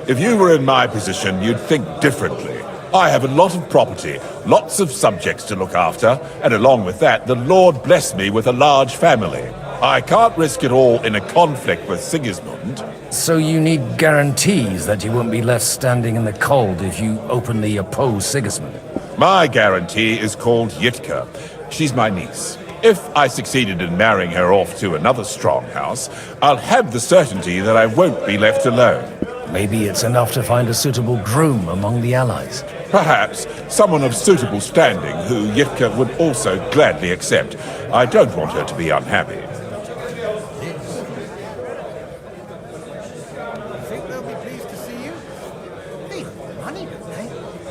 If you were in my position, you'd think differently. I have a lot of property, lots of subjects to look after, and along with that, the Lord blessed me with a large family. I can't risk it all in a conflict with Sigismund. So you need guarantees that you won't be left standing in the cold if you openly oppose Sigismund? My guarantee is called Yitka. She's my niece. If I succeeded in marrying her off to another strong house, I'll have the certainty that I won't be left alone. Maybe it's enough to find a suitable groom among the allies. Perhaps someone of suitable standing who Yitka would also gladly accept. I don't want her to be unhappy.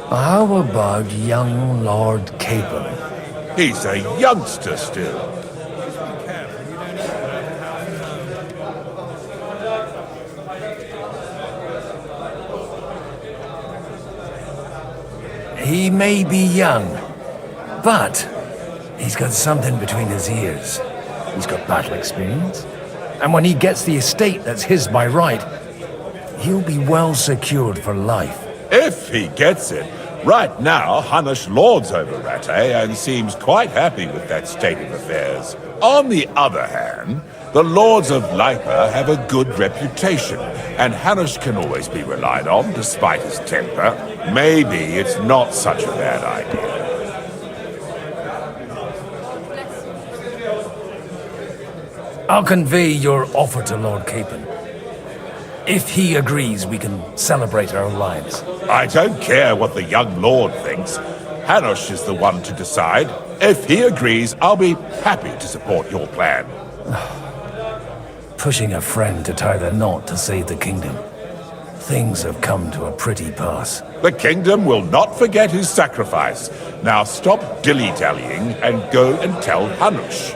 How about young Lord Capon? He's a youngster still. He may be young, but he's got something between his ears. He's got battle experience. And when he gets the estate that's his by right, he'll be well secured for life. If he gets it. Right now, Hanush lords over Rattay and seems quite happy with that state of affairs. On the other hand, the lords of Lipa have a good reputation, and Hanush can always be relied on despite his temper. Maybe it's not such a bad idea. I'll convey your offer to Lord Capon. If he agrees, we can celebrate our lives. I don't care what the young lord thinks. Hanush is the one to decide. If he agrees, I'll be happy to support your plan. Pushing a friend to tie the knot to save the kingdom. Things have come to a pretty pass. The kingdom will not forget his sacrifice. Now stop dilly-dallying and go and tell Hanush.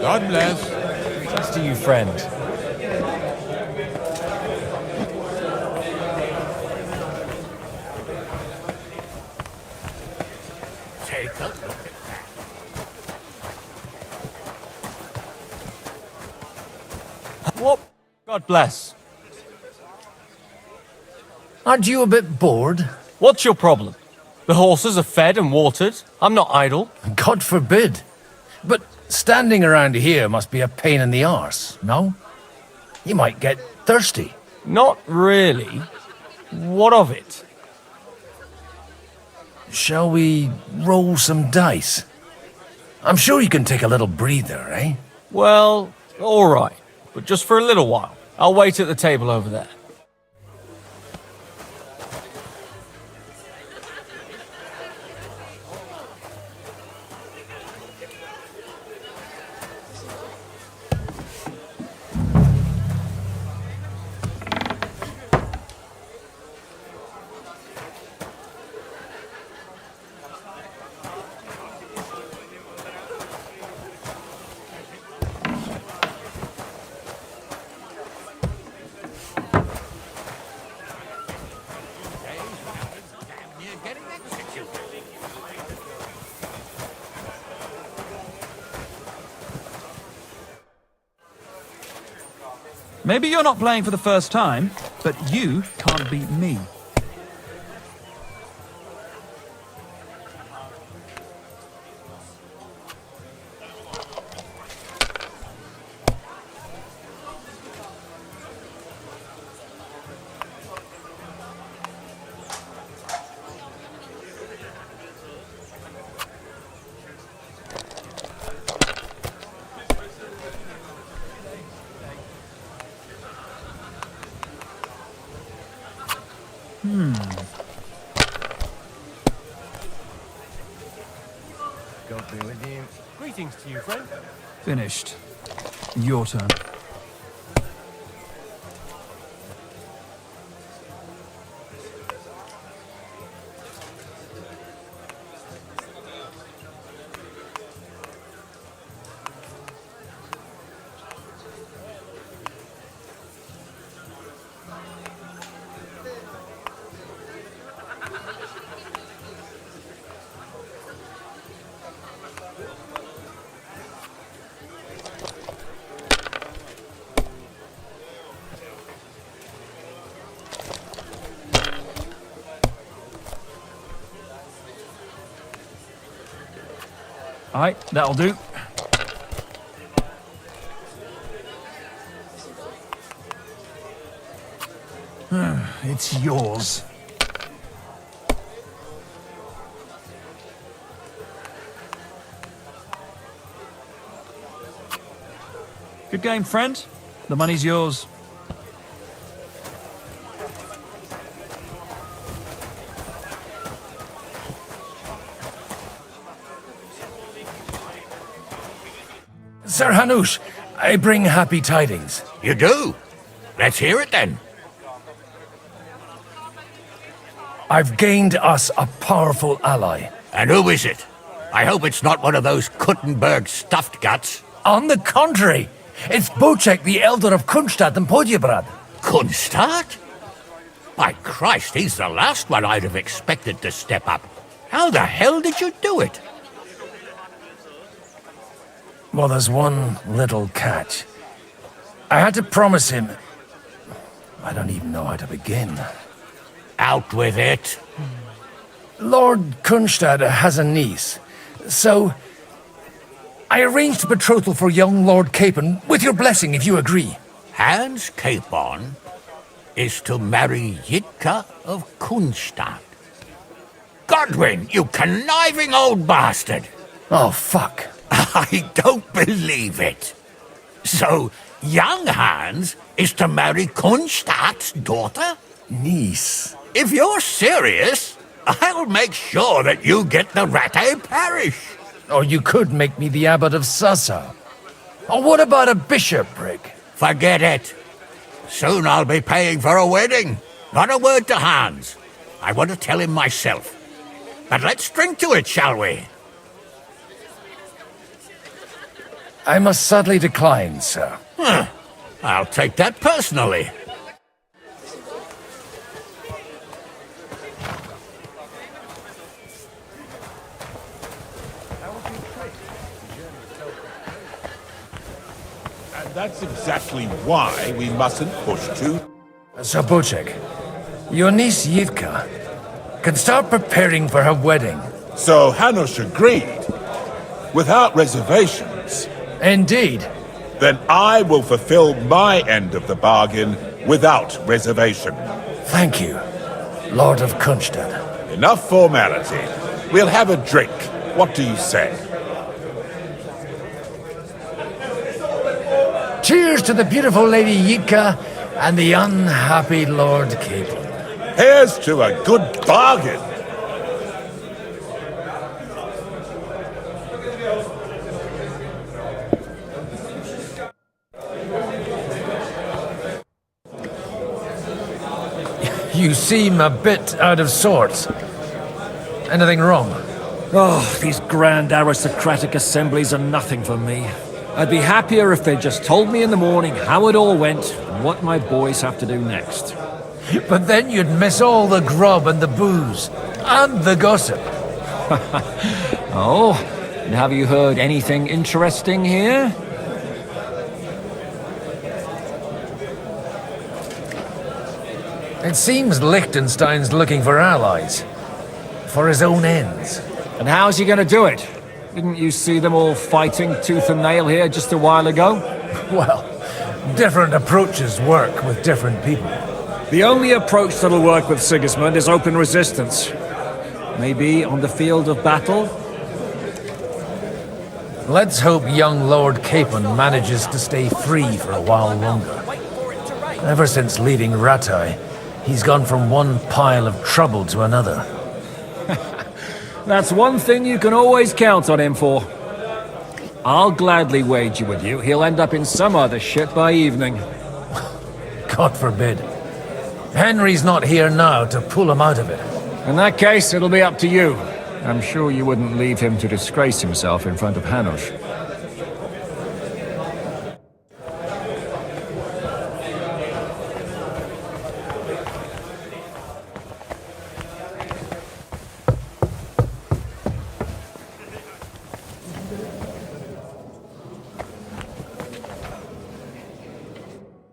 God bless. Greetings to you, friend. Take a look at that. What? God bless. Aren't you a bit bored? What's your problem? The horses are fed and watered. I'm not idle. God forbid. But standing around here must be a pain in the arse, no? You might get thirsty. Not really. What of it? Shall we roll some dice? I'm sure you can take a little breather, eh? Well, all right. But just for a little while. I'll wait at the table over there. Maybe you're not playing for the first time, but you can't beat me. Greetings to you, friend. Finished. Your turn. Alright, that'll do. It's yours. Good game, friend. The money's yours. Sir Hanush, I bring happy tidings. You do? Let's hear it then. I've gained us a powerful ally. And who is it? I hope it's not one of those Kuttenberg stuffed guts. On the contrary, it's Bocek, the Elder of Kunstadt and Podjebrad. Kunstadt? By Christ, he's the last one I'd have expected to step up. How the hell did you do it? Well, there's one little catch. I had to promise him... I don't even know how to begin. Out with it. Lord Kunstad has a niece, so... I arranged a betrothal for young Lord Capon, with your blessing if you agree. Hans Capon is to marry Yitka of Kunstadt. Godwin, you conniving old bastard! Oh, fuck. I don't believe it. So, young Hans is to marry Kunstadt's daughter? Niece. If you're serious, I'll make sure that you get the Rattay parish. Or you could make me the abbot of Sassa. Or what about a bishopric? Forget it. Soon I'll be paying for a wedding. Not a word to Hans. I want to tell him myself. But let's drink to it, shall we? I must sadly decline, sir. I'll take that personally. And that's exactly why we mustn't push too... Sir Bocek, your niece Yitka can start preparing for her wedding. So Hanush agreed, without reservations. Indeed. Then I will fulfill my end of the bargain without reservation. Thank you, Lord of Kunstad. Enough formality. We'll have a drink. What do you say? Cheers to the beautiful Lady Yitka and the unhappy Lord Capon. Here's to a good bargain. You seem a bit out of sorts. Anything wrong? Oh, these grand aristocratic assemblies are nothing for me. I'd be happier if they just told me in the morning how it all went and what my boys have to do next. But then you'd miss all the grub and the booze, and the gossip. Oh, and have you heard anything interesting here? It seems Liechtenstein's looking for allies. For his own ends. And how's he gonna do it? Didn't you see them all fighting tooth and nail here just a while ago? Well, different approaches work with different people. The only approach that'll work with Sigismund is open resistance. Maybe on the field of battle? Let's hope young Lord Capon manages to stay free for a while longer. Ever since leaving Rattay, he's gone from one pile of trouble to another. That's one thing you can always count on him for. I'll gladly wager with you he'll end up in some other shit by evening. God forbid. Henry's not here now to pull him out of it. In that case, it'll be up to you. I'm sure you wouldn't leave him to disgrace himself in front of Hanush.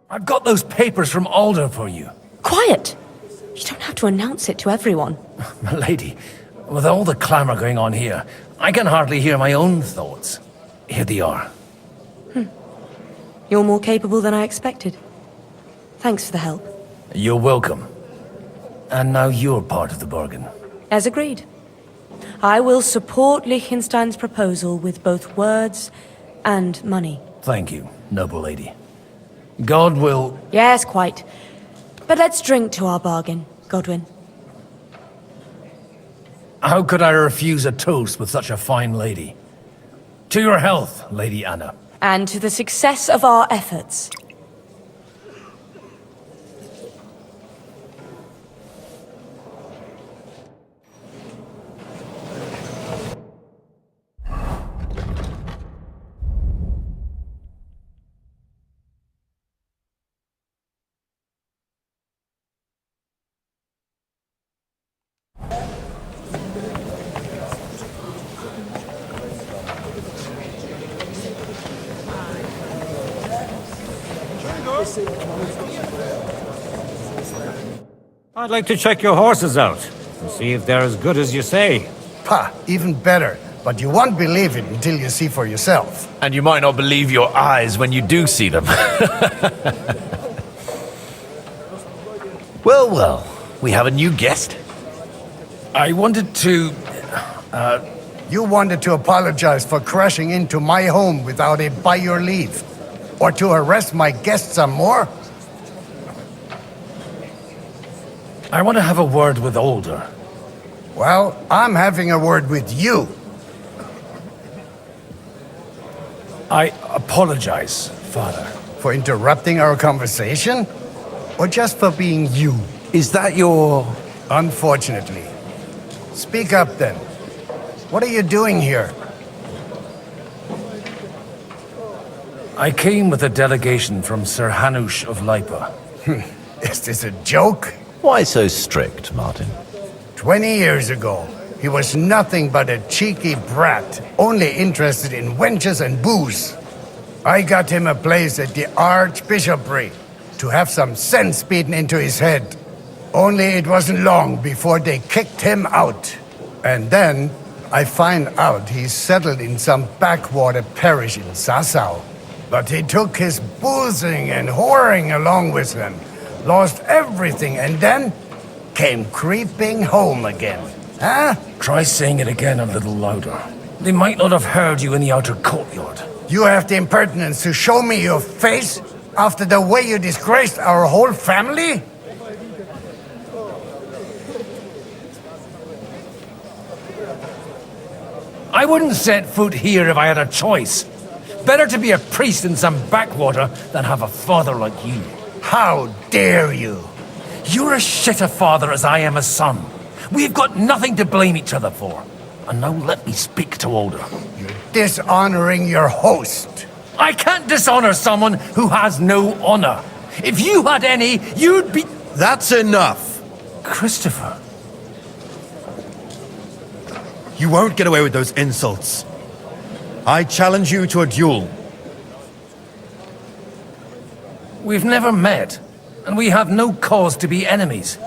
I've got those papers from Alder for you. Quiet! You don't have to announce it to everyone. Milady, with all the clamor going on here, I can hardly hear my own thoughts. Here they are. You're more capable than I expected. Thanks for the help. You're welcome. And now you're part of the bargain. As agreed. I will support Liechtenstein's proposal with both words and money. Thank you, noble lady. God will... Yes, quite. But let's drink to our bargain, Godwin. How could I refuse a toast with such a fine lady? To your health, Lady Anna. And to the success of our efforts. I'd like to check your horses out and see if they're as good as you say. Ha, even better. But you won't believe it until you see for yourself. And you might not believe your eyes when you do see them. Well, well, we have a new guest. I wanted to... You wanted to apologize for crashing into my home without it by your leave. Or to arrest my guests some more? I want to have a word with Alder. Well, I'm having a word with you. I apologize, Father. For interrupting our conversation? Or just for being you? Is that your... Unfortunately. Speak up then. What are you doing here? I came with a delegation from Sir Hanush of Lipa. Is this a joke? Why so strict, Martin? 20 years ago, he was nothing but a cheeky brat, only interested in wenches and booze. I got him a place at the Archbishopric to have some sense beaten into his head. Only it wasn't long before they kicked him out. And then I find out he's settled in some backwater parish in Sassau. But he took his boozing and whoring along with him, lost everything, and then came creeping home again. Huh? Try saying it again a little louder. They might not have heard you in the outer courtyard. You have the impertinence to show me your face after the way you disgraced our whole family? I wouldn't set foot here if I had a choice. Better to be a priest in some backwater than have a father like you. How dare you? You're as shit a father as I am a son. We've got nothing to blame each other for. And now let me speak to Alder. You're dishonoring your host. I can't dishonor someone who has no honor. If you had any, you'd be... That's enough. Christopher. You won't get away with those insults. I challenge you to a duel. We've never met, and we have no cause to be enemies.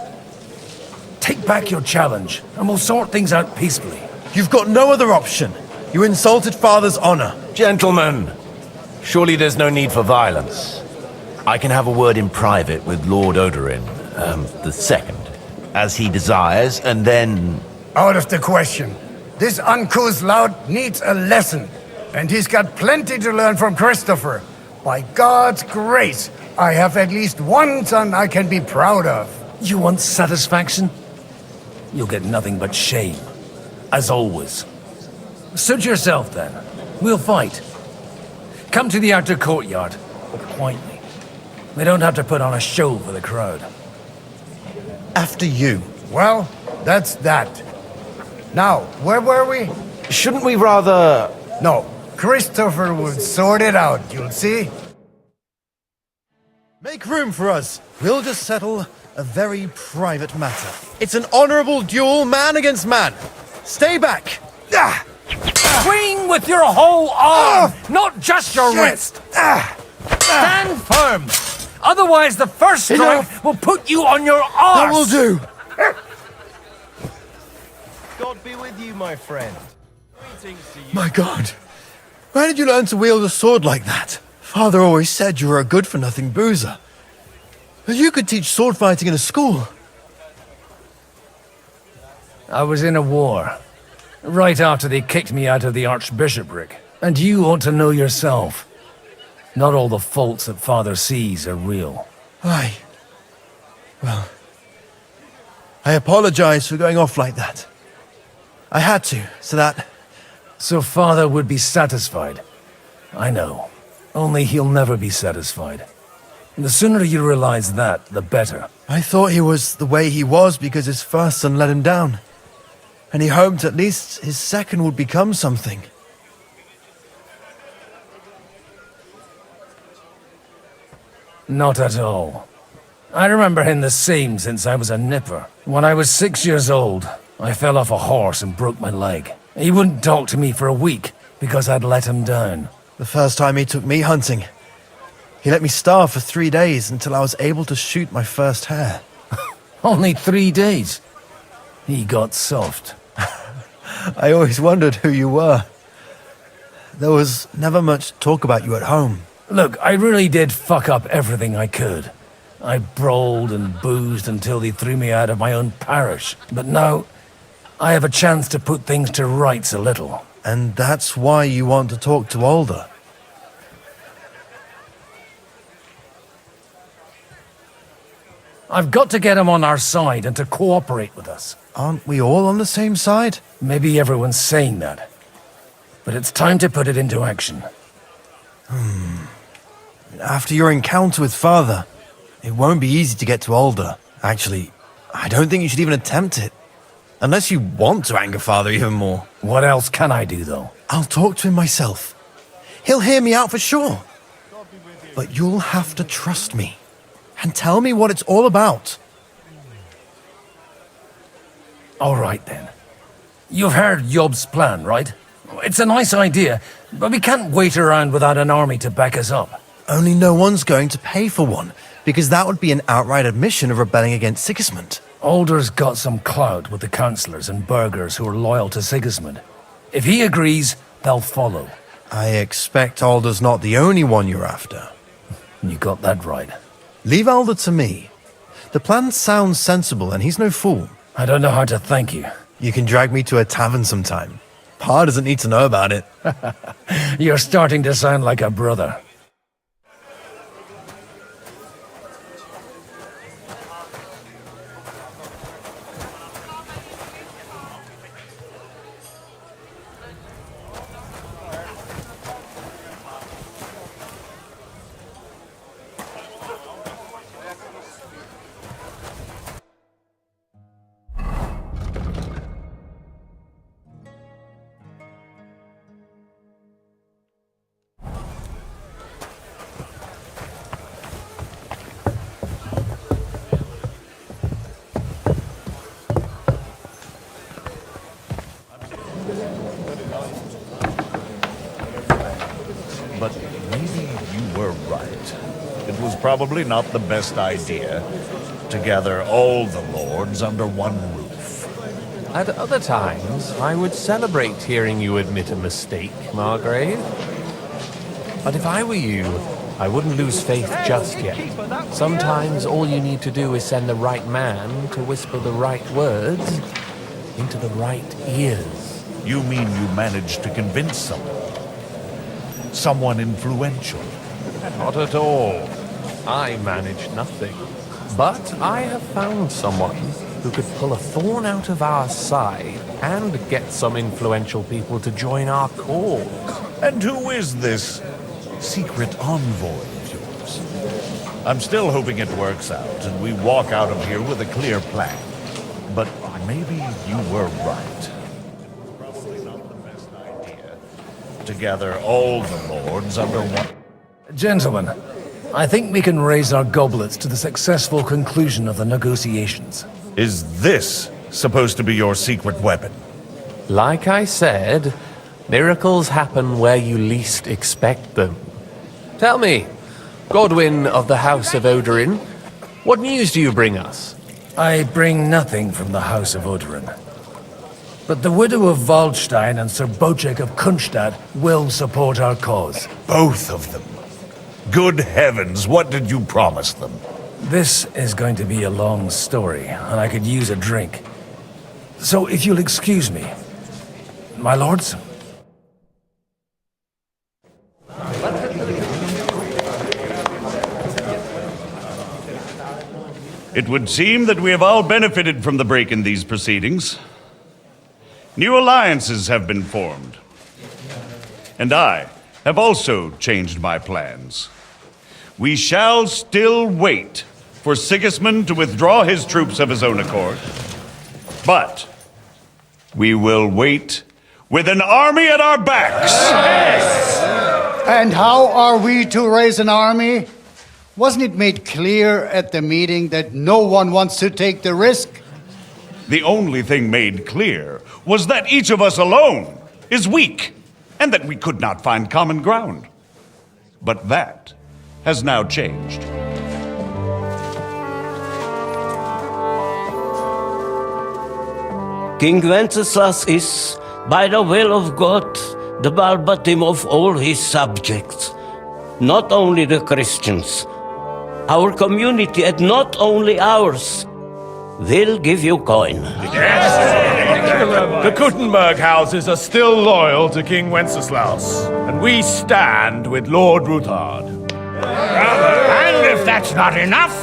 Take back your challenge, and we'll sort things out peacefully. You've got no other option. You insulted Father's honor. Gentlemen, surely there's no need for violence. I can have a word in private with Lord Odorin, the second, as he desires, and then... Out of the question. This uncouth lout needs a lesson, and he's got plenty to learn from Christopher. By God's grace, I have at least one son I can be proud of. You want satisfaction? You'll get nothing but shame, as always. Suit yourself, then. We'll fight. Come to the outer courtyard, quietly. We don't have to put on a show for the crowd. After you. Well, that's that. Now, where were we? Shouldn't we rather... No, Christopher will sort it out, you'll see. Make room for us. We'll just settle a very private matter. It's an honorable duel, man against man. Stay back. Swing with your whole arm, not just your wrist. Stand firm. Otherwise, the first strike will put you on your arse. That will do. God be with you, my friend. My God. Where did you learn to wield a sword like that? Father always said you were a good-for-nothing boozer. But you could teach sword fighting in a school. I was in a war. Right after they kicked me out of the archbishopric. And you ought to know yourself. Not all the faults that Father sees are real. Aye. Well, I apologize for going off like that. I had to, so that... So Father would be satisfied. I know. Only he'll never be satisfied. The sooner you realize that, the better. I thought he was the way he was because his first son let him down. And he hoped at least his second would become something. Not at all. I remember him the same since I was a nipper. When I was 6 years old, I fell off a horse and broke my leg. He wouldn't talk to me for a week because I'd let him down. The first time he took me hunting, he let me starve for 3 days until I was able to shoot my first hare. Only 3 days? He got soft. I always wondered who you were. There was never much talk about you at home. Look, I really did fuck up everything I could. I brawled and boozed until they threw me out of my own parish. But now, I have a chance to put things to rights a little. And that's why you want to talk to Alder. I've got to get him on our side and to cooperate with us. Aren't we all on the same side? Maybe everyone's saying that. But it's time to put it into action. After your encounter with Father, it won't be easy to get to Alder. Actually, I don't think you should even attempt it. Unless you want to anger Father even more. What else can I do, though? I'll talk to him myself. He'll hear me out for sure. But you'll have to trust me. And tell me what it's all about. All right, then. You've heard Yob's plan, right? It's a nice idea, but we can't wait around without an army to back us up. Only no one's going to pay for one, because that would be an outright admission of rebelling against Sigismund. Alder's got some clout with the councillors and burghers who are loyal to Sigismund. If he agrees, they'll follow. I expect Alder's not the only one you're after. You got that right. Leave Alder to me. The plan sounds sensible, and he's no fool. I don't know how to thank you. You can drag me to a tavern sometime. Pa doesn't need to know about it. You're starting to sound like a brother. But maybe you were right. It was probably not the best idea to gather all the lords under one roof. At other times, I would celebrate hearing you admit a mistake, Margrave. But if I were you, I wouldn't lose faith just yet. Sometimes all you need to do is send the right man to whisper the right words into the right ears. You mean you managed to convince someone? Someone influential? Not at all. I manage nothing. But I have found someone who could pull a thorn out of our side and get some influential people to join our cause. And who is this secret envoy of yours. I'm still hoping it works out and we walk out of here with a clear plan. But maybe you were right. Probably not the best idea to gather all the lords under one. Gentlemen, I think we can raise our goblets to the successful conclusion of the negotiations. Is this supposed to be your secret weapon? Like I said, miracles happen where you least expect them. Tell me, Godwin of the House of Odorin, what news do you bring us? I bring nothing from the House of Odorin. But the widow of Waldstein and Sir Bocek of Kunstadt will support our cause. Both of them. Good heavens, what did you promise them? This is going to be a long story, and I could use a drink. So if you'll excuse me, my lords? It would seem that we have all benefited from the break in these proceedings. New alliances have been formed. And I have also changed my plans. We shall still wait for Sigismund to withdraw his troops of his own accord. But we will wait with an army at our backs. And how are we to raise an army? Wasn't it made clear at the meeting that no one wants to take the risk? The only thing made clear was that each of us alone is weak, and that we could not find common ground. But that has now changed. King Wenceslas is, by the will of God, the balbatim of all his subjects. Not only the Christians, our community, and not only ours, will give you coin. The Kuttenberg houses are still loyal to King Wenceslaus, and we stand with Lord Ruthard. And if that's not enough,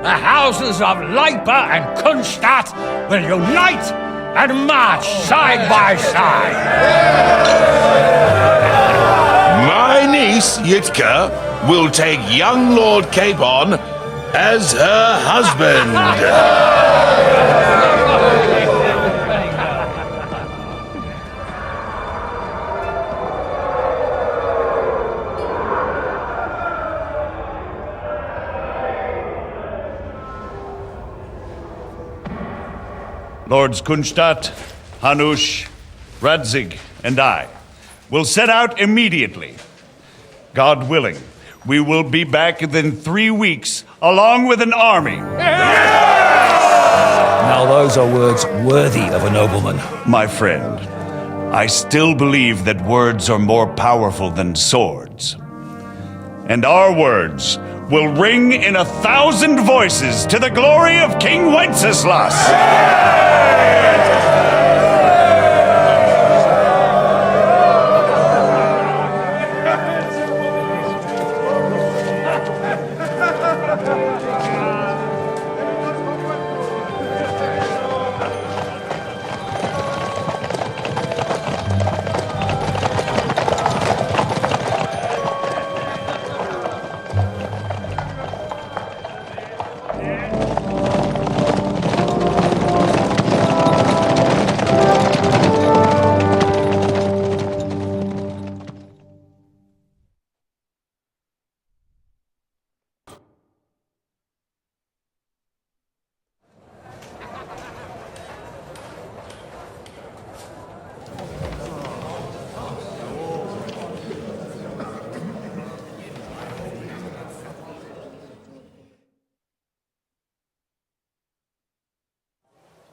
the houses of Leipa and Kunstadt will unite and march side by side. My niece, Yitka, will take young Lord Capon as her husband. Lords Kunstadt, Hanush, Radzig, and I will set out immediately. God willing, we will be back within 3 weeks, along with an army. Now those are words worthy of a nobleman. My friend, I still believe that words are more powerful than swords. And our words will ring in 1,000 voices to the glory of King Wenceslas.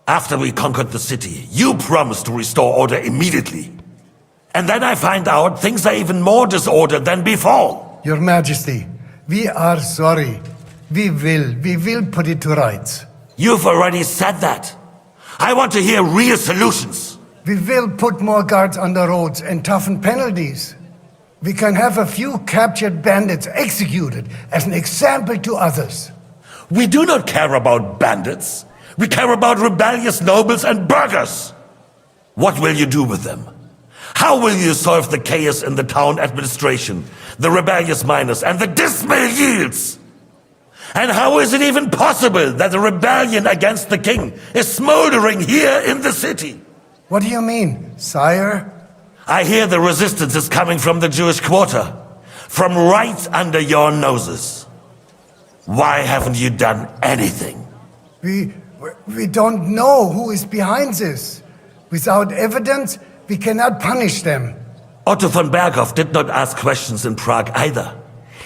After we conquered the city, you promised to restore order immediately. And then I find out things are even more disordered than before. Your Majesty, we are sorry. We will put it to rights. You've already said that. I want to hear real solutions. We will put more guards on the roads and toughen penalties. We can have a few captured bandits executed as an example to others. We do not care about bandits. We care about rebellious nobles and burghers. What will you do with them? How will you solve the chaos in the town administration, the rebellious miners, and the dismal yields? And how is it even possible that a rebellion against the king is smoldering here in the city? What do you mean, sire? I hear the resistance is coming from the Jewish quarter, from right under your noses. Why haven't you done anything? We don't know who is behind this. Without evidence, we cannot punish them. Otto von Berghoff did not ask questions in Prague either.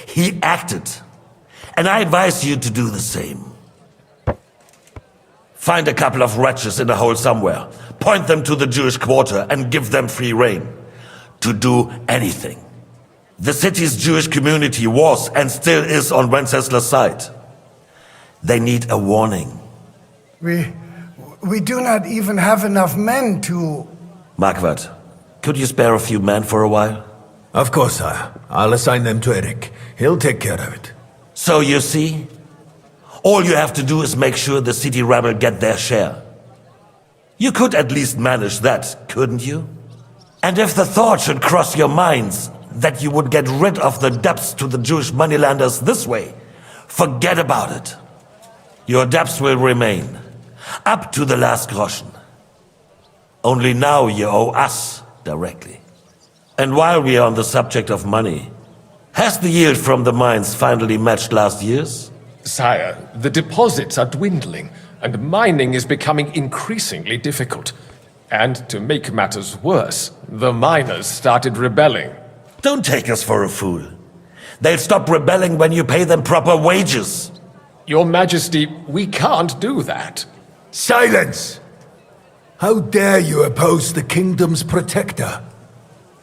He acted. And I advise you to do the same. Find a couple of wretches in a hole somewhere, point them to the Jewish quarter, and give them free rein to do anything. The city's Jewish community was and still is on Wencesla's side. They need a warning. We do not even have enough men to... Marquardt, could you spare a few men for a while? Of course, sire. I'll assign them to Eric. He'll take care of it. So you see, all you have to do is make sure the city rebel get their share. You could at least manage that, couldn't you? And if the thought should cross your minds that you would get rid of the debts to the Jewish moneylenders this way, forget about it. Your debts will remain, up to the last groschen. Only now you owe us directly. And while we are on the subject of money, has the yield from the mines finally matched last year's? Sire, the deposits are dwindling, and mining is becoming increasingly difficult. And to make matters worse, the miners started rebelling. Don't take us for a fool. They'll stop rebelling when you pay them proper wages. Your Majesty, we can't do that. Silence! How dare you oppose the kingdom's protector?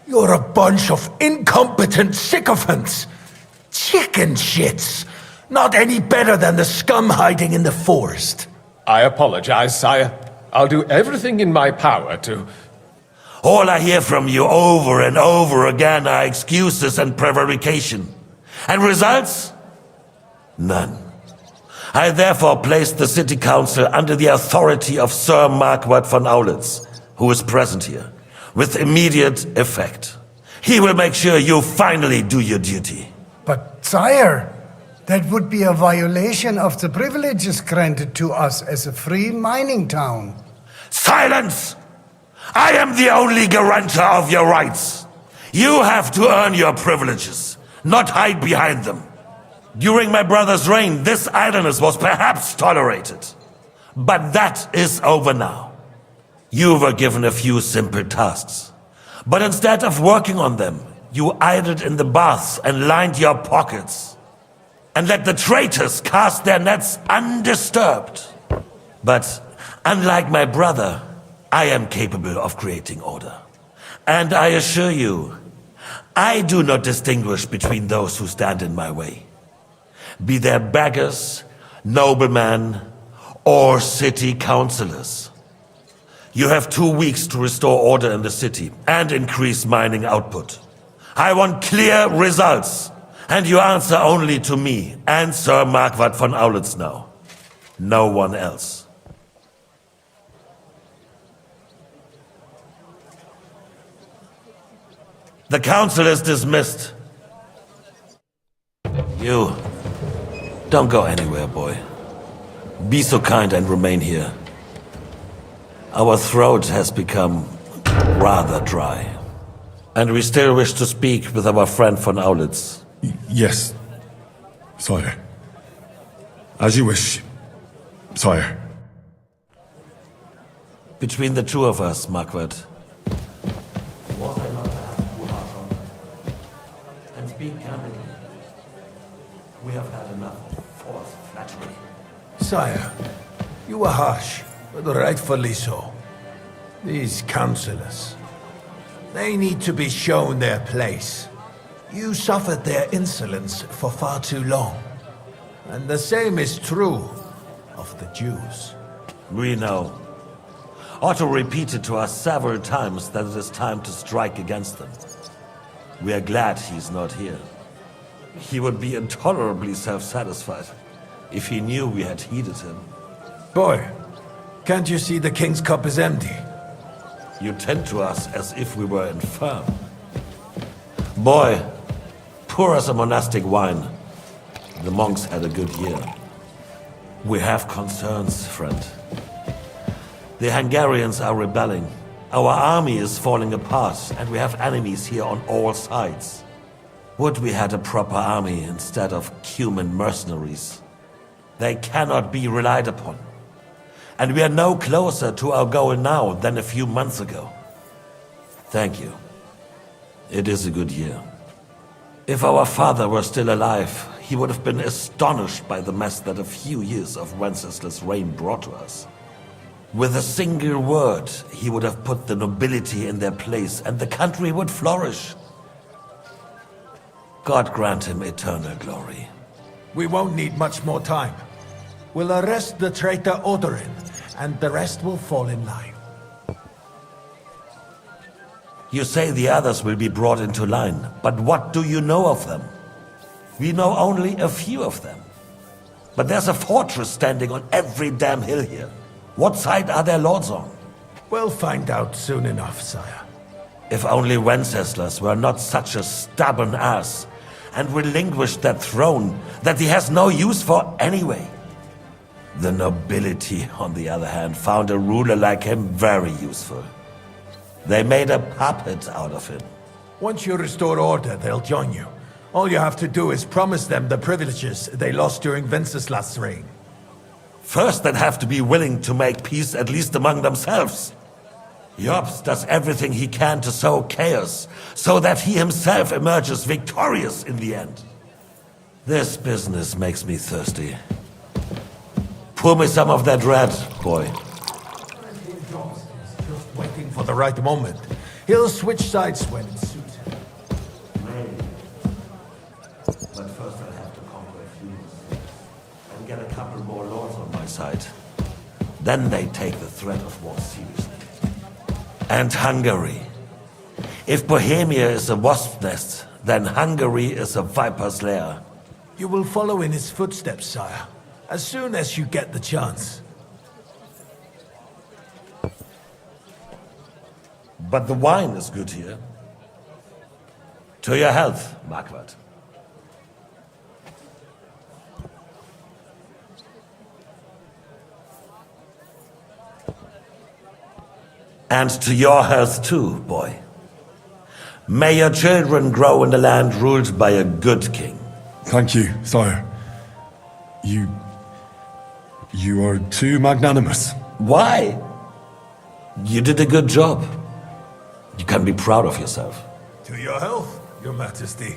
You're a bunch of incompetent sycophants! Chicken shits! Not any better than the scum hiding in the forest. I apologize, sire. I'll do everything in my power to... All I hear from you over and over again are excuses and prevarication. And results? None. I therefore placed the city council under the authority of Sir Marquardt von Aulitz, who is present here, with immediate effect. He will make sure you finally do your duty. But, sire, that would be a violation of the privileges granted to us as a free mining town. Silence! I am the only guarantor of your rights. You have to earn your privileges, not hide behind them. During my brother's reign, this idleness was perhaps tolerated. But that is over now. You were given a few simple tasks. But instead of working on them, you idled in the baths and lined your pockets. And let the traitors cast their nets undisturbed. But unlike my brother, I am capable of creating order. And I assure you, I do not distinguish between those who stand in my way. Be they beggars, noblemen, or city councillors. You have 2 weeks to restore order in the city and increase mining output. I want clear results, and you answer only to me and Sir Marquardt von Aulitz now. No one else. The council is dismissed. You, don't go anywhere, boy. Be so kind and remain here. Our throat has become rather dry. And we still wish to speak with our friend von Aulitz. Yes, sire. As you wish, sire. Between the two of us, Marquardt. And speak candidly. We have had enough of false flattery. Sire, you were harsh, but rightfully so. These councillors, they need to be shown their place. You suffered their insolence for far too long. And the same is true of the Jews. We know. Otto repeated to us several times that it is time to strike against them. We are glad he's not here. He would be intolerably self-satisfied if he knew we had heeded him. Boy, can't you see the king's cup is empty? You tend to us as if we were infirm. Boy, pour us a monastic wine. The monks had a good year. We have concerns, friend. The Hungarians are rebelling. Our army is falling apart, and we have enemies here on all sides. Would we had a proper army instead of human mercenaries. They cannot be relied upon. And we are no closer to our goal now than a few months ago. Thank you. It is a good year. If our father were still alive, he would have been astonished by the mess that a few years of Wenceslas' reign brought to us. With a single word, he would have put the nobility in their place, and the country would flourish. God grant him eternal glory. We won't need much more time. We'll arrest the traitor Odorin, and the rest will fall in line. You say the others will be brought into line, but what do you know of them? We know only a few of them. But there's a fortress standing on every damn hill here. What side are their lords on? We'll find out soon enough, sire. If only Wenceslas were not such a stubborn ass, and relinquished that throne that he has no use for anyway. The nobility, on the other hand, found a ruler like him very useful. They made a puppet out of him. Once you restore order, they'll join you. All you have to do is promise them the privileges they lost during Wenceslas' reign. First, they'd have to be willing to make peace at least among themselves. Jobst does everything he can to sow chaos, so that he himself emerges victorious in the end. This business makes me thirsty. Pour me some of that red, boy. Just waiting for the right moment. He'll switch sides when it suits him. But first I'll have to conquer a few and get a couple more lords on my side. Then they take the threat of war seriously. And Hungary. If Bohemia is a wasp's nest, then Hungary is a viper's lair. You will follow in his footsteps, sire, as soon as you get the chance. But the wine is good here. To your health, Marquardt. And to your health too, boy. May your children grow in a land ruled by a good king. Thank you, sire. You are too magnanimous. Why? You did a good job. You can be proud of yourself. To your health, your majesty.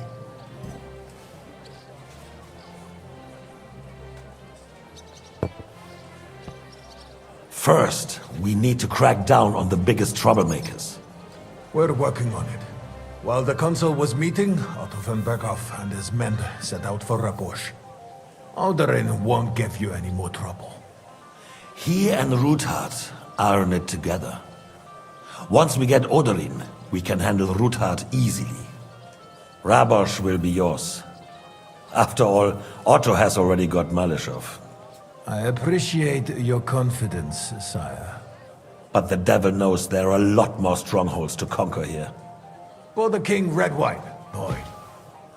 First, we need to crack down on the biggest troublemakers. We're working on it. While the consul was meeting, Otto von Berghoff and his men set out for Rabosch. Odorin won't give you any more trouble. He and Ruthard are in it together. Once we get Odorin, we can handle Ruthard easily. Rabosch will be yours. After all, Otto has already got Malishov. I appreciate your confidence, sire. But the devil knows there are a lot more strongholds to conquer here. For the king, red wine, boy.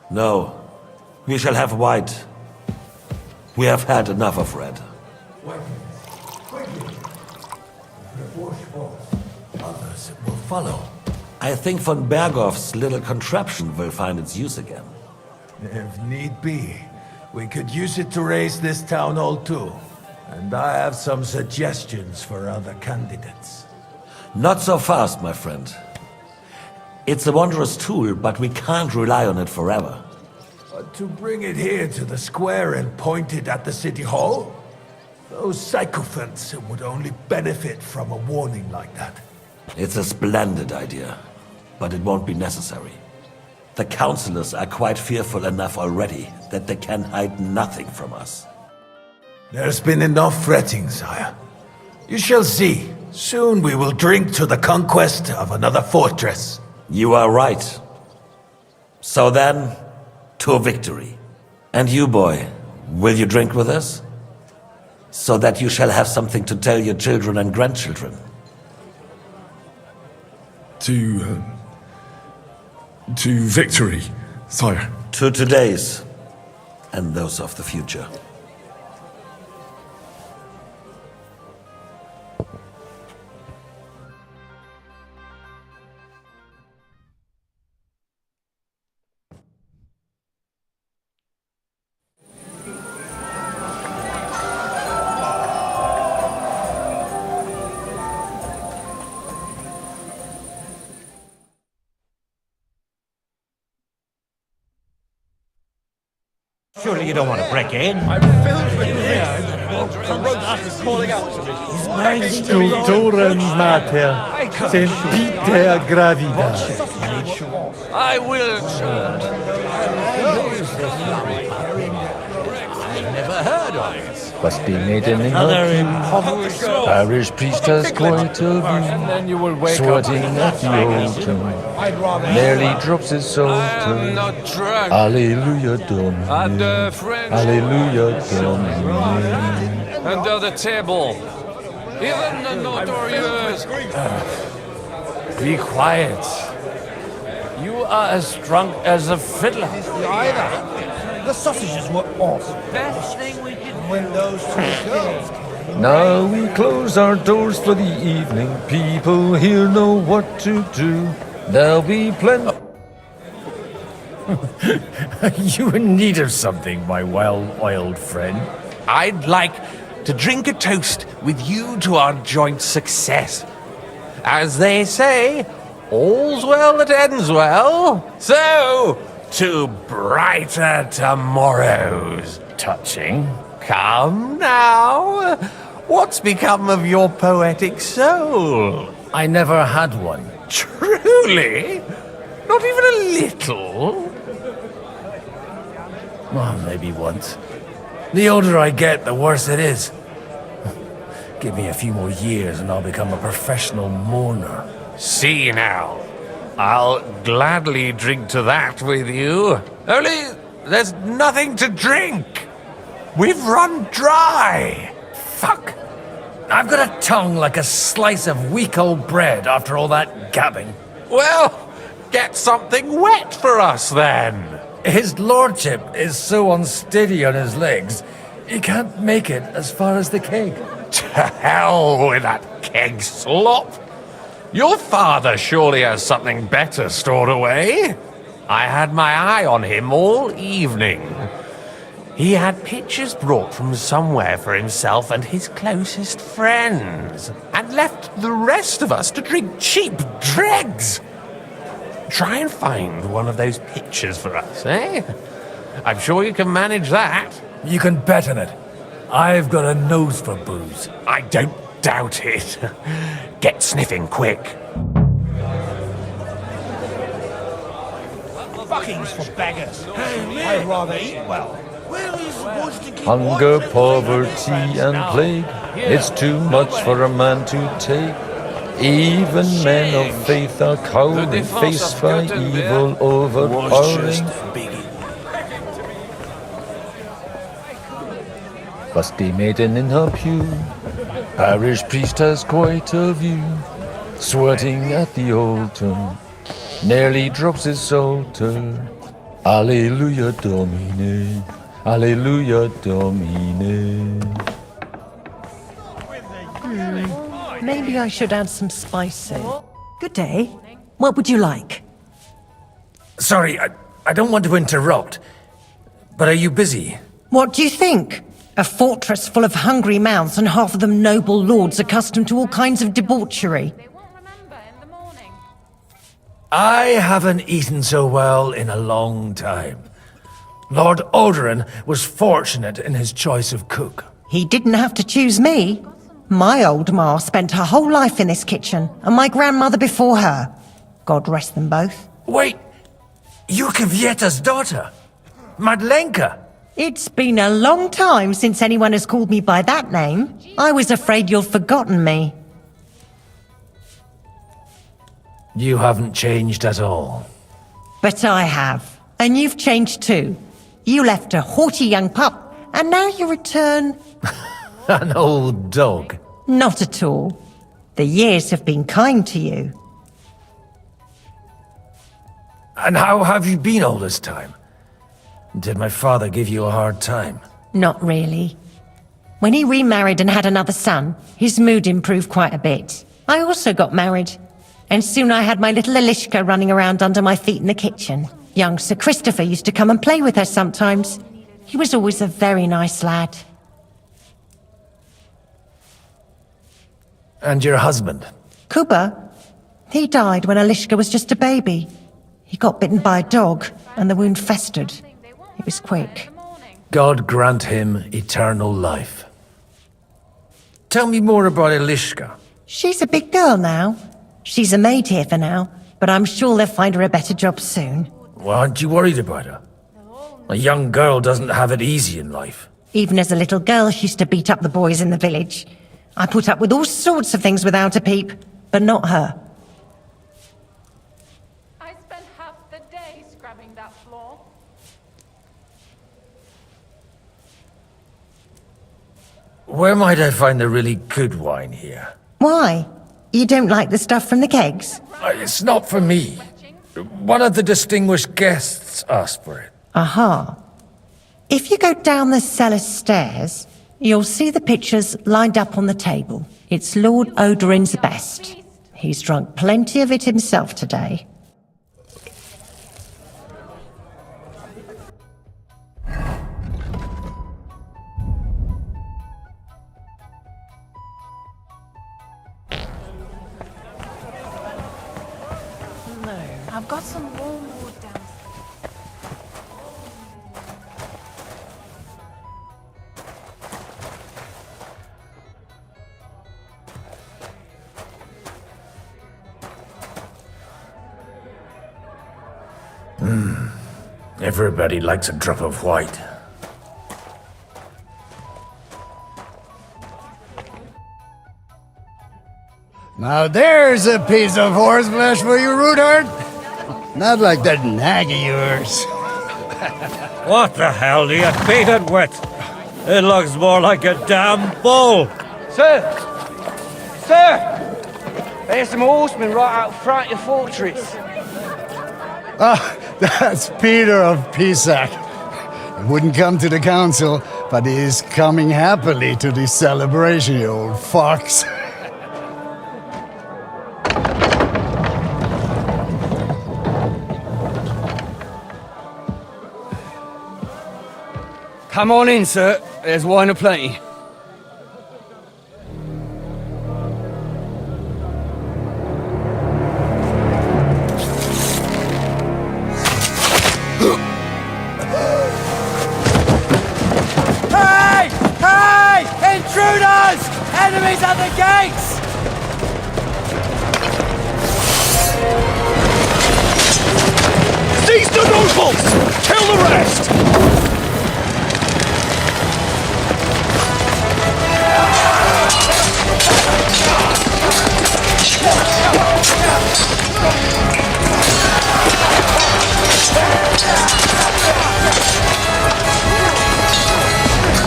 No, we shall have white. We have had enough of red. Quickly. Others will follow. I think von Berghoff's little contraption will find its use again. If need be, we could use it to raise this town hall too. And I have some suggestions for other candidates. Not so fast, my friend. It's a wondrous tool, but we can't rely on it forever. To bring it here to the square and point it at the city hall? Those sycophants would only benefit from a warning like that. It's a splendid idea, but it won't be necessary. The councillors are quite fearful enough already that they can hide nothing from us. There's been enough fretting, sire. You shall see. Soon we will drink to the conquest of another fortress. You are right. So then, to victory. And you, boy, will you drink with us? So that you shall have something to tell your children and grandchildren. To victory, sire. To today's, and those of the future. Surely you don't want to break in. Stultorem mater, sempiter gravida. I will, sir. Never heard of it. Must be made in parish priest has quite a view, sweating at the altar, nearly drops his psalter. Alleluia Domine, Alleluia Domine. Under the table, even the notorious. Be quiet. You are as drunk as a fiddler. The sausages were awesome. Best thing we did when those two girls came. Now we close our doors for the evening. People here know what to do. There'll be plenty. You in need of something, my well-oiled friend? I'd like to drink a toast with you to our joint success. As they say, all's well that ends well. So, to brighter tomorrows. Touching. Come now. What's become of your poetic soul? I never had one. Truly? Not even a little? Well, maybe once. The older I get, the worse it is. Give me a few more years and I'll become a professional mourner. See now. I'll gladly drink to that with you. Only there's nothing to drink. We've run dry. Fuck. I've got a tongue like a slice of week-old bread after all that gabbing. Well, get something wet for us then. His lordship is so unsteady on his legs, he can't make it as far as the keg. To hell with that keg slop. Your father surely has something better stored away. I had my eye on him all evening. He had pictures brought from somewhere for himself and his closest friends, and left the rest of us to drink cheap dregs. Try and find one of those pictures for us, eh? I'm sure you can manage that. You can bet on it. I've got a nose for booze. I don't doubt it. Get sniffing quick. Fucking's for beggars. I'd rather eat well. Hunger, poverty, and plague. It's too much for a man to take. Even men of faith are cowed and faced by evil overpowering. Busty maiden in her pew, parish priest has quite a view, sweating at the altar, nearly drops his psalter. Alleluia Domine, Alleluia Domine. Maybe I should add some spice in. Good day. What would you like? Sorry, I don't want to interrupt, but are you busy? What do you think? A fortress full of hungry mouths and half of them noble lords accustomed to all kinds of debauchery. I haven't eaten so well in a long time. Lord Odoran was fortunate in his choice of cook. He didn't have to choose me. My old ma spent her whole life in this kitchen, and my grandmother before her. God rest them both. Wait, you're Kvieta's daughter, Madlenka. It's been a long time since anyone has called me by that name. I was afraid you'd forgotten me. You haven't changed at all. But I have, and you've changed too. You left a haughty young pup, and now you return... An old dog. Not at all. The years have been kind to you. And how have you been all this time? Did my father give you a hard time? Not really. When he remarried and had another son, his mood improved quite a bit. I also got married, and soon I had my little Elishka running around under my feet in the kitchen. Young Sir Christopher used to come and play with her sometimes. He was always a very nice lad. And your husband? Kuba? He died when Elishka was just a baby. He got bitten by a dog, and the wound festered. It was quick. God grant him eternal life. Tell me more about Elishka. She's a big girl now. She's a maid here for now, but I'm sure they'll find her a better job soon. Well, aren't you worried about her? A young girl doesn't have it easy in life. Even as a little girl, she used to beat up the boys in the village. I put up with all sorts of things without a peep, but not her. I spent half the day scrubbing that floor. Where might I find the really good wine here? Why? You don't like the stuff from the kegs? It's not for me. One of the distinguished guests asked for it. Aha. If you go down the cellar stairs, you'll see the pictures lined up on the table. It's Lord Odorin's best. He's drunk plenty of it himself today. I've got some warm wood downstairs. Everybody likes a drop of white. Now there's a piece of horseflesh for you, Rudard. Not like that nag of yours. What the hell do you beat it with? It looks more like a damn bull. Sir! Sir! There's some horsemen right out front of the fortress. Ah, that's Peter of Pisac. He wouldn't come to the council, but he is coming happily to the celebration, you old fox. Come on in, sir. There's wine aplenty. Hey! Hey! Intruders! Enemies at the gates! Seize the nobles! Kill the rest!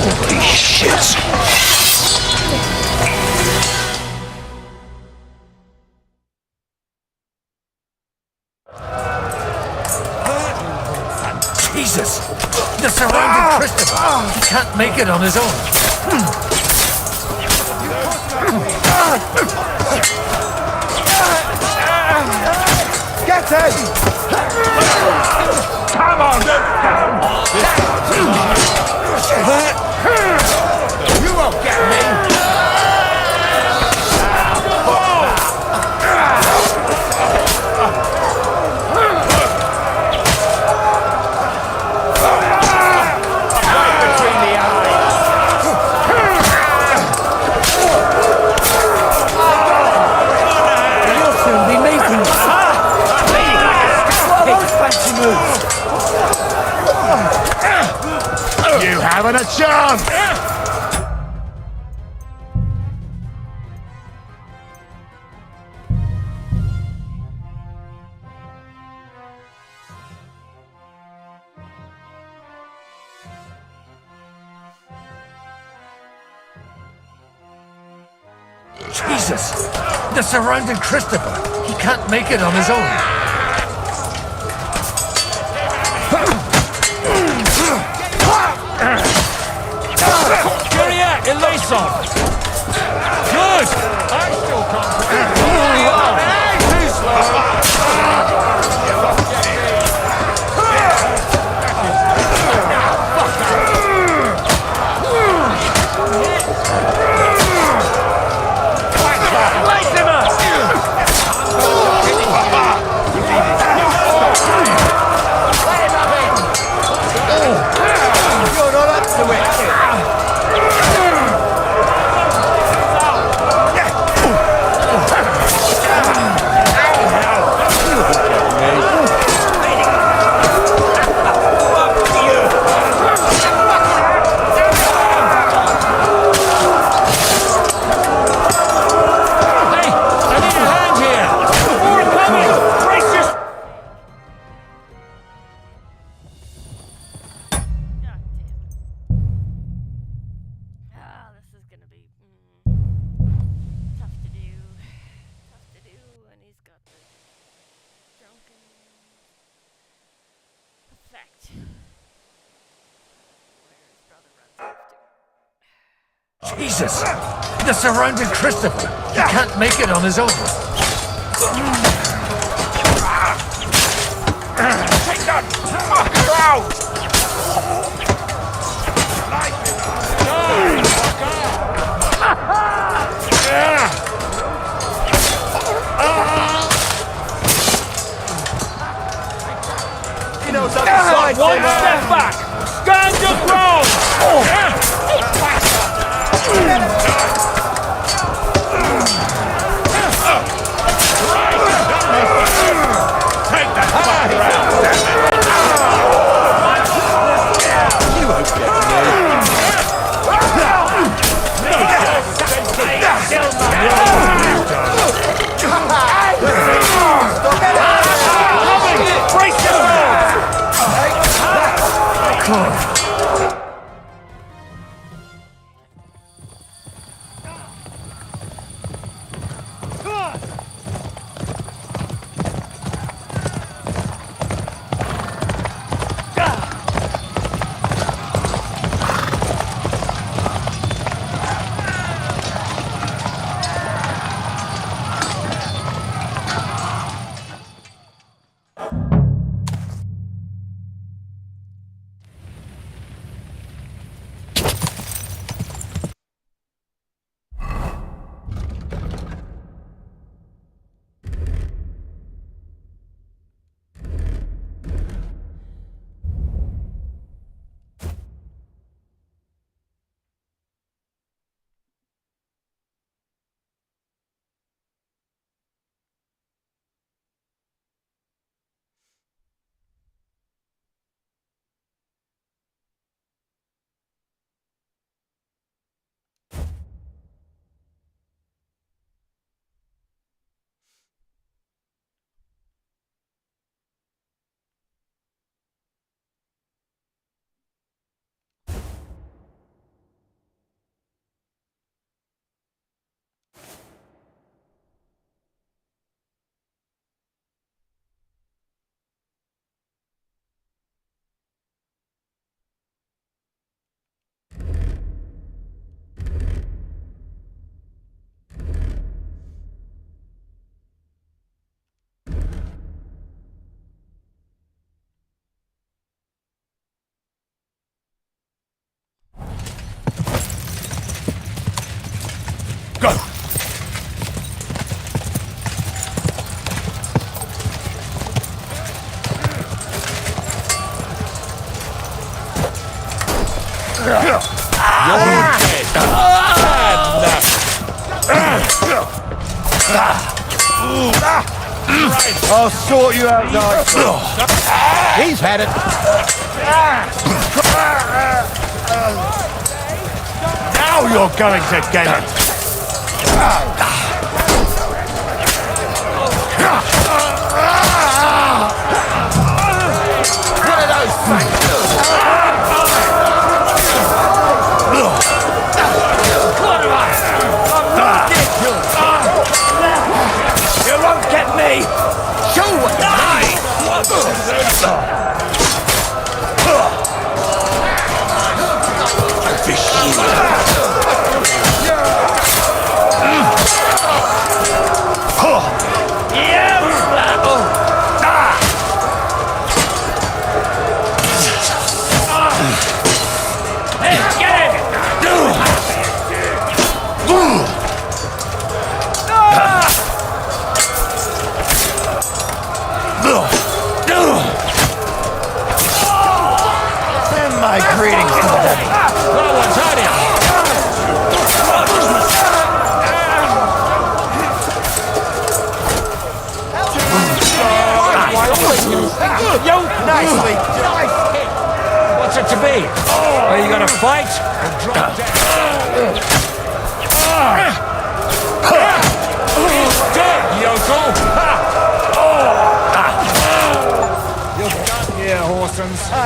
Holy shit! Jesus! The surrounding Christopher! He can't make it on his own. Get him! Come on, You won't get me! You haven't a chance! Jesus! The surrounding Christopher! He can't make it on his own. brakes on! Good! I still can't... Too slow! You're not up to it. Jesus! They're surrounding Christopher! He can't make it on his own! Take that fucker out! He knows how to slide. One step back! Stand your ground! Take that fucker out, damn it! You won't get Brace yourself! I'll sort you out nicely. He's had it. Now you're going to get it. One of those things. You won't get me. Show what you need. Nicely done! What's it to be? Are you gonna fight? He's dead, yokel! You're done here, Horsens. I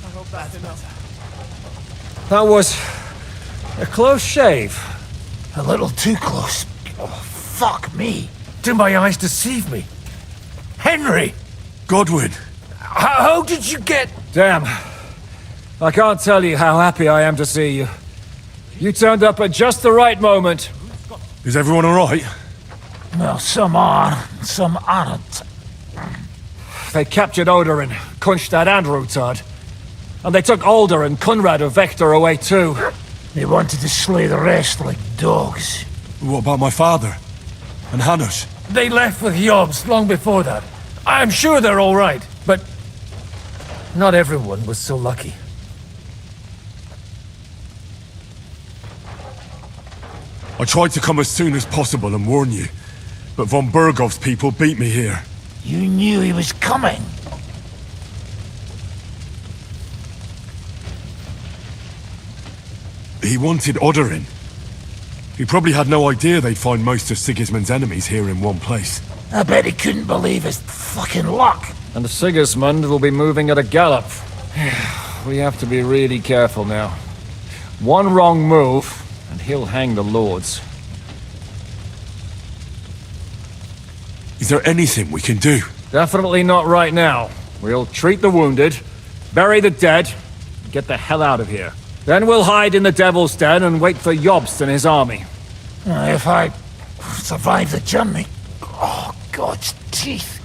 hope that's enough. That was a close shave. A little too close. Oh, fuck me. Do my eyes deceive me? Henry! Godwin! How did you get... Damn. I can't tell you how happy I am to see you. You turned up at just the right moment. Is everyone alright? Well, some are, some aren't. They captured Odorin, Kunstad and Rutard. And they took Alder and Conrad of Vector away too. They wanted to slay the rest like dogs. What about my father? And Hanush? They left with Yobs long before that. I'm sure they're all right, but not everyone was so lucky. I tried to come as soon as possible and warn you, but von Bergov's people beat me here. You knew he was coming. He wanted Odorin. He probably had no idea they'd find most of Sigismund's enemies here in one place. I bet he couldn't believe his fucking luck. And Sigismund will be moving at a gallop. We have to be really careful now. One wrong move, and he'll hang the lords. Is there anything we can do? Definitely not right now. We'll treat the wounded, bury the dead, and get the hell out of here. Then we'll hide in the Devil's Den and wait for Jobst and his army. If I survive the journey... Oh, God's teeth.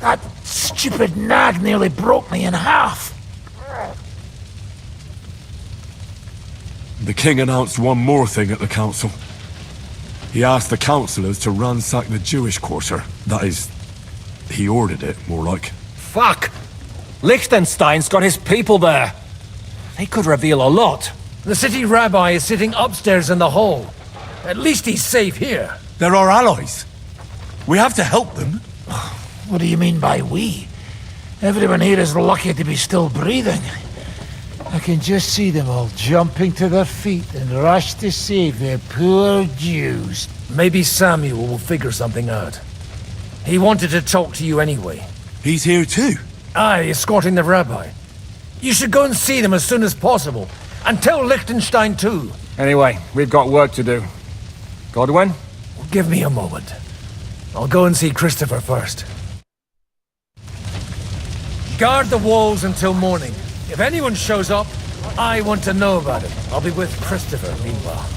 That stupid nag nearly broke me in half. The king announced one more thing at the council. He asked the councillors to ransack the Jewish quarter. That is, he ordered it, more like. Fuck! Liechtenstein's got his people there. They could reveal a lot. The city rabbi is sitting upstairs in the hall. At least he's safe here. They're our allies. We have to help them. What do you mean by we? Everyone here is lucky to be still breathing. I can just see them all jumping to their feet and rush to save their poor Jews. Maybe Samuel will figure something out. He wanted to talk to you anyway. He's here too? Aye, escorting the rabbi. You should go and see them as soon as possible. And tell Liechtenstein too. Anyway, we've got work to do. Godwin? Give me a moment. I'll go and see Christopher first. Guard the walls until morning. If anyone shows up, I want to know about it. I'll be with Christopher meanwhile.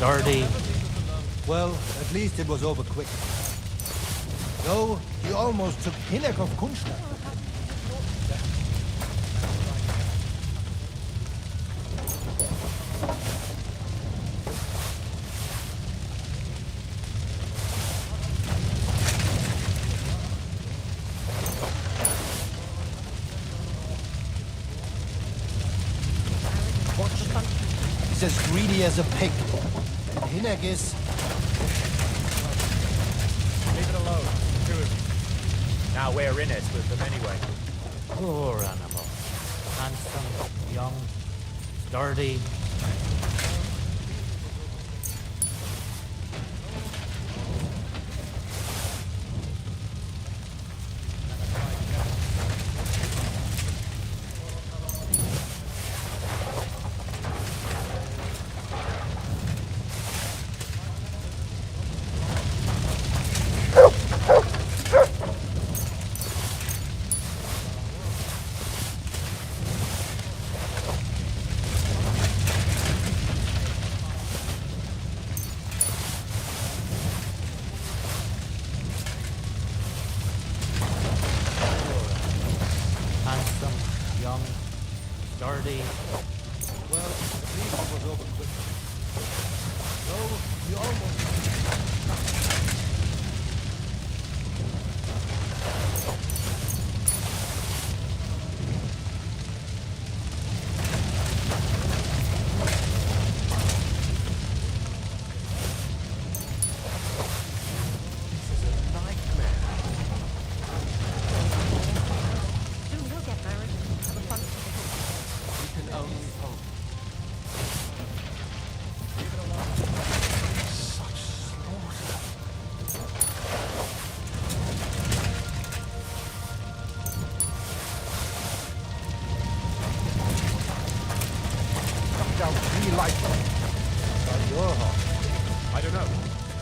Sturdy. Well, at least it was over quick. Though, he almost took Hinek of Kunstad. He's as greedy as a pig. And Hinek is... it alone, the two of you. Now we're in it with them anyway. Poor animal. Handsome, young, sturdy. Handsome, young, sturdy. Well, at least it was over quick. No, you almost... Down 3 lights. On your horse. I don't know.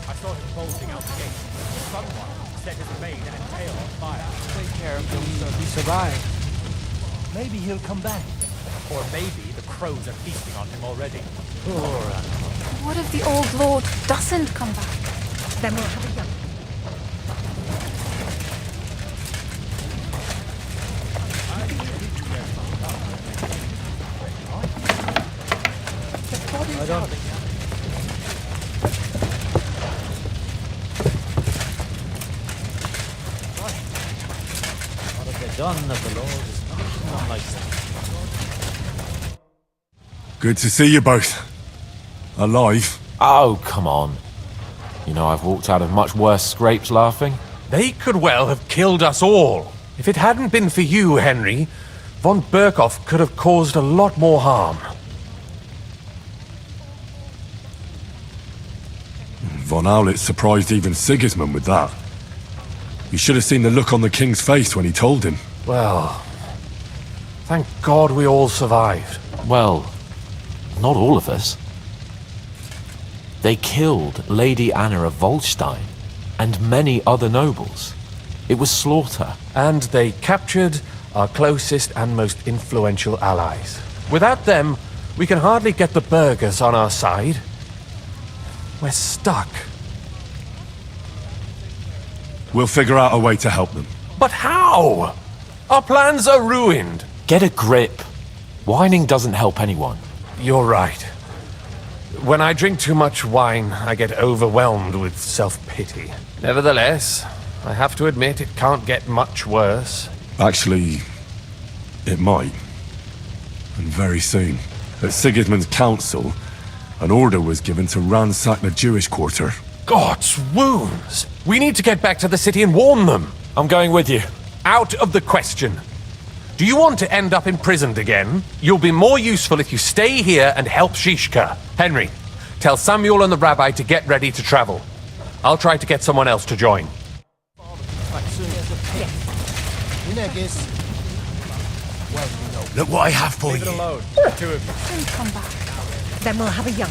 I saw him bolting out the gate. Someone set his mane and tail on fire. Take care of him, so he survived. Maybe he'll come back. Or maybe the crows are feasting on him already. Poor animal. What if the old lord doesn't come back? Then we'll have a young. I don't... What have they done that the Lord is not like that? Good to see you both. Alive. Oh, come on. You know, I've walked out of much worse scrapes laughing. They could well have killed us all. If it hadn't been for you, Henry, von Berkhoff could have caused a lot more harm. Von Owlet surprised even Sigismund with that. You should have seen the look on the king's face when he told him. Well, thank God we all survived. Well, not all of us. They killed Lady Anna of Volstein and many other nobles. It was slaughter. And they captured our closest and most influential allies. Without them, we can hardly get the burghers on our side. We're stuck. We'll figure out a way to help them. But how? Our plans are ruined. Get a grip. Whining doesn't help anyone. You're right. When I drink too much wine, I get overwhelmed with self-pity. Nevertheless, I have to admit it can't get much worse. Actually, it might. And very soon. At Sigismund's council, an order was given to ransack the Jewish quarter. God's wounds! We need to get back to the city and warn them. I'm going with you. Out of the question. Do you want to end up imprisoned again? You'll be more useful if you stay here and help Shishka. Henry, tell Samuel and the rabbi to get ready to travel. I'll try to get someone else to join. Look what I have for Leave you. it alone, the two of you. Don't come back. Then we'll have a young.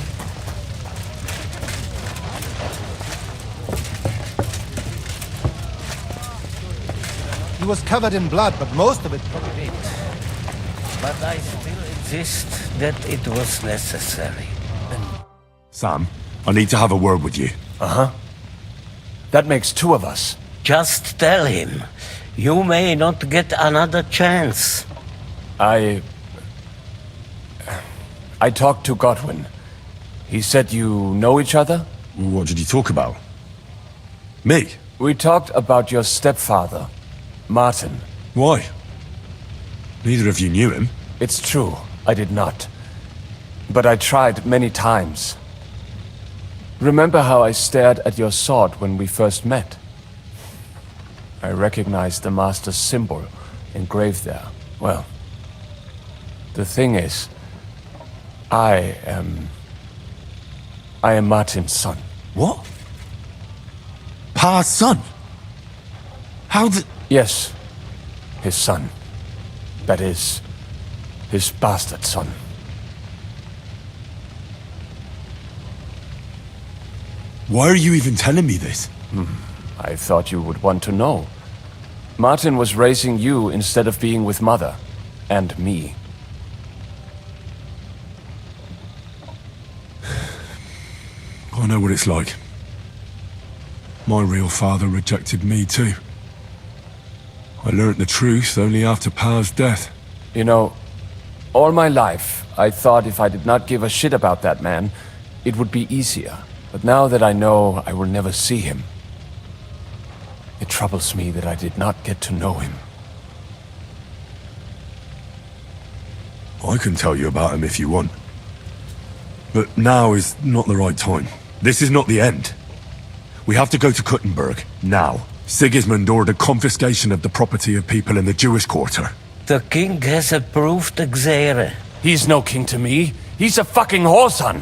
He was covered in blood, but most of it probably did. But I still insist that it was necessary. Sam, I need to have a word with you. Uh-huh. That makes 2 of us. Just tell him. You may not get another chance. I talked to Godwin. He said you know each other? What did you talk about? Me? We talked about your stepfather, Martin. Why? Neither of you knew him. It's true, I did not. But I tried many times. Remember how I stared at your sword when we first met? I recognized the Master's symbol engraved there. Well, the thing is, I am Martin's son. What? Pa's son? How did... Yes, his son. That is, his bastard son. Why are you even telling me this? I thought you would want to know. Martin was raising you instead of being with Mother. And me. I know what it's like. My real father rejected me too. I learnt the truth only after Pa's death. You know, all my life, I thought if I did not give a shit about that man, it would be easier. But now that I know I will never see him, it troubles me that I did not get to know him. I can tell you about him if you want. But now is not the right time. This is not the end. We have to go to Kuttenberg, now. Sigismund ordered confiscation of the property of people in the Jewish quarter. The king has approved Xere. He's no king to me. He's a fucking whoreson.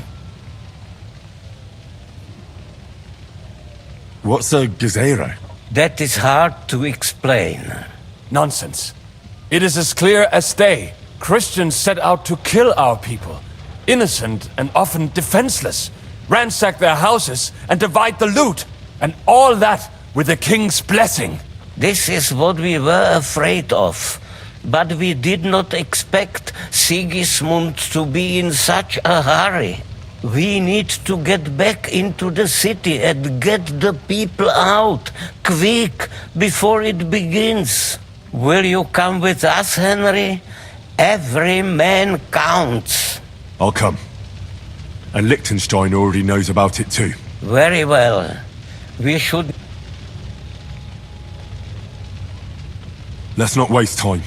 What's a Gezerah? That is hard to explain. Nonsense. It is as clear as day. Christians set out to kill our people. Innocent and often defenseless. Ransack their houses and divide the loot. And all that with the king's blessing. This is what we were afraid of. But we did not expect Sigismund to be in such a hurry. We need to get back into the city and get the people out, quick, before it begins. Will you come with us, Henry? Every man counts. I'll come. And Liechtenstein already knows about it too. Very well. We should... Let's not waste time.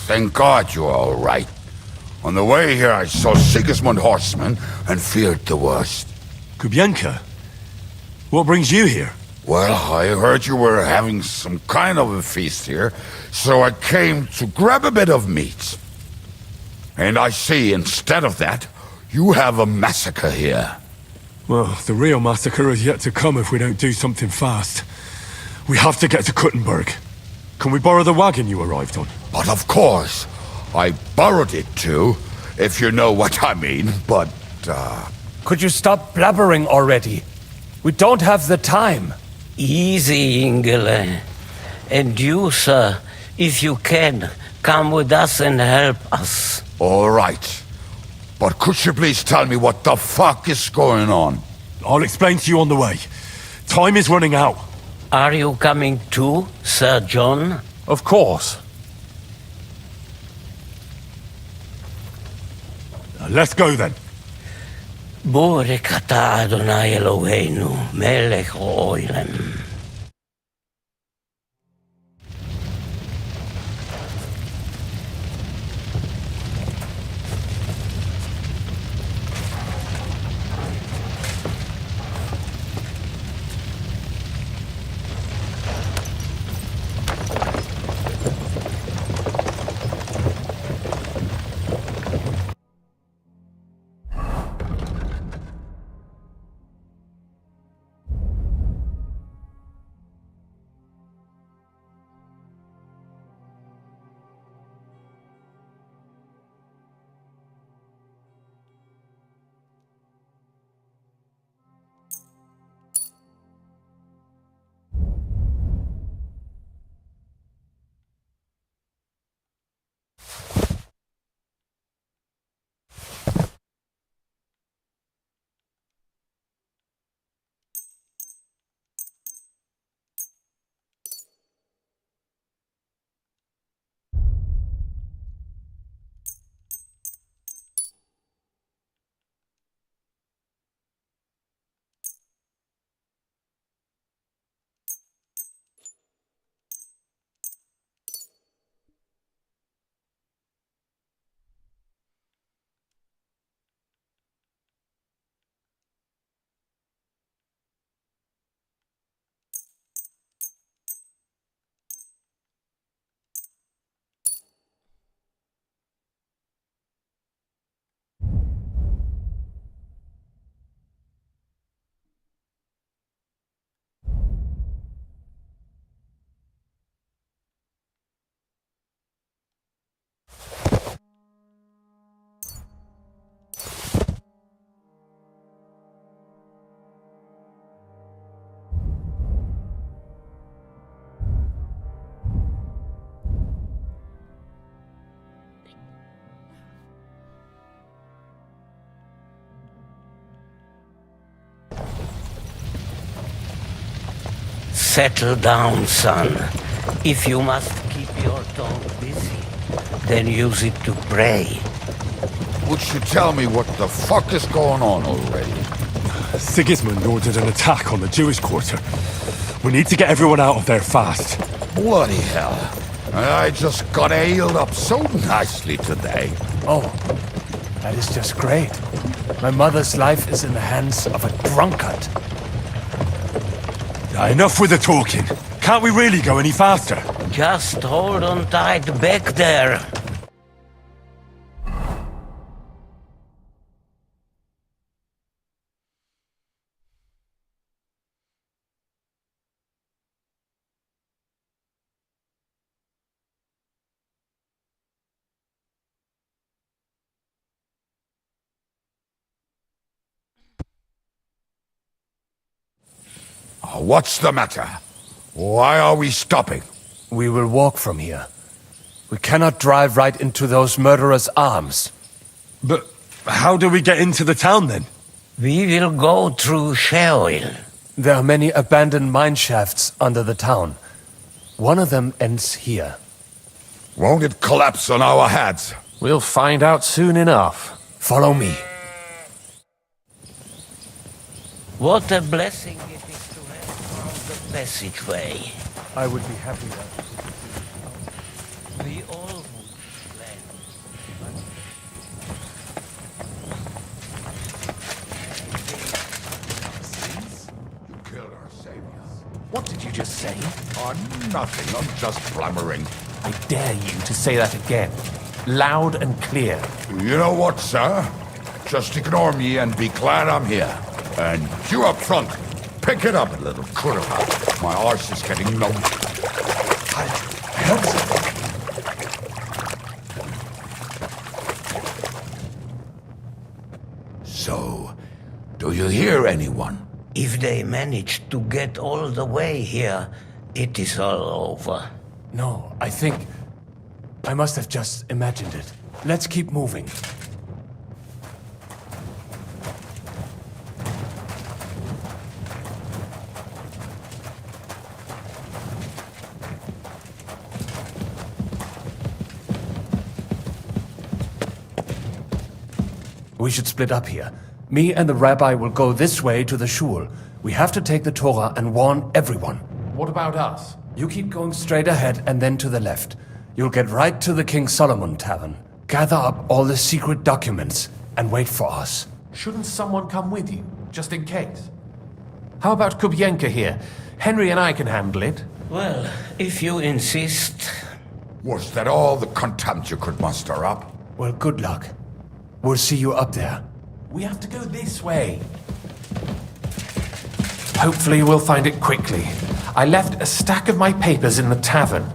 Thank God you're all right. On the way here, I saw Sigismund horsemen and feared the worst. Kubienka? What brings you here? Well, I heard you were having some kind of a feast here, so I came to grab a bit of meat. And I see, instead of that, you have a massacre here. Well, the real massacre is yet to come if we don't do something fast. We have to get to Kuttenberg. Can we borrow the wagon you arrived on? But of course. I borrowed it too, if you know what I mean, but, Could you stop blabbering already? We don't have the time. Easy, Ingele. And you, sir, if you can, come with us and help us. All right. But could you please tell me what the fuck is going on? I'll explain to you on the way. Time is running out. Are you coming too, Sir John? Of course. Let's go then. Baruch atah Adonai Eloheinu, melech ha'olam. Settle down, son. If you must keep your tongue busy, then use it to pray. Would you tell me what the fuck is going on already? Sigismund ordered an attack on the Jewish quarter. We need to get everyone out of there fast. Bloody hell. I just got ailed up so nicely today. Oh, that is just great. My mother's life is in the hands of a drunkard. Enough with the talking. Can't we really go any faster? Just hold on tight back there. What's the matter? Why are we stopping? We will walk from here. We cannot drive right into those murderers' arms. But how do we get into the town then? We will go through Sheol. There are many abandoned mine shafts under the town. One of them ends here. Won't it collapse on our heads? We'll find out soon enough. Follow me. What a blessing it is to have found the passageway. I would be happy that. We all would, Glenn. You killed our saviors. What did you just say? Oh, nothing. I'm just blabbering. I dare you to say that again. Loud and clear. You know what, sir? Just ignore me and be glad I'm here. And you up front, pick it up a little critter. My arse is getting numb. I heard something. So, do you hear anyone? If they manage to get all the way here, it is all over. No, I think I must have just imagined it. Let's keep moving. We should split up here. Me and the rabbi will go this way to the shul. We have to take the Torah and warn everyone. What about us? You keep going straight ahead and then to the left. You'll get right to the King Solomon Tavern. Gather up all the secret documents and wait for us. Shouldn't someone come with you, just in case? How about Kubienka here? Henry and I can handle it. Well, if you insist. Was that all the contempt you could muster up? Well, good luck. We'll see you up there. We have to go this way. Hopefully we'll find it quickly. I left a stack of my papers in the tavern.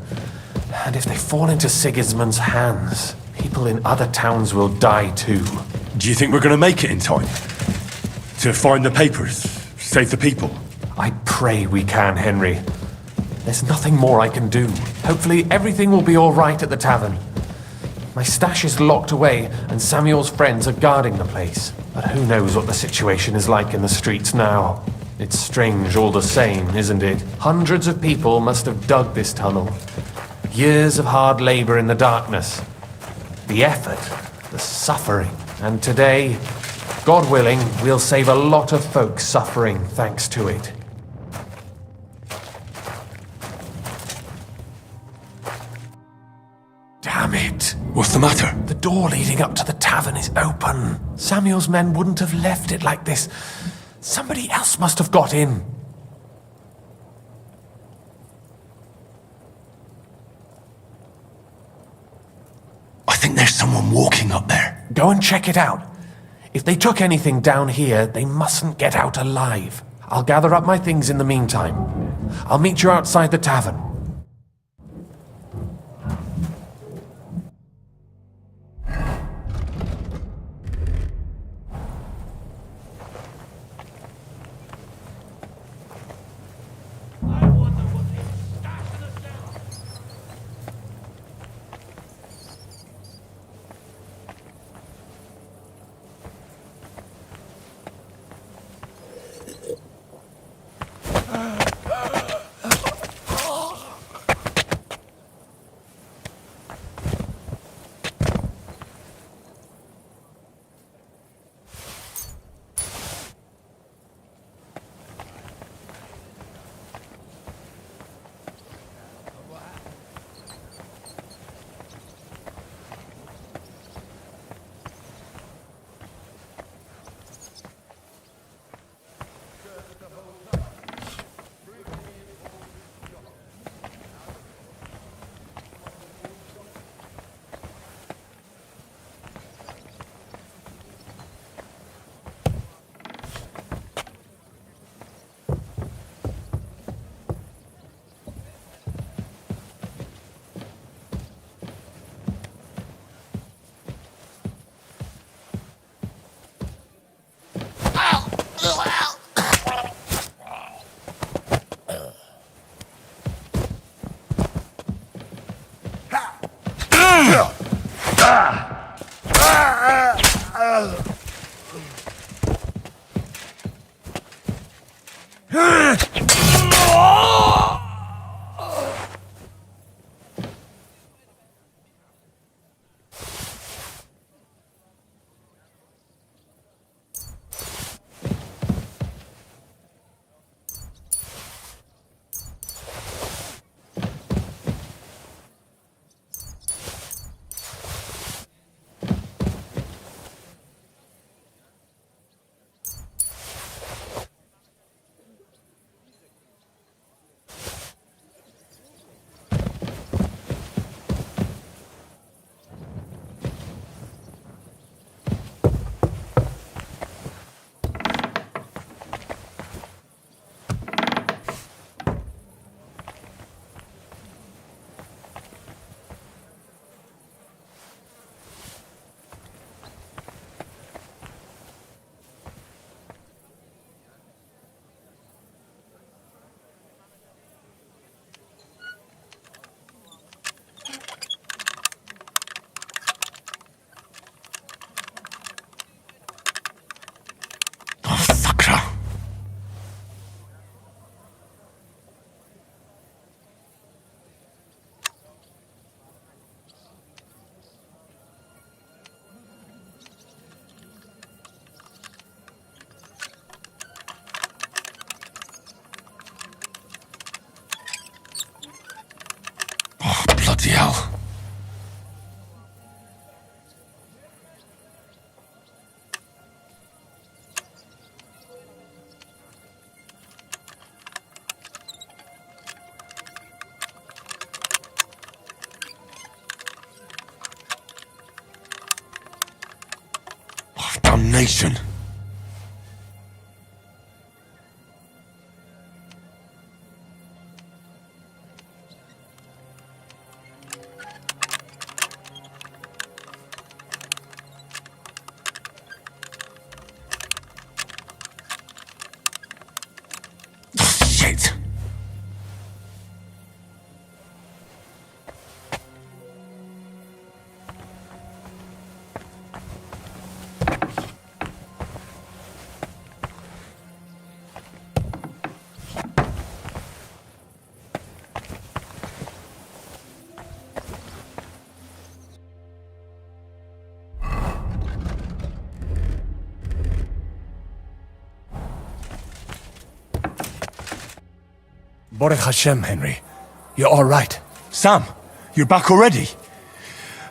And if they fall into Sigismund's hands, people in other towns will die too. Do you think we're going to make it in time? To find the papers? Save the people? I pray we can, Henry. There's nothing more I can do. Hopefully everything will be all right at the tavern. My stash is locked away, and Samuel's friends are guarding the place. But who knows what the situation is like in the streets now? It's strange all the same, isn't it? Hundreds of people must have dug this tunnel. Years of hard labor in the darkness. The effort, the suffering. And today, God willing, we'll save a lot of folks suffering thanks to it. Damn it! What's the matter? The door leading up to the tavern is open. Samuel's men wouldn't have left it like this. Somebody else must have got in. I think there's someone walking up there. Go and check it out. If they took anything down here, they mustn't get out alive. I'll gather up my things in the meantime. I'll meet you outside the tavern. Damnation. Shit. Baruch Hashem, Henry. You're all right. Sam, you're back already?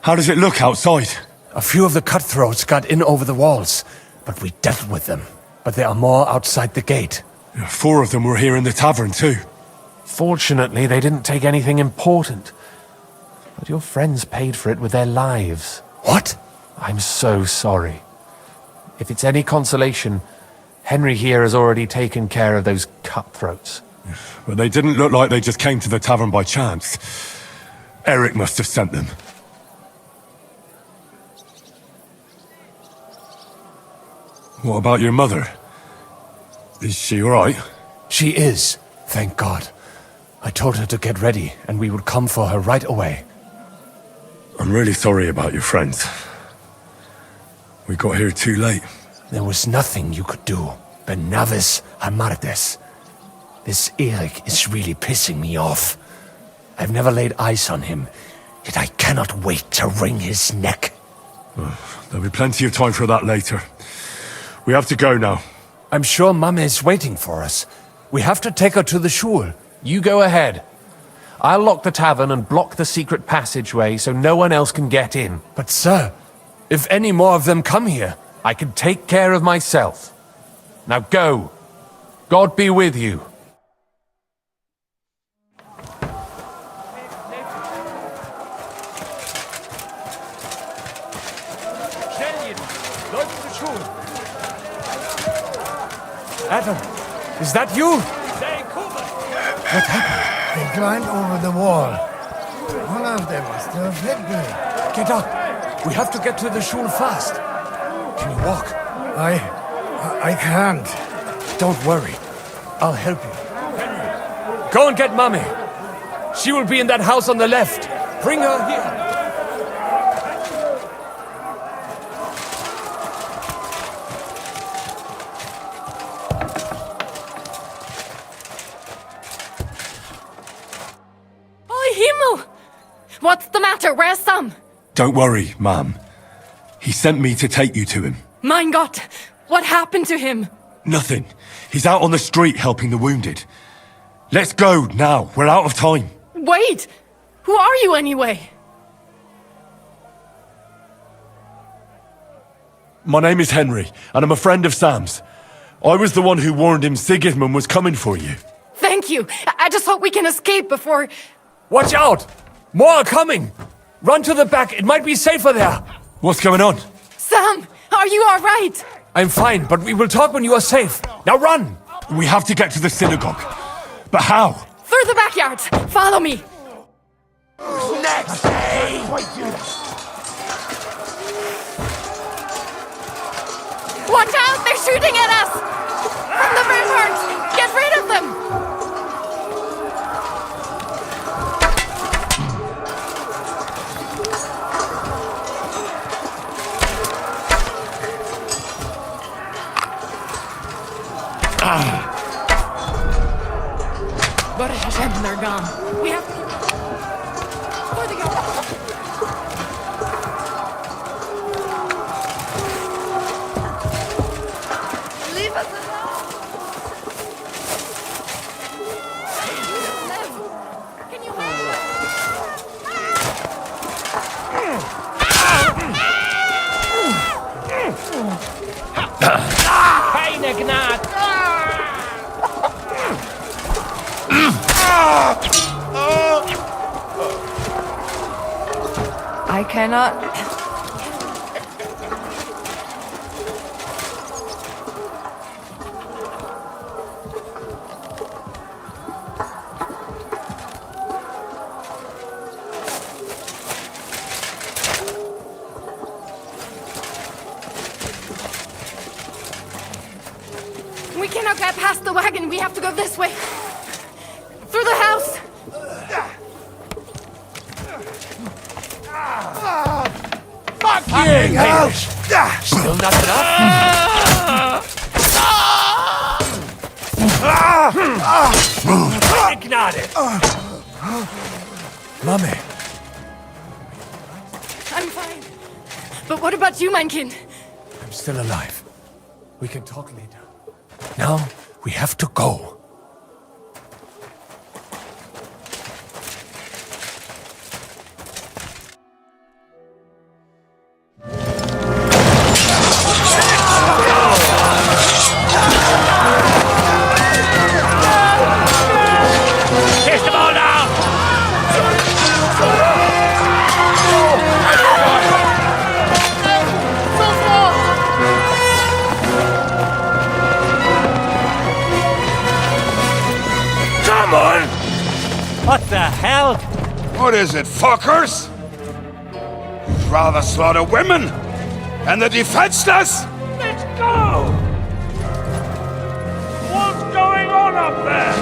How does it look outside? A few of the cutthroats got in over the walls, but we dealt with them. But there are more outside the gate. 4 of them were here in the tavern too. Fortunately, they didn't take anything important. But your friends paid for it with their lives. What? I'm so sorry. If it's any consolation, Henry here has already taken care of those cutthroats. But they didn't look like they just came to the tavern by chance. Eric must have sent them. What about your mother? Is she all right? She is, thank God. I told her to get ready, and we would come for her right away. I'm really sorry about your friends. We got here too late. There was nothing you could do. Benavis Hamartes. This Eric is really pissing me off. I've never laid eyes on him, yet I cannot wait to wring his neck. There'll be plenty of time for that later. We have to go now. I'm sure Mama is waiting for us. We have to take her to the shul. You go ahead. I'll lock the tavern and block the secret passageway so no one else can get in. But sir, if any more of them come here, I can take care of myself. Now go. God be with you. Adam, is that you? What happened? They climbed over the wall. One of them must have hit me. Get up. We have to get to the shul fast. Can you walk? I can't. Don't worry. I'll help you. Henry, go and get Mummy. She will be in that house on the left. Bring her here. What's the matter? Where's Sam? Don't worry, ma'am. He sent me to take you to him. Mein Gott! What happened to him? Nothing. He's out on the street helping the wounded. Let's go now. We're out of time. Wait! Who are you anyway? My name is Henry, and I'm a friend of Sam's. I was the one who warned him Sigismund was coming for you. Thank you. I just hope we can escape before... Watch out! More are coming! Run to the back, it might be safer there! What's going on? Sam, are you alright? I'm fine, but we will talk when you are safe. Now run! We have to get to the synagogue. But how? Through the backyard. Follow me. Next! Watch out! They're shooting at us! From the ramparts! Get rid of them! Baruch Hashem, they're gone. We have to keep... Where they go? Leave us alone! Liv, can you hold Keine Gnade! I cannot... cannot get past the wagon. We have to go this way. Through the house. Fucking hell! Still not enough? Ignite! Mummy. I'm fine. But what about you, mein Kind? I'm still alive. We can talk later. Now, we have to go. Chase them all down! Come on! What the hell? What is it, fuckers? You'd rather slaughter women and the defenseless? Let's go! What's going on up there?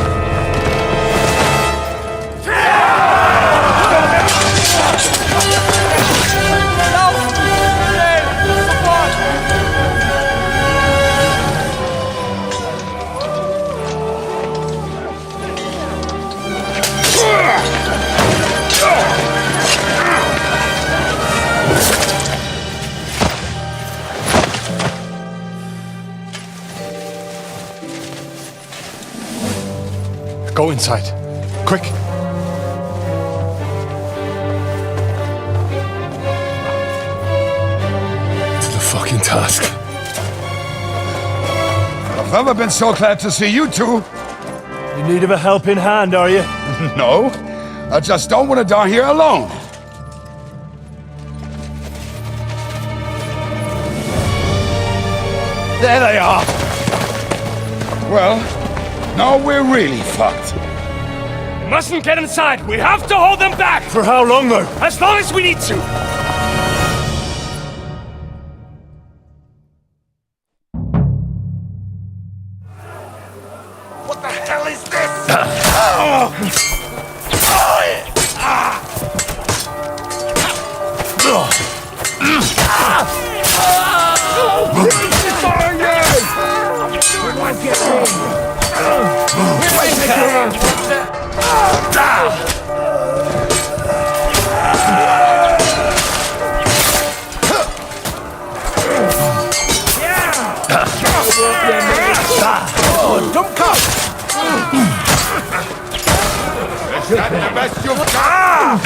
Go inside. Quick. To the fucking task. I've never been so glad to see you two. In need of a helping hand, are you? No, I just don't want to die here alone. There they are! Well, now we're really fucked. We mustn't get inside! We have to hold them back! For how long, though? As long as we need to! What the hell is this? Is that the best you've got?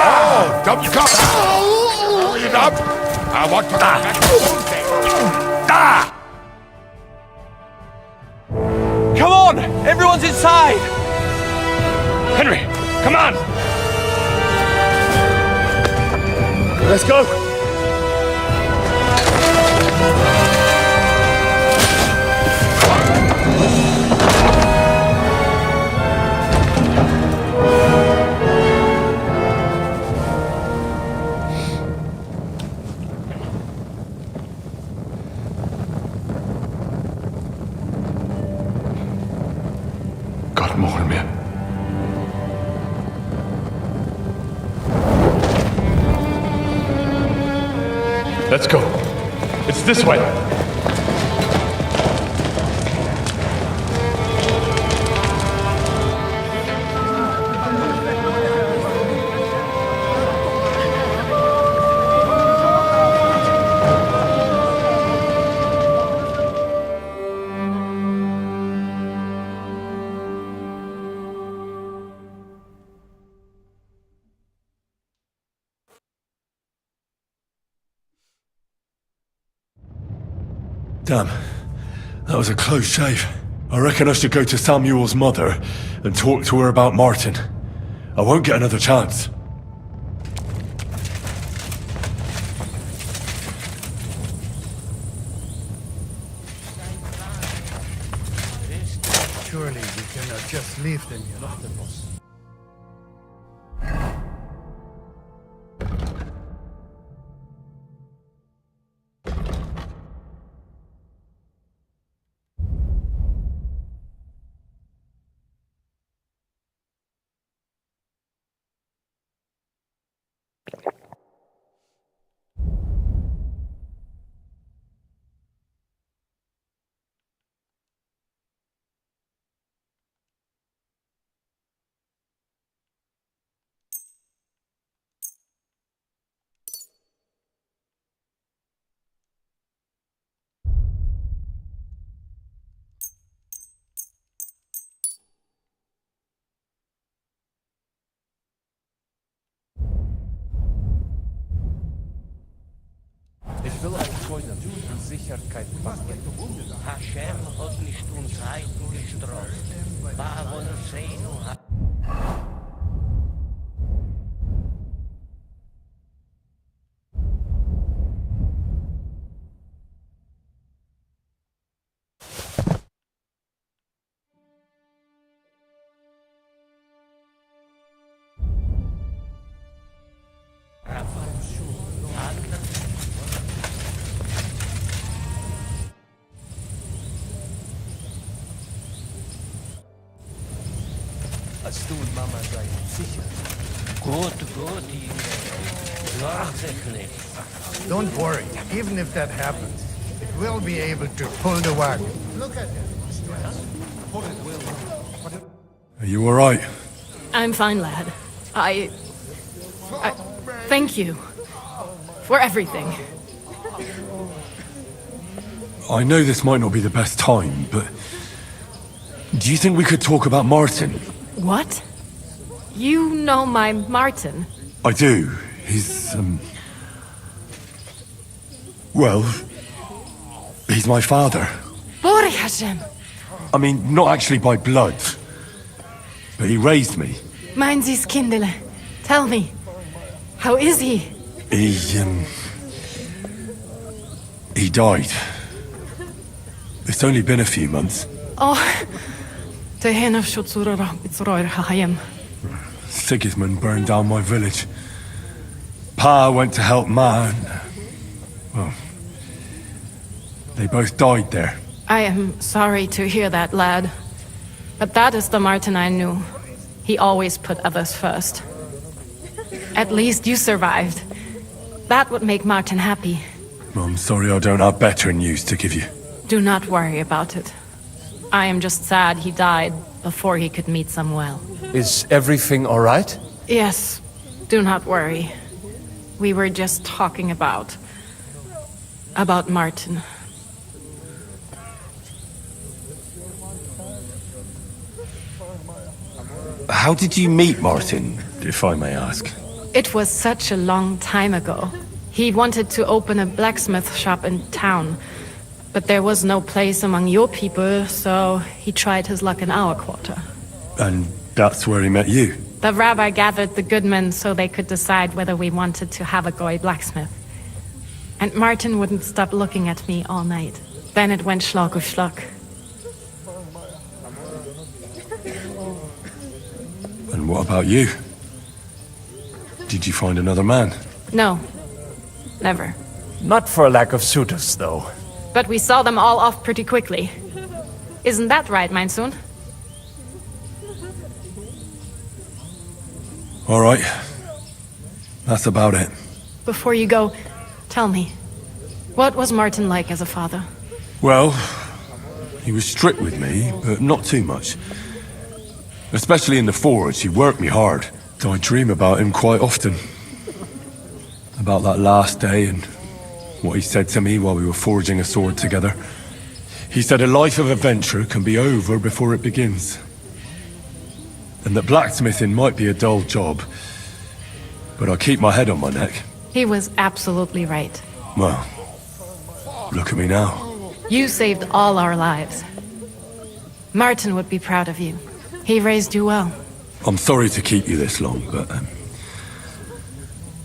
Oh, dumb cop! Hurry it up! I want to get back to Come on! Everyone's inside! Henry, come on! Let's go. God more me. Let's go. It's this way. Damn, that was a close shave. I reckon I should go to Samuel's mother and talk to her about Martin. I won't get another chance. Surely we cannot just leave them here. Hashem hat nicht uns Heiden gestraft. Warum sehen wir Als du und Mama seid sicher. Gut, Junge. Tatsächlich. Don't worry. Even if that happens, it will be able to pull the wagon. Look at it. Are you alright? I'm fine, lad. I thank you for everything. I know this might not be the best time, but do you think we could talk about Martin? What? You know my Martin? I do. He's, well, he's my father. Bori Hashem! I mean, not actually by blood, but he raised me. Mein Sie's Kindele. Tell me, how is he? He died. It's only been a few months. Oh, Tehena Shutsura Bitzroir Hahayim. Sigismund burned down my village. Pa went to help Ma, and, well, they both died there. I am sorry to hear that, lad. But that is the Martin I knew. He always put others first. At least you survived. That would make Martin happy. I'm sorry I don't have better news to give you. Do not worry about it. I am just sad he died before he could meet Samuel. Is everything all right? Yes, do not worry. We were just talking about Martin. How did you meet Martin, if I may ask? It was such a long time ago. He wanted to open a blacksmith shop in town, but there was no place among your people, so he tried his luck in our quarter. And that's where he met you? The rabbi gathered the good men so they could decide whether we wanted to have a goy blacksmith. And Martin wouldn't stop looking at me all night. Then it went schlock auf schlock. And what about you? Did you find another man? No, never. Not for a lack of suitors, though. But we saw them all off pretty quickly. Isn't that right, mein Sohn? All right. That's about it. Before you go, tell me, what was Martin like as a father? Well, he was strict with me, but not too much. Especially in the forge, he worked me hard. I dream about him quite often. About that last day and what he said to me while we were forging a sword together. He said a life of adventure can be over before it begins. And that blacksmithing might be a dull job, but I'll keep my head on my neck. He was absolutely right. Well, look at me now. You saved all our lives. Martin would be proud of you. He raised you well. I'm sorry to keep you this long, but,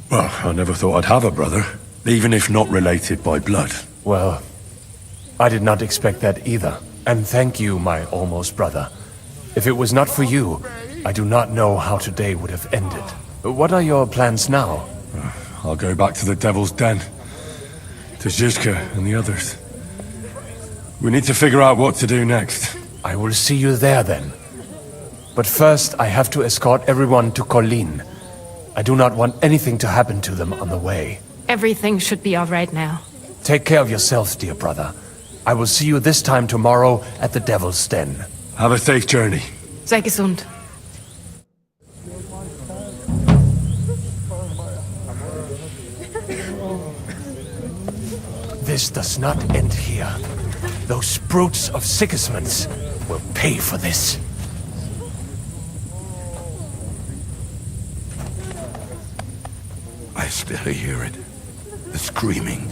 well, I never thought I'd have a brother, even if not related by blood. Well, I did not expect that either. And thank you, my almost brother. If it was not for you, I do not know how today would have ended. What are your plans now? I'll go back to the Devil's Den. To Zizka and the others. We need to figure out what to do next. I will see you there then. But first, I have to escort everyone to Colleen. I do not want anything to happen to them on the way. Everything should be all right now. Take care of yourself, dear brother. I will see you this time tomorrow at the Devil's Den. Have a safe journey. Sei gesund. This does not end here. Those brutes of Sigismund's will pay for this. I still hear it. The screaming.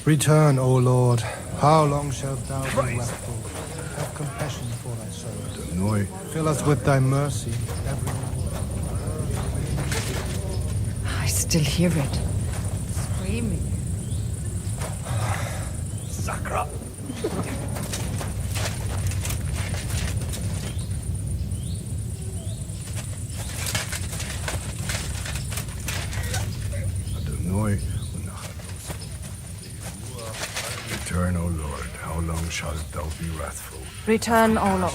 Return, O Lord. How long shalt thou be wrathful? Have compassion for thy servant. Fill us with thy mercy every I still hear it. Screaming. Sakra! Return, O Lord. How long shalt thou be wrathful? Return, O Lord.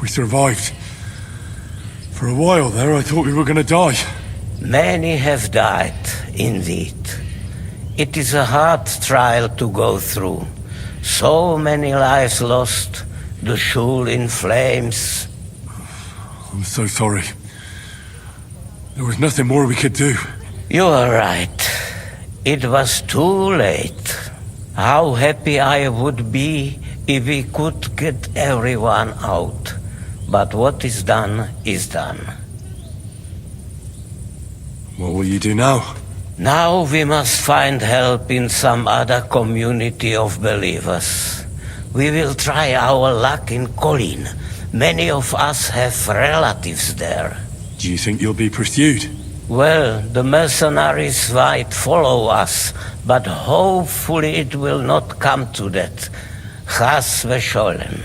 We survived. For a while there, I thought we were gonna die. Many have died, indeed. It is a hard trial to go through. So many lives lost, the shul in flames. I'm so sorry. There was nothing more we could do. You are right. It was too late. How happy I would be if we could get everyone out. But what is done is done. What will you do now? Now we must find help in some other community of believers. We will try our luck in Colin. Many of us have relatives there. Do you think you'll be pursued? Well, the mercenaries might follow us, but hopefully it will not come to that. Chas v'sholem.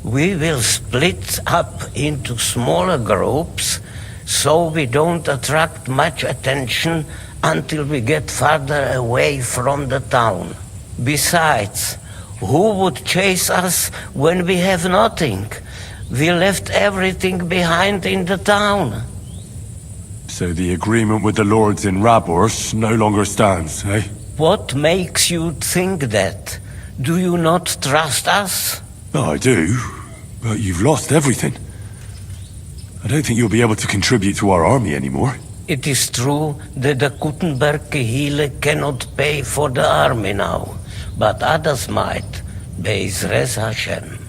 We will split up into smaller groups, so we don't attract much attention until we get farther away from the town. Besides, who would chase us when we have nothing? We left everything behind in the town. So the agreement with the lords in Rabors no longer stands, eh? What makes you think that? Do you not trust us? I do, but you've lost everything. I don't think you'll be able to contribute to our army anymore. It is true that the Kuttenberg Kehile cannot pay for the army now, but others might, Be'ezras Hashem.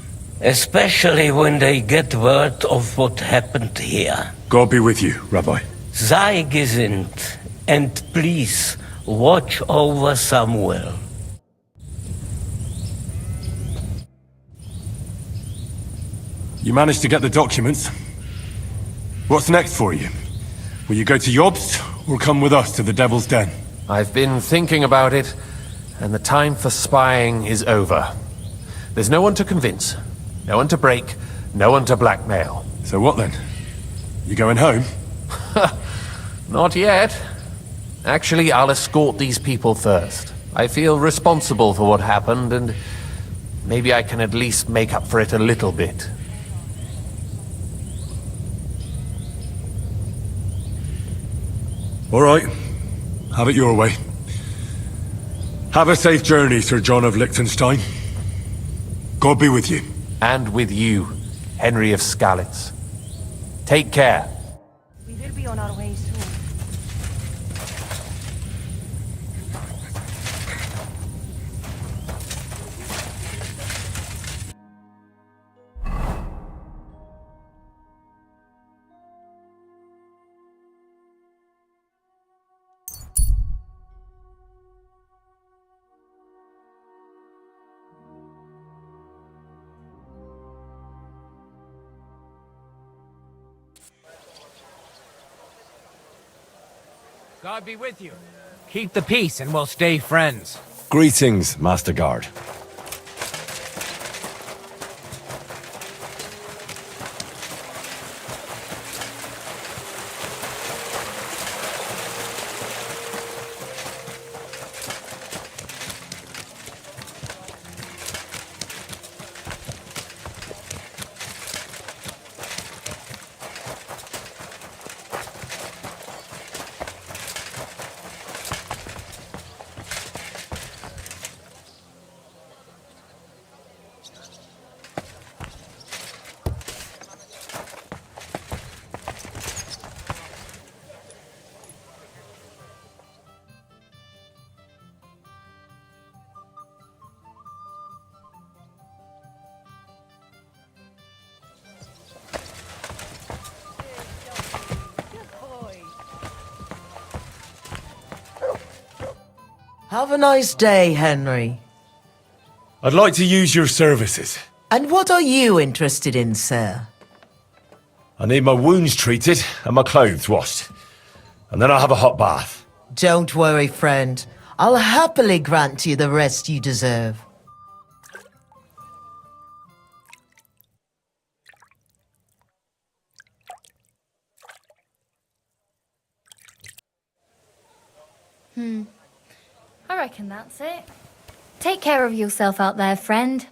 Especially when they get word of what happened here. God be with you, Rabbi. Sei gesinnt, and please watch over Samuel. You managed to get the documents. What's next for you? Will you go to Jobst, or come with us to the Devil's Den? I've been thinking about it, and the time for spying is over. There's no one to convince, no one to break, no one to blackmail. So what then? You going home? Not yet. Actually, I'll escort these people first. I feel responsible for what happened, and maybe I can at least make up for it a little bit. All right. Have it your way. Have a safe journey, Sir John of Liechtenstein. God be with you. And with you, Henry of Skalitz. Take care. We will be on our way soon. God be with you. Keep the peace and we'll stay friends. Greetings, Master Guard. Have a nice day, Henry. I'd like to use your services. And what are you interested in, sir? I need my wounds treated and my clothes washed. And then I'll have a hot bath. Don't worry, friend. I'll happily grant you the rest you deserve. I reckon that's it. Take care of yourself out there, friend.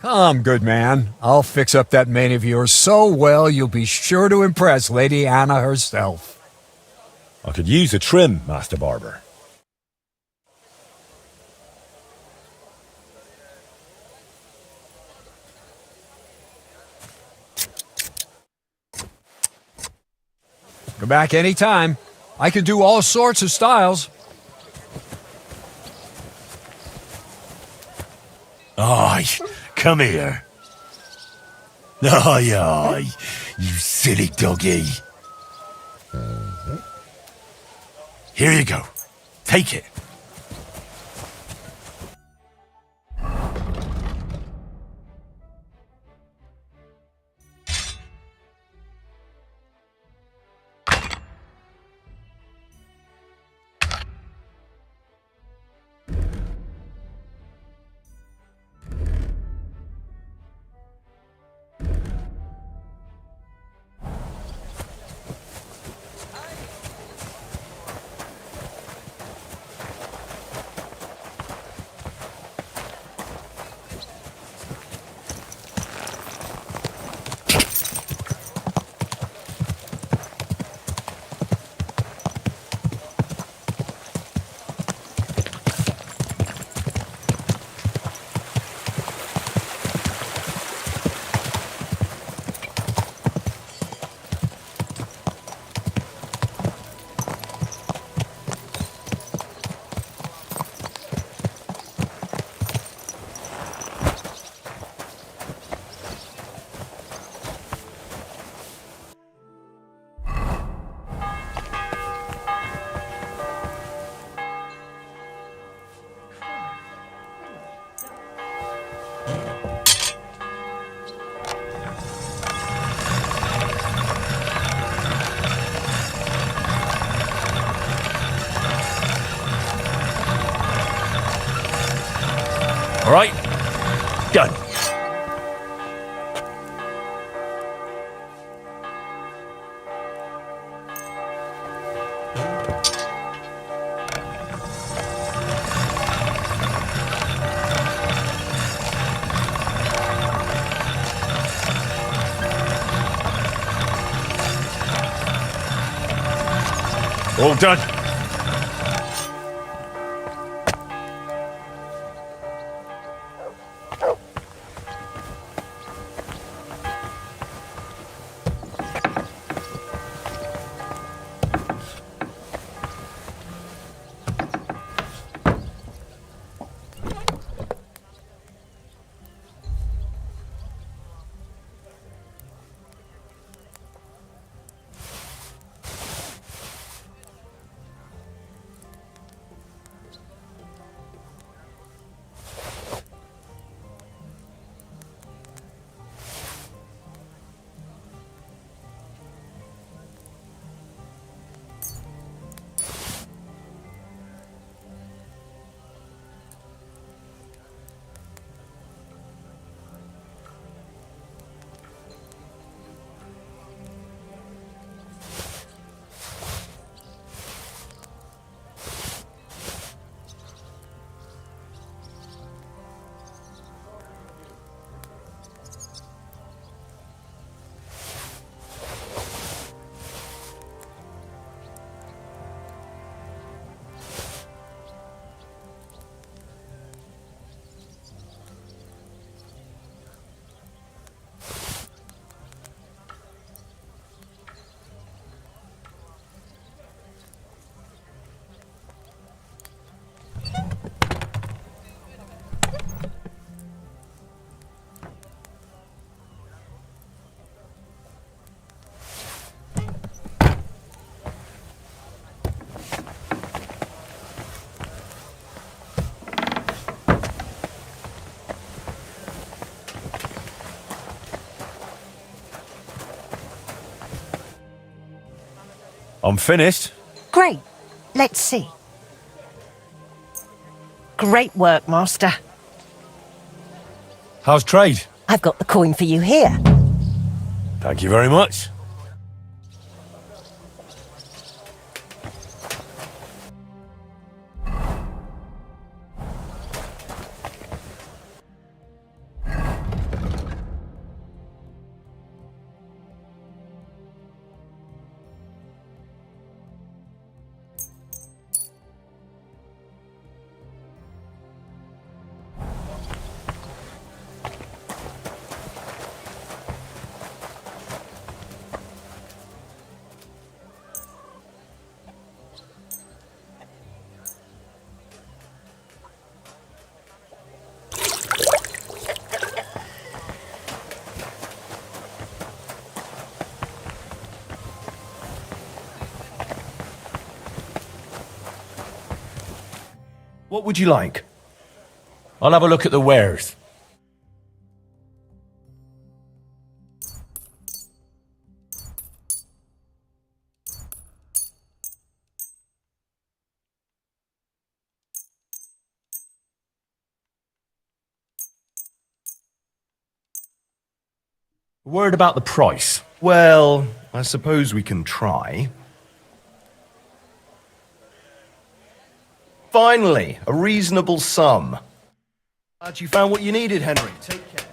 Come, good man. I'll fix up that mane of yours so well you'll be sure to impress Lady Anna herself. I could use a trim, Master Barber. Come back any time. I can do all sorts of styles. Aye, come here. Aye, aye, you silly doggy. Here you go. Take it. All right, done. All done. I'm finished. Great. Let's see. Great work, Master. How's trade? I've got the coin for you here. Thank you very much. What would you like? I'll have a look at the wares. A word about the price. Well, I suppose we can try. Finally, a reasonable sum. Glad you found what you needed, Henry. Take care.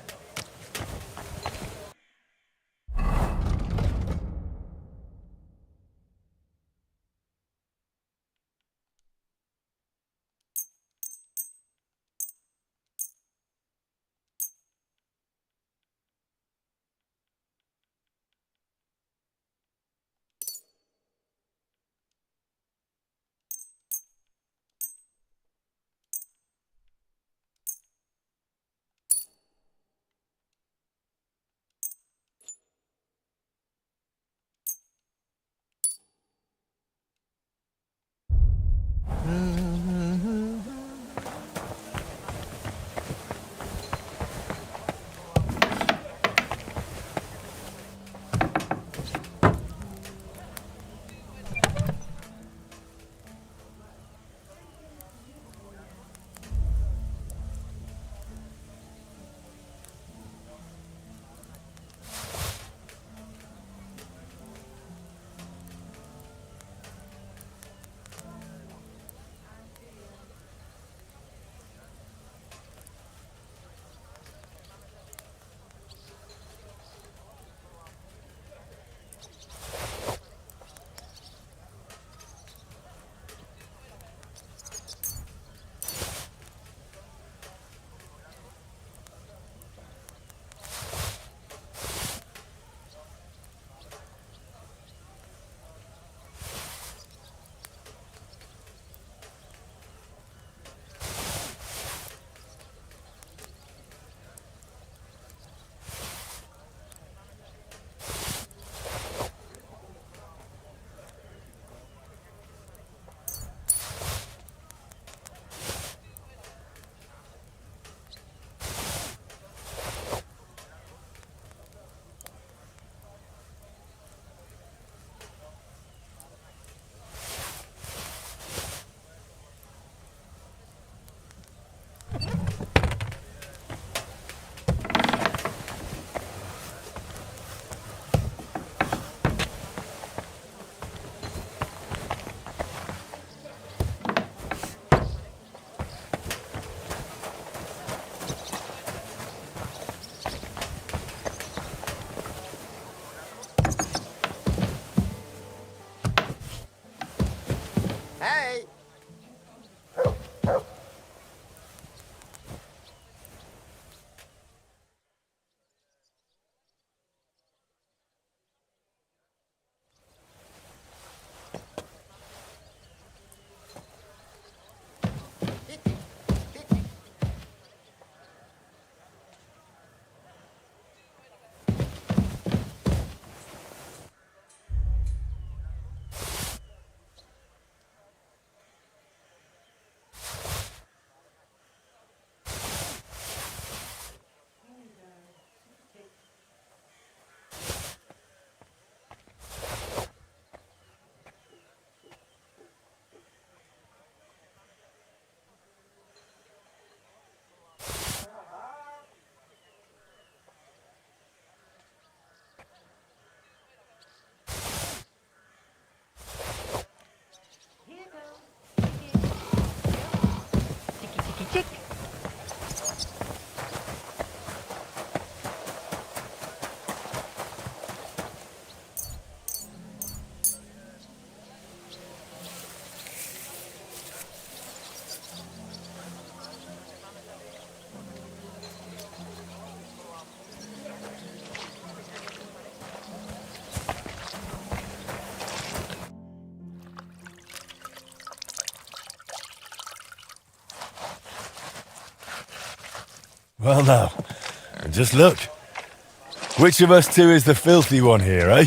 Well, now, just look. Which of us two is the filthy one here, eh?